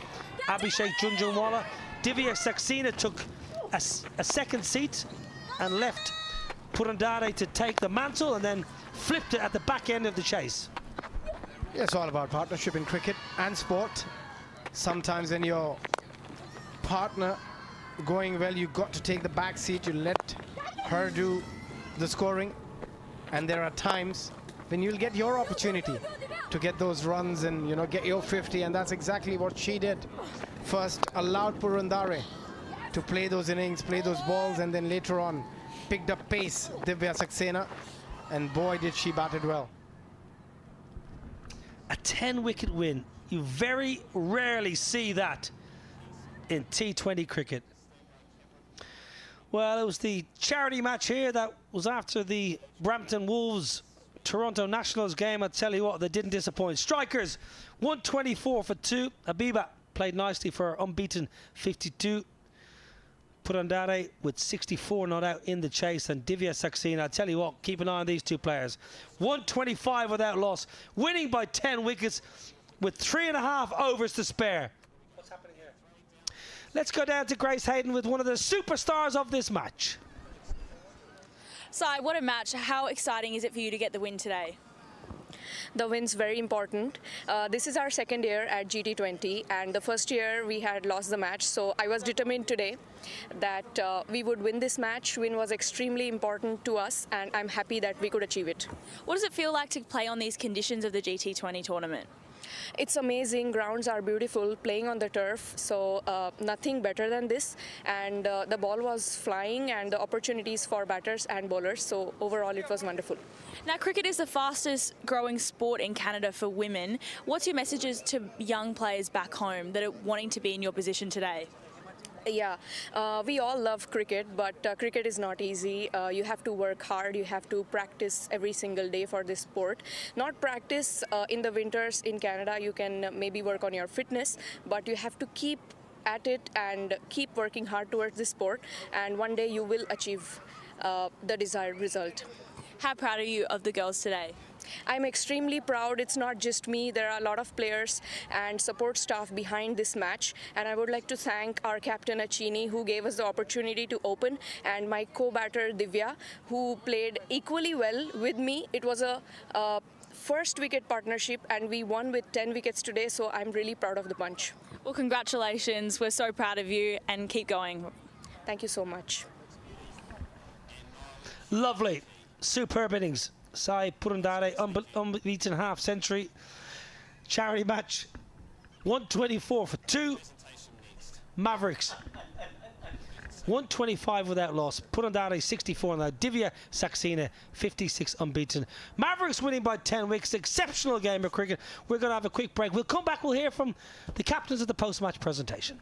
Speaker 10: Abhishek Junjunwala, Divya Saxena took a second seat and left Purandare to take the mantle, and then flipped it at the back end of the chase.
Speaker 4: Yeah, it's all about partnership in cricket and sport. Sometimes when your partner going well, you got to take the back seat, you let her do the scoring, and there are times when you'll get your opportunity to get those runs and, you know, get your 50, and that's exactly what she did. First allowed Purandare to play those innings, play those balls, and then later on picked up pace, Divya Saxena, and boy did she bat it well.
Speaker 10: A 10-wicket win. You very rarely see that in T20 cricket. Well, it was the charity match here that was after the Brampton Wolves Toronto Nationals game. I tell you what, they didn't disappoint. Strikers, 124 for 2. Habiba played nicely for her unbeaten 52. Purandare with 64 not out in the chase, and Divya Saxena, I tell you what, keep an eye on these two players. 125 without loss, winning by 10 wickets with 3.5 overs to spare. What's happening here? Let's go down to Grace Hayden with one of the superstars of this match.
Speaker 8: Sai, what a match. How exciting is it for you to get the win today?
Speaker 9: The win's very important. This is our second year at GT20, and the first year we had lost the match, so I was determined today that we would win this match. Win was extremely important to us, and I'm happy that we could achieve it.
Speaker 8: What does it feel like to play on these conditions of the GT20 tournament?
Speaker 9: It's amazing. Grounds are beautiful, playing on the turf, so nothing better than this. And the ball was flying, and the opportunities for batters and bowlers, so overall it was wonderful.
Speaker 8: Now, cricket is the fastest growing sport in Canada for women. What's your messages to young players back home that are wanting to be in your position today?
Speaker 9: Yeah, we all love cricket, but cricket is not easy. You have to work hard. You have to practice every single day for this sport. Not practice in the winters in Canada. You can maybe work on your fitness, but you have to keep at it and keep working hard towards this sport, and one day you will achieve the desired result.
Speaker 8: How proud are you of the girls today?
Speaker 9: I'm extremely proud. It's not just me. There are a lot of players and support staff behind this match. And I would like to thank our captain Achini, who gave us the opportunity to open, and my co-batter Divya, who played equally well with me. It was a first wicket partnership, and we won with 10 wickets today, so I'm really proud of the bunch.
Speaker 8: Well, congratulations. We're so proud of you, and keep going.
Speaker 9: Thank you so much.
Speaker 10: Lovely. Superb innings. Sai Purandare, unbeaten half century. Charity match, 124 for 2. Mavericks, 125 without loss. Purandare, 64 now. Divya Saxena, 56 unbeaten. Mavericks winning by 10 wickets. Exceptional game of cricket. We're going to have a quick break. We'll come back. We'll hear from the captains of the post-match presentation.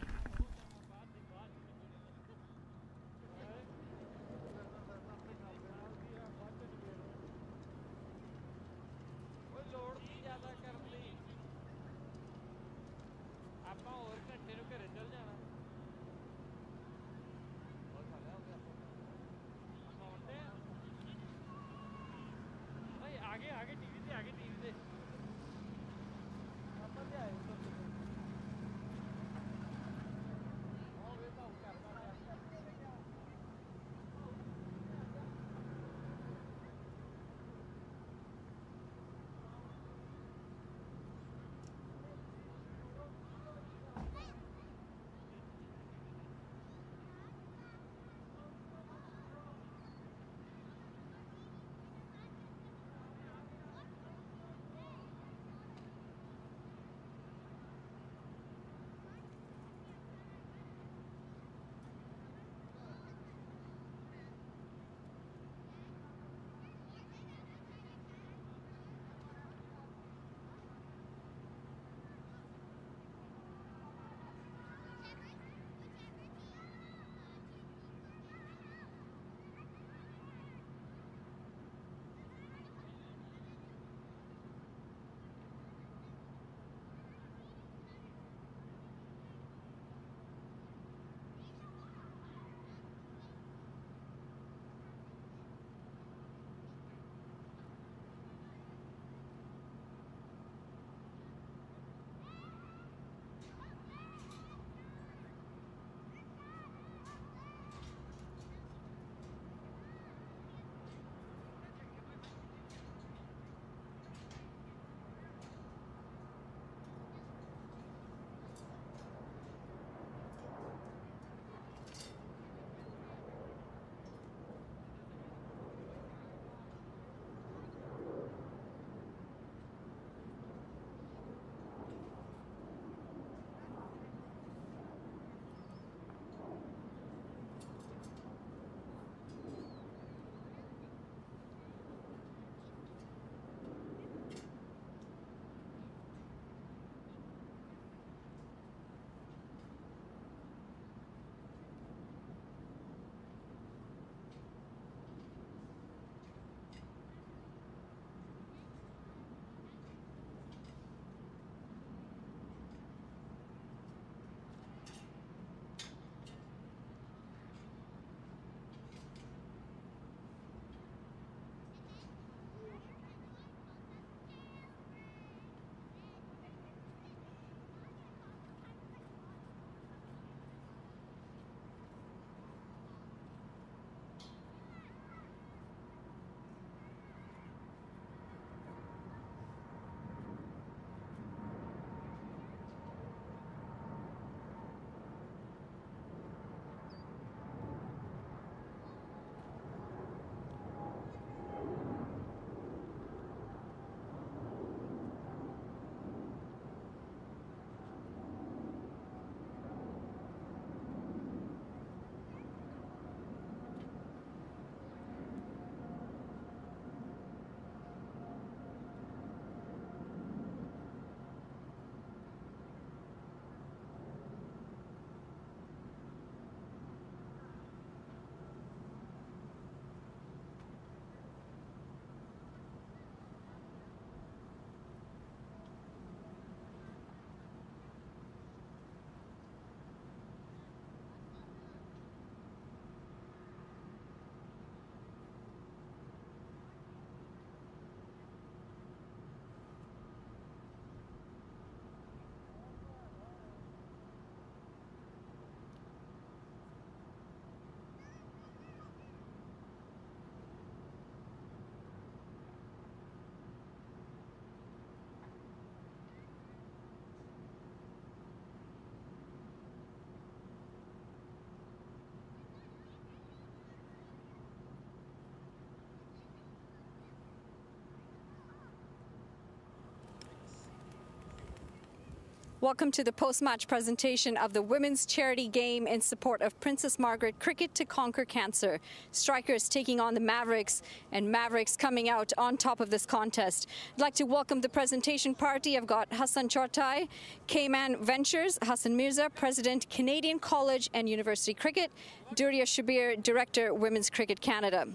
Speaker 11: Welcome to the post-match presentation of the women's charity game in support of Princess Margaret Cricket to Conquer Cancer. Strikers taking on the Mavericks, and Mavericks coming out on top of this contest. I'd like to welcome the presentation party. I've got Hassan Chortai, Cayman Ventures, Hassan Mirza, President, Canadian College and University Cricket, Duria Shabir, Director, Women's Cricket Canada.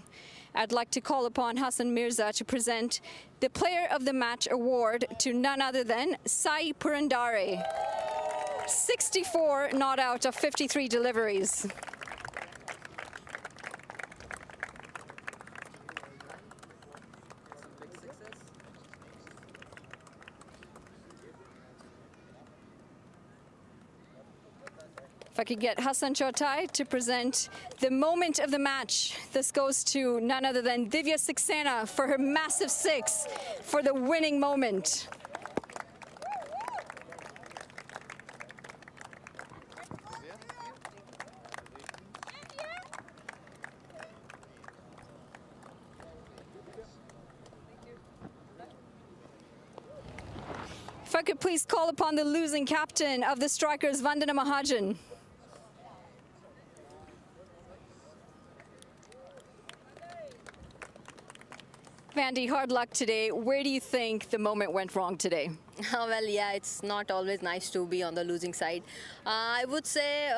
Speaker 11: I'd like to call upon Hassan Mirza to present the Player of the Match award to none other than Sai Purandare. 64 not out of 53 deliveries. If I could get Hassan Chortai to present the moment of the match. This goes to none other than Divya Saxena for her massive 6 for the winning moment. If I could please call upon the losing captain of the Strikers, Vandana Mahajan. Vandy, hard luck today. Where do you think the moment went wrong today?
Speaker 12: Well, yeah, it's not always nice to be on the losing side. I would say,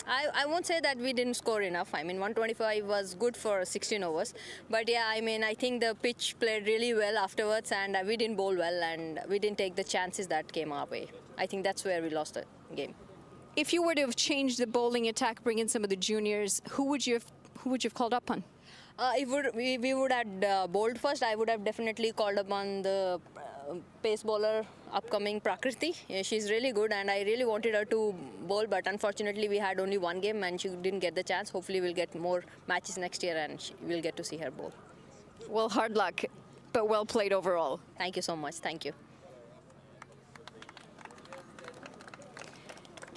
Speaker 12: I won't say that we didn't score enough. I mean, 125 was good for 16 overs. But yeah, I mean, I think the pitch played really well afterwards, and we didn't bowl well, and we didn't take the chances that came our way. I think that's where we lost the game.
Speaker 11: If you were to have changed the bowling attack, bring in some of the juniors, who would you have called up on?
Speaker 12: We would have bowled first. I would have definitely called upon the pace bowler, upcoming Prakriti. Yeah, she's really good, and I really wanted her to bowl, but unfortunately we had only one game and she didn't get the chance. Hopefully we'll get more matches next year and we'll get to see her bowl.
Speaker 11: Well, hard luck, but well played overall.
Speaker 12: Thank you so much. Thank you.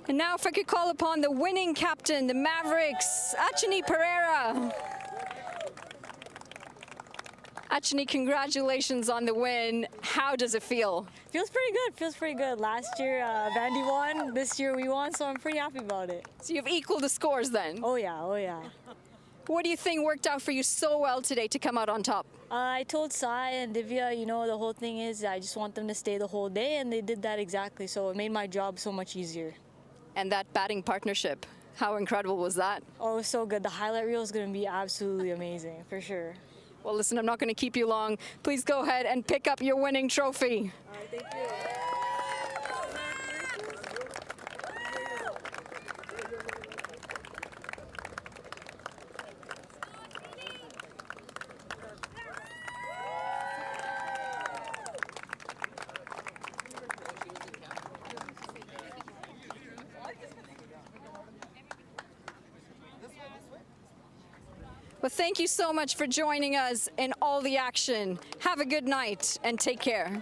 Speaker 11: And now if I could call upon the winning captain, the Mavericks, Achini Pereira. Achini, congratulations on the win. How does it feel?
Speaker 13: Feels pretty good. Feels pretty good. Last year, Vandy won. This year, we won, so I'm pretty happy about it.
Speaker 11: So you've equaled the scores then?
Speaker 13: Oh, yeah. Oh, yeah.
Speaker 11: What do you think worked out for you so well today to come out on top?
Speaker 13: I told Sai and Divya, you know, the whole thing is I just want them to stay the whole day, and they did that exactly, so it made my job so much easier.
Speaker 11: And that batting partnership, how incredible was that?
Speaker 13: Oh, it was so good. The highlight reel is going to be absolutely amazing, for sure.
Speaker 11: Well, listen, I'm not going to keep you long. Please go ahead and pick up your winning trophy.
Speaker 13: All right, thank you.
Speaker 11: Well, thank you so much for joining us in all the action. Have a good night and take care.